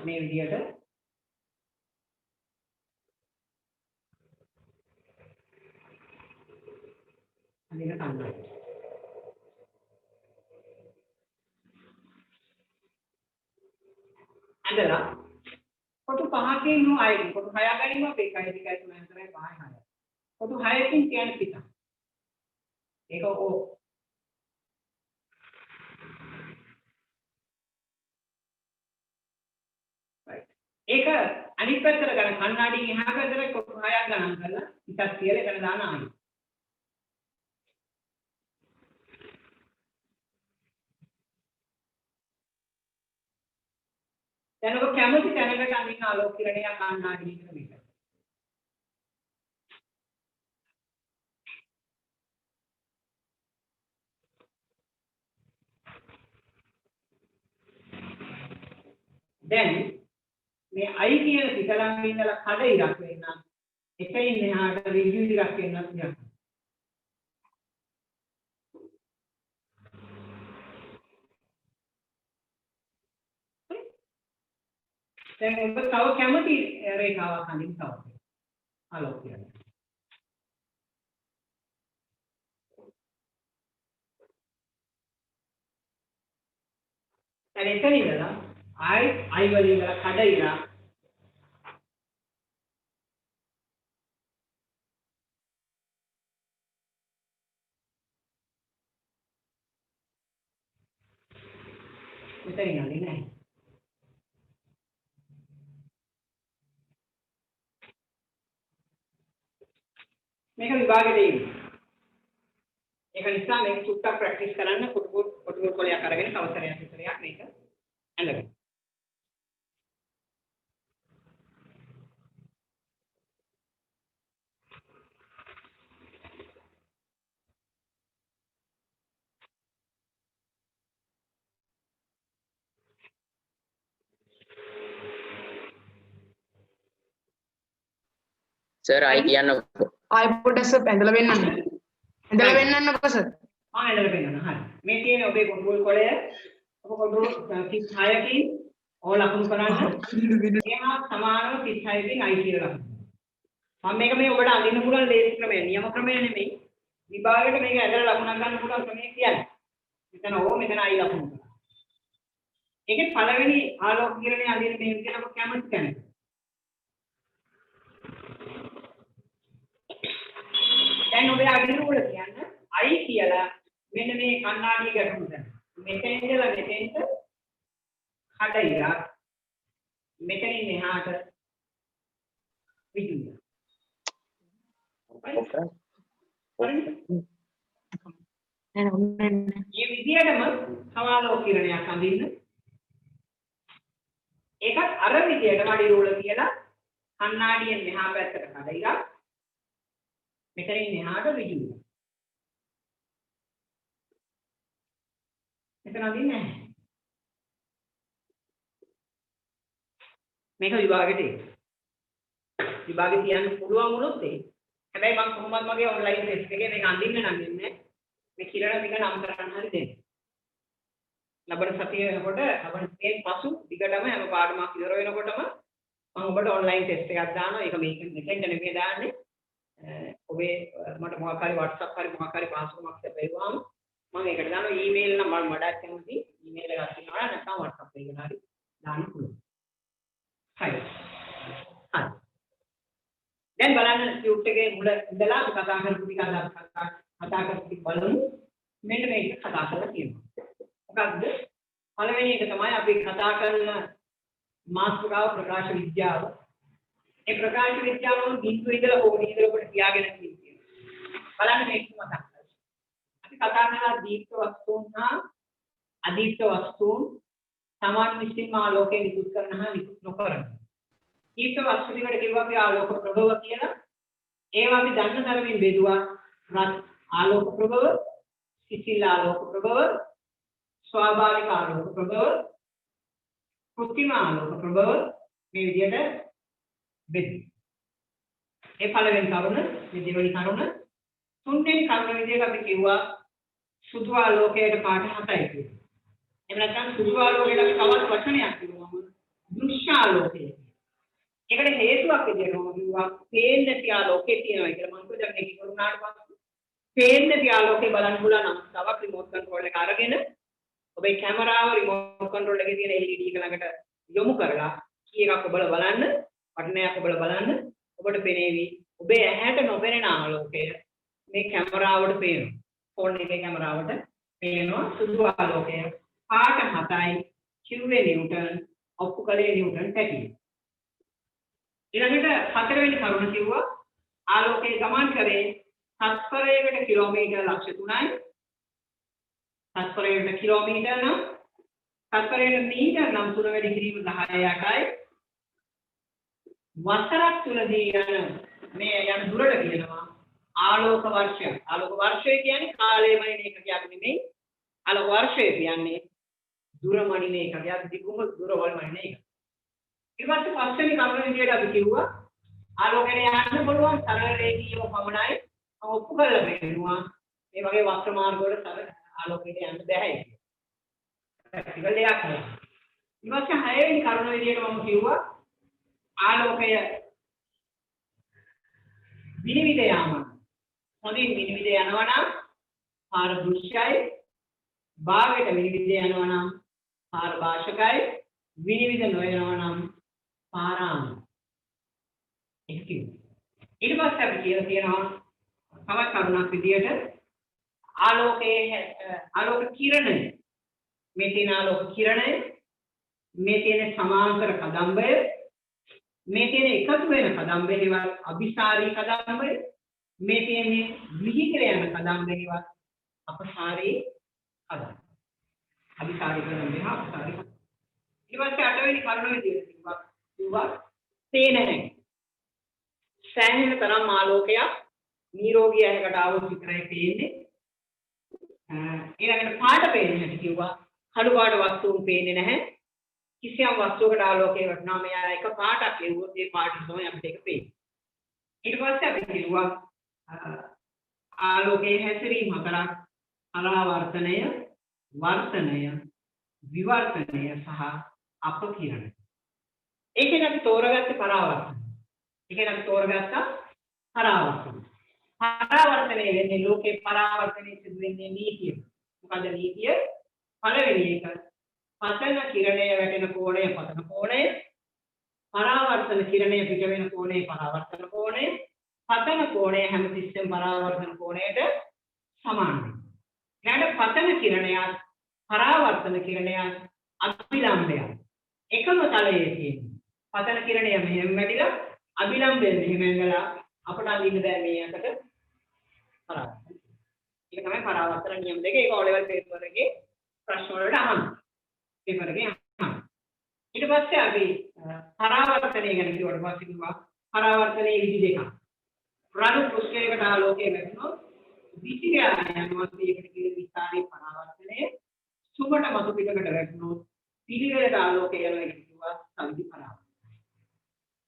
මේ විදියට අඳින කණ්ණාඩිය. ඇඳලා කොටු 5කින් හෝ 6කින් කොටු 6 ගනිමු අපි 1 2 3 4 5 6 කොටු 6කින් කියන්නේ පිට ඒක ඕ ඒක අනිත් පැත්තට ගන්න කණ්ණාඩියෙන් එහා පැත්තට කොටු 6ක් ගණන් කරලා පිටක් තියලා එතන දාන ආයි දැන් ඔබ කැමති තැනකට අඳින්න ආලෝක කිරණයක් කණ්ණාඩියකට මේක දැන් මේ I කියන පිටලම් ඉඳලා කඩ ඉරක් වෙන්න එකයින් එහාට රිජු ඉරක් වෙන්නත් යනවා දැන් ඔබ තව කැමති රේඛාවක් අඳින්න තව ආලෝක කිරණ දැන් එතන ඉඳලා I වලින් ඉඳලා කඩ ඉරක් මෙතන නෑ නෑ මේක විභාගෙ දෙන්න. ඒක නිසා මේක සුට්ටක් ප්‍රැක්ටිස් කරන්න කොටු කොලයක් අරගෙන කවසරයක් විතරයක් මේක ඇඳගන්න. සර් ආයි කියන්නකෝ. ආයෙ පොඩ්ඩක් සර් ඇඳලා වෙන්නන්න. ඇඳලා වෙන්නන්නකෝ සර්. ඇඳලා වෙන්නන්න. හරි. මේ තියෙන ඔබේ කොටු කොලය ඔබ කොටු 36කින් ඕ ලකුණු කරන්න. එහා සමානව 36කින් I කියලා ලකුණු. මම මේක මේ ඔබට අඳින්න පුළුවන් ලේසි ක්‍රමය. නියම ක්‍රමය නෙමෙයි. විභාගයට මේක ඇදලා ලකුණක් ගන්න පුළුවන් ක්‍රමය කියන්නේ. මෙතන ඕ මෙතන I ලකුණු කරා. ඒකේ පළවෙනි ආලෝක කිරණය අඳින්න මේ විදිහට ඔබ කැමති කෙනෙක්. දැන් ඔබේ අඳින්න උඩ කියන්න I කියලා මෙන්න මේ කණ්ණාඩිය ගැටුම් කරනවා. මෙතෙන් ඉඳලා මෙතෙන්ට කඩ ඉරක් මෙතනින් එහාට විදුලිය. මේ විදියටම සමාලෝක කිරණයක් අඳින්න. ඒකත් අර විදියට මඩි රෝල කියලා කණ්ණාඩියෙන් මෙහා පැත්තට කඩ ඉරක් මෙතනින් එහාට විදුලිය. මෙතන අඳින්නේ නැහැ. මේක විභාගෙට ඒක. විභාගෙ තියන්න පුළුවන් වුණොත් ඒක. හැබැයි මම කොහොමද මගේ ඔන්ලයින් ටෙස්ට් එකේ මේක අඳින්න නම් ඉන්නේ. මේ කිරණ ටික නම් කරන්න හරි දෙන්න. ලබන සතියේ වෙනකොට ලබන සතියේ පසු දිගටම හැම පාඩමක් ඉවර වෙනකොටම මම ඔබට ඔන්ලයින් ටෙස්ට් එකක් දානවා. ඒක මේකෙන් මෙතෙන්ට නෙමෙයි දාන්නේ. ඔබේ මට මොකක් හරි WhatsApp හරි මොකක් හරි පාස්වර්ඩ් එකක් ලැබෙවම මම ඒකට දානවා ඊමේල් නම් මම වඩාත් කැමති ඊමේල් එකක් තියෙනවා නැත්නම් WhatsApp එකකට හරි දාන්න පුළුවන්. හරි. හරි. දැන් බලන්න ටියුට් එකේ මුල ඉඳලා අපි කතා කරපු ටික අද කතා කරපු ටික බලමු. මෙන්න මේක කතා කරලා තියෙනවා. මොකද්ද? පළවෙනි එක තමයි අපි කතා කරන මාතෘකාව ප්‍රකාශ විද්‍යාව. ඒ ප්‍රකාශ විද්‍යාව බිඳුව ඉඳලා ඕනි ඉඳලා ඔබට තියාගෙන තියෙනවා. බලන්න මේක මතක් කරගන්න. අපි කතා කරලා දීප්ත වස්තුන් හා අදීප්ත වස්තුන් සමාන විශ්ින් ආලෝකයෙන් නිකුත් කරන හා නිකුත් නොකරන. දීප්ත වස්තු දෙකට කිව්වා අපි ආලෝක ප්‍රභව කියලා. ඒවා අපි දන්න තරමින් බෙදුවා. ආලෝක ප්‍රභව, සිසිල් ආලෝක ප්‍රභව, ස්වාභාවික ආලෝක ප්‍රභව, කෘත්‍රිම ආලෝක ප්‍රභව මේ විදිහට බෙදුවා. ඒ පළවෙනි කරුණ, මේ දෙවෙනි කරුණ, තුන්වෙනි කරුණ විදිහට අපි කිව්වා සුදු ආලෝකයට පාට 7යි කියලා. එහෙම නැත්නම් සුදු ආලෝකයට අපි තවත් වචනයක් කිව්වම දෘශ්‍ය ආලෝකය. ඒකට හේතුවක් විදිහට මම කිව්වා පේන්නේ ආලෝකේ තියෙනවා කියලා. මම කිව්වා දැන් මේක කරුණාට පස්සේ පේන්නේ ආලෝකේ බලන්න පුළුවන් නම් තවක් රිමෝට් කන්ට්‍රෝල් එක අරගෙන ඔබේ කැමරාව රිමෝට් කන්ට්‍රෝල් එකේ තියෙන LED එක ළඟට යොමු කරලා කීයක් ඔබලා බලන්න වටනයක් ඔබලා බලන්න ඔබට පෙනේවි ඔබේ ඇහැට නොපෙනෙන ආලෝකය මේ කැමරාවට පේනවා ෆෝන් එකේ කැමරාවට පේනවා සුදු ආලෝකය පාට 7යි කිව්වේ නිව්ටන් ඔප්පු කළේ නිව්ටන් පැටිය ඊළඟට හතරවෙනි කරුණ කිව්වා ආලෝකයේ ගමන් කරේ තත්පරයකට කිලෝමීටර් ලක්ෂ 3යි තත්පරයකට කිලෝමීටර් නම් තත්පරයකට මීටර් නම් 3 වැඩි කිරීම 10/8යි වසරක් තුලදී යන මේ යන දුරට කියනවා ආලෝක වර්ෂය. ආලෝක වර්ෂය කියන්නේ කාලය මනින එකකයක් නෙමෙයි. ආලෝක වර්ෂය කියන්නේ දුර මනින එකකයක් දිගුම දුරවල් මනින එක. ඊට පස්සේ පස්වෙනි කරුණ විදියට අපි කිව්වා ආලෝකයට යන්න පුළුවන් සරල රේඛීයව පමණයි ඔප්පු කරලා පෙන්නනවා. මේ වගේ වක්‍ර මාර්ග වල ආලෝකයට යන්න බැහැ කියලා. ප්‍රැක්ටිකල් දෙයක් නේ. ඊට පස්සේ හයවෙනි කරුණ විදියට මම කිව්වා ආලෝකය විනිවිද යාම හොඳින් විනිවිද යනවා නම් පාරදෘශ්‍යයි භාගයට විනිවිද යනවා නම් පාරභාෂකයි විනිවිද නොයනවා නම් පාරාම ඒක කිව්වා ඊට පස්සේ අපි කියලා තියෙනවා තවත් කරුණක් විදියට ආලෝක කිරණය මේ තියෙන ආලෝක කිරණය මේ තියෙන සමාන්තර කදම්බය මේ තියෙන එකතු වෙන කදම්බේවත් අபிසාරී කදම්බය මේ තියෙන්නේ විහිදෙන යන කදම්බේවත් අපසාරී කදම්බය අபிසාරී කදම්බේ හා අපසාරී ඊට පස්සේ අටවෙනි කරුණ විදිහට කිව්වා පේනනේ සෑහෙන තරම් ආලෝකයක් නිරෝගී ඇහැකට આવොත් විතරයි පේන්නේ ඊළඟට පාට පේන්නේ නැති කිව්වා කළු පාට වස්තුන් පේන්නේ නැහැ කිසියම් වස්තුවකට ආලෝකය වටනවා මෙයා එක පාටක් ලැබුවොත් ඒ පාට තමයි අපිට ඒක පේන්නේ. ඊට පස්සේ අපි කිව්වා ආලෝකයේ හැසිරීම හතරක් පරාවර්තනය, වර්තනය, විවර්තනය සහ අපකිරණය. ඒකෙන් අපි තෝරගත්තේ පරාවර්තනය. පරාවර්තනය වෙන්නේ ලෝකේ පරාවර්තනයේ සිදු වෙන්නේ නීතිය. මොකද නීතිය? පළවෙනි එක පතන කිරණය වැටෙන කෝණය පතන කෝණය පරාවර්තන කිරණය පිට වෙන කෝණය පරාවර්තන කෝණය පතන කෝණය හැමතිස්සෙම පරාවර්තන කෝණයට සමානයි. ඊළඟ පතන කිරණයත් පරාවර්තන කිරණයත් අභිලම්බයයි. එකම තලයේ තියෙන. පතන කිරණය මෙහෙම වැඩිලා අභිලම්බය මෙහෙම ඇඟලා අපට අඳින්න බෑ මේ අතට පරාවර්තන. ඒක තමයි පරාවර්තන නියම දෙක. ඒක O level paper එකේ ප්‍රශ්න වලට අහනවා. ඊට පස්සේ අපි පරාවර්තනය ගැන කිව්වට පස්සේ කිව්වා පරාවර්තනයේ විදි දෙකක්. රළු පෘෂ්ඨයකට ආලෝකය වැටෙනොත් විසිරා යනවා ඒකට කියන විස්තරේ පරාවර්තනය. සුමට මතු පිටකට වැටෙනොත් පිළිවෙලට ආලෝකය යනවා ඒකට කිව්වා සවිදි පරාවර්තනය.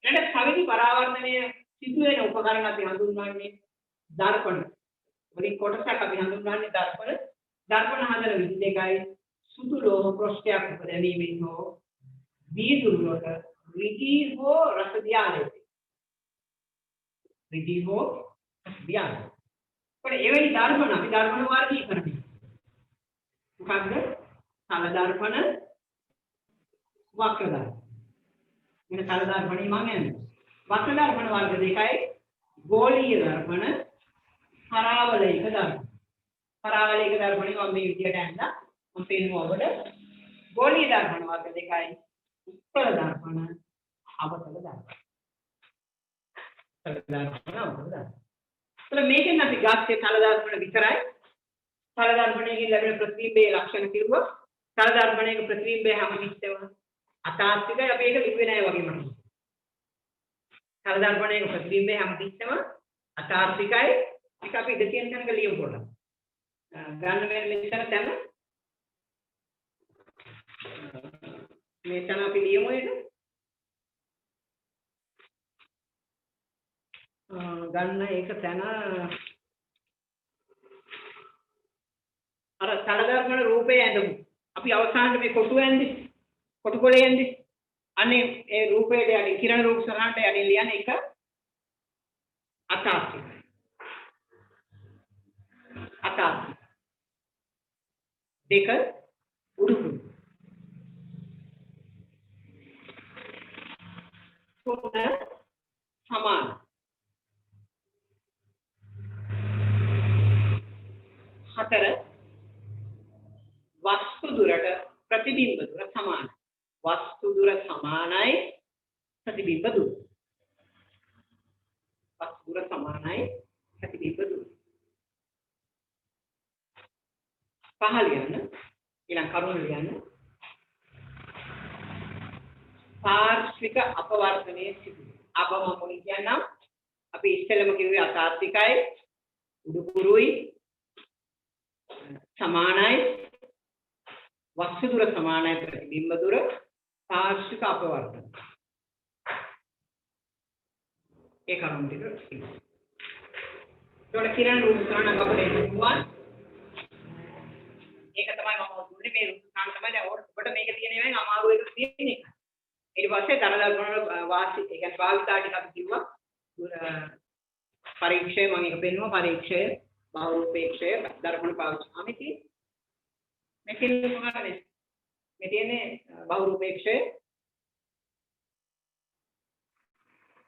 ඊට සවිදි පරාවර්තනය සිදු වෙන උපකරණ අපි හඳුන්වන්නේ දර්පණ. වලින් කොටසක් අපි හඳුන්වන්නේ දර්පණ. දර්පණ හදන විදි දෙකයි සුදු ලෝහ පෘෂ්ඨයක් උපදැවීමෙන් හෝ වීදුරු වලට රිදී හෝ රස දියාලේ. රිදී හෝ දියාලේ. पण එවැනි දර්පණ අපි දර්පණ වර්ගීකරණය. මොකක්ද? තල දර්පණ වක්‍ර දර්පණ. මේ තල දර්පණේ මම යන්නේ. වක්‍ර දර්පණ වර්ග දෙකයි ගෝලීය දර්පණ පරාවලයික දර්පණ. පරාවලයික දර්පණේ මම මේ විදියට ඇඳලා हम पेनुआ वड गोली दर्पण वर्ग දෙකයි උත්තර දර්පණ අවතල දර්පණ. මේකෙන් අපි ගත්තේ තල දර්පණ විතරයි. තල දර්පණයකින් ලැබෙන ප්‍රතිබිම්බයේ ලක්ෂණ කිව්වා. තල දර්පණයක ප්‍රතිබිම්බය හැමතිස්සෙම අතාර්ථිකයි. අපි ඒක ලිව්වේ නැහැ වගේම. තල දර්පණයක ප්‍රතිබිම්බය හැමතිස්සෙම අතාර්ථිකයි. ඒක අපි ඉඳ තියෙන තැනක ලියමු පොඩ්ඩක්. ගන්න මෙතන තැන මේ තන අපි ලියමු ඒක. ගන්න ඒක තැන අර තල දර්පණ රූපය ඇඳමු. අපි අවසානයේ මේ කොටු ඇඳි කොටු කොලේ ඇඳි අනේ ඒ රූපයට යන්නේ කිරණ රූප සරහට යන්නේ ලියන්නේ එක අතාර්ථික. අතාර්ථික. දෙක උඩුකුරු. තුන සමාන. හතර වස්තු දුරට ප්‍රතිබිම්බ දුර සමානයි. වස්තු දුර සමානයි ප්‍රතිබිම්බ දුර. වස්තු දුර සමානයි ප්‍රතිබිම්බ දුර. පහළ යන ඊළඟ කරුණ ලියන්න. පාර්ශ්වික අපවර්තනයේ සිදුවේ. අපම මොන කියනවා? අපි ඉස්සෙල්ලම කිව්වේ අතාර්ථිකයි, උඩුකුරුයි, සමානයි, වස්තු දුර සමානයි ප්‍රතිබිම්බ දුර, පාර්ශ්වික අපවර්තන. ඒ කරුණු ටික තියෙනවා. ඒකට කිරණ රූප ගණන් අපිට එන්නවා. ඒක තමයි මම දුන්නේ මේ රූප ගණන් තමයි දැන් ඔබට මේක තියෙන එකෙන් අමාරු එක තියෙන්නේ. ඊට පස්සේ තරදල් කරන වාසි ඒ කියන්නේ භාවිතා ටික අපි කිව්වා. පරීක්ෂය මම එක පෙන්නුවා පරීක්ෂය බහුරූපේක්ෂය දර්පණ පාවිච්චි අමිති මේ කියන්නේ මේ තියෙන්නේ බහුරූපේක්ෂය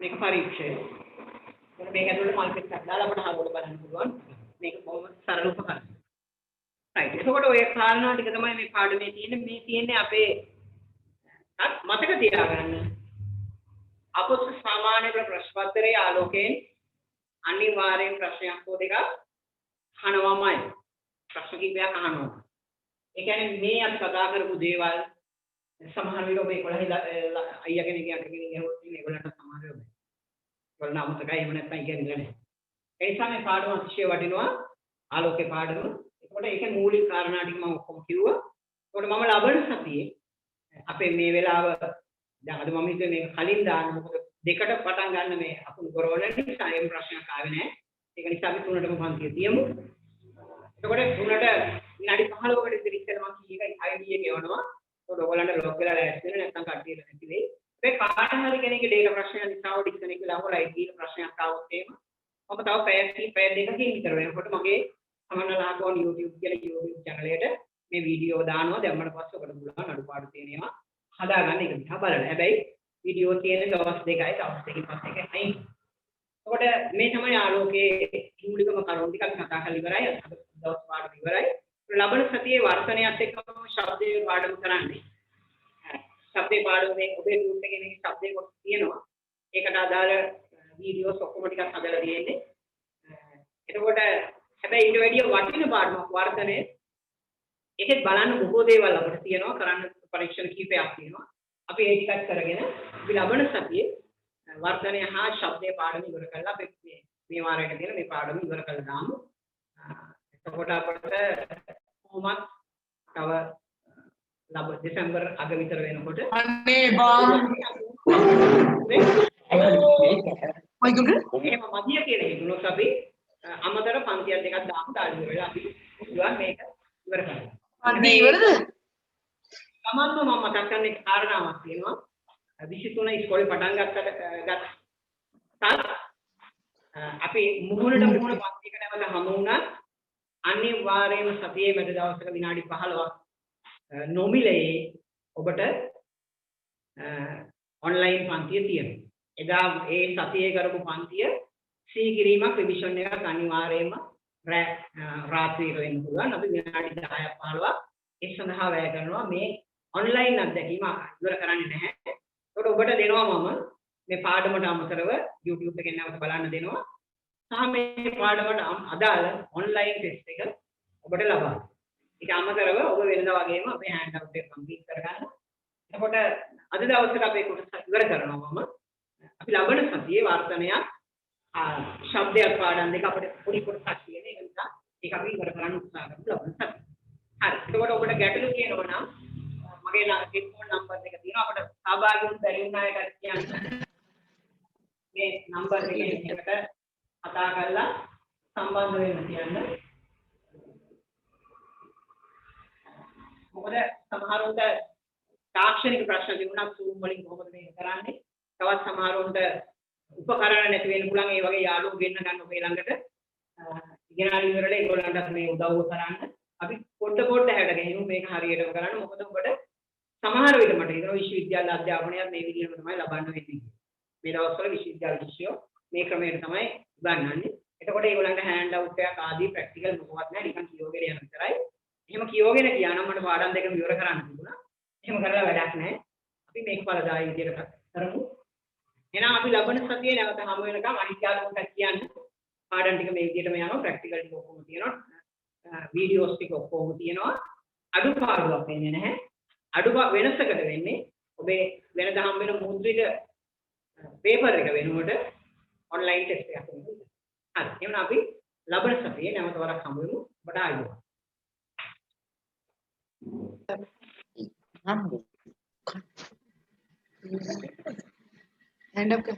මේක පරීක්ෂය මේක ඇතුළේ මල් පෙත්තක් දාලා අපිට හරවල බලන්න පුළුවන් මේක බොහොම සරල උපකරණයක් right එතකොට ඔය කාරණා ටික තමයි මේ පාඩමේ තියෙන්නේ අපේ මතක තියාගන්න අපොත් සාමාන්‍ය ප්‍රශ්න පත්‍රයේ ආලෝකයෙන් අනිවාර්යෙන් ප්‍රශ්නයක් හෝ දෙකක් අහනවාමයි ප්‍රශ්න කිහිපයක් අහනවා. ඒ කියන්නේ මේ අපි කතා කරපු දේවල් සමහර විට ඔබ 11 අයියා කෙනෙක් ගහුවොත් ඒගොල්ලන්ට සමහර වෙලාවට ඒගොල්ලන් අමතකයි එහෙම නැත්නම් කියන්නේ නැහැ. ඒ නිසා මේ පාඩම අතිශය වටිනවා ආලෝකේ පාඩම. ඒකට ඒකේ මූලික කාරණා ටික මම ඔක්කොම කිව්වා. ඒකට මම ලබන සතියේ අපේ මේ වෙලාව දැන් අද මම හිතුවේ මේක කලින් දාන්න මොකද දෙකට පටන් ගන්න මේ අකුණු කරවල නිසා එහෙම ප්‍රශ්නයක් ආවේ නැහැ. ඒක නිසා අපි තුනටම පන්තිය තියමු. එතකොට තුනට විනාඩි 15කට විතර ඉස්සෙල්ලා මම කීයක ID එක එවනවා. ඒකට ඔයගොල්ලන්ට ලොග් වෙලා ලෑස්ති වෙන නැත්නම් කට්ටියට නැති වෙයි. ඒ කාටම හරි කෙනෙක්ගේ ඩේටා ප්‍රශ්නයක් නිසා ඩිස්කනෙක්ට් වෙලා හොර ID එක ප්‍රශ්නයක් ආවොත් එහෙම මම තව පැය දෙකකින් විතර වෙනකොට මගේ සමනලාකෝන් YouTube කියලා YouTube channel එකට මේ වීඩියෝ දානවා. දැම්මම පස්සේ ඔකට පුළුවන් අඩුපාඩු තියෙනවා. හදාගන්න එක දිහා බලන්න. හැබැයි වීඩියෝ තියෙන දවස් දෙකයි දවස් දෙකකින් පස්සේ එකයි අයින්. එතකොට මේ තමයි ආලෝකයේ මූලිකම කරුණු ටික අපි කතා කරලා ඉවරයි. අද දවස් පාඩම ඉවරයි. ලබන සතියේ වර්තනයත් එක්කම ශබ්දයේ පාඩම කරන්නේ. ශබ්දේ පාඩමේ ඔබේ ගෲප් එකේ මේ ශබ්දේ කොට තියෙනවා. ඒකට අදාළ වීඩියෝස් ඔක්කොම ටිකක් හදලා තියෙන්නේ. එතකොට හැබැයි ඊට වැඩිය වටින පාඩමක් වර්තනයේ ඒකෙත් බලන්න බොහෝ දේවල් අපිට තියෙනවා කරන්න පරීක්ෂණ කීපයක් තියෙනවා. අපි ඒ ටිකක් කරගෙන අපි ලබන සතියේ වර්තනය හා ශබ්දයේ පාඩම ඉවර කරලා අපි මේ වාරයට තියෙන මේ පාඩම ඉවර කරලා දාමු. එතකොට අපිට කොහොමත් තව දෙසැම්බර් අග විතර වෙනකොට අනේ බා ඔයගොල්ලෝ එහෙම මදිය කියලා හිතුනොත් අපි අමතර පන්තියක් දෙකක් දාමු දාලා ඉවරලා අපි පුළුවන් මේක ඉවර කරන්න. අනේ ඉවරද? තමන්ම මම මතක් කරන එක කාරණාවක් තියෙනවා 23 ඉස්කෝලේ පටන් ගත්ත අපි මුහුණට මුහුණ පන්තියක නැවත හමු වුණා අනිවාර්යයෙන්ම සතියේ මැද දවසක විනාඩි 15ක් නොමිලේ ඔබට ඔන්ලයින් පන්තිය තියෙනවා. එදා ඒ සතියේ කරපු පන්තිය සීගිරීමක් රිවිෂන් එකක් අනිවාර්යයෙන්ම රාත්‍රියේ වෙන්න පුළුවන්. අපි විනාඩි 10ක් 15ක් ඒ සඳහා වැය කරනවා. මේ ඔන්ලයින් අත්දැකීම ඉවර කරන්නේ නැහැ. ඒකට ඔබට දෙනවා මම මේ පාඩමට අමතරව YouTube එකෙන් නැවත බලන්න දෙනවා. සහ මේ පාඩමට අදාළ ඔන්ලයින් ටෙස්ට් එක ඔබට ලබා. ඊට අමතරව ඔබ වෙනදා වගේම අපේ හෑන්ඩ් අවුට් එක කම්ප්ලීට් කරගන්න. එතකොට අද දවසට අපේ කොටස ඉවර කරනවා මම. අපි ලබන සතියේ වර්තනයක් ශබ්දයක් පාඩම් දෙක අපිට පොඩි කොටසක් තියෙන. ඒක නිසා ඒක අපි ඉවර කරන්න උත්සාහ කරමු ලබන සතියේ. හරි. එතකොට ඔබට ගැටලු තියෙනවා නම් මගේ ටෙලිෆෝන් නම්බර් එක තියෙනවා. අපිට සහභාගී වුණ බැරි වුණ අයට කියන්න. මේ නම්බර් එකේ එකට කතා කරලා සම්බන්ධ වෙන්න කියන්න. මොකද සමහරවිට තාක්ෂණික ප්‍රශ්න තිබුණා Zoom වලින් කොහොමද මේක කරන්නේ? තවත් සමහරවිට උපකරණ නැති වෙන්න පුළුවන්. ඒ වගේ යාළුවෝ ගෙන්න ගන්න ඔබේ ළඟට ඉගෙනගෙන ඉවරලා ඒගොල්ලන්ට මේ උදව් කරන්න. අපි පොඩ හැඩ ගැහිමු මේක හරියටම කරන්න. මොකද ඔබට සමහර විට මට හිතෙනවා විශ්වවිද්‍යාල අධ්‍යාපනයත් මේ විදිහටම තමයි ලබන්න වෙන්නේ. මේ දවස්වල විශ්වවිද්‍යාල ශිෂ්‍යයෝ මේ ක්‍රමයට තමයි උගන්වන්නේ. එතකොට ඒගොල්ලන්ට හෑන්ඩ් අවුට් එකක් ආදී ප්‍රැක්ටිකල් මොකවත් නැහැ නිකන් කියවගෙන යන විතරයි. එහෙම කියවගෙන ගියා නම් මට පාඩම් දෙකම ඉවර කරන්න තිබුණා. එහෙම කරලා වැඩක් නැහැ. අපි මේක ඵලදායී විදියට කරමු. එහෙනම් අපි ලබන සතියේ නැවත හමු වෙනකම් අනිත්‍යාවකට කියන්න පාඩම් ටික මේ විදියටම යනවා ප්‍රැක්ටිකල් ටික ඔක්කොම තියෙනවා වීඩියෝස් ටික ඔක්කොම තියෙනවා අඩුපාඩුවක් වෙන්නේ නැහැ වෙනසකට වෙන්නේ ඔබේ වෙනද හම් වෙන මුද්‍රිත පේපර් එක වෙනුවට ඔන්ලයින් ටෙස්ට් එකක් වෙනවා හරි එහෙනම් අපි ලබන සතියේ නැවත වරක් හමු වෙමු ඔබට ආයුබෝවන් हैंड अप कर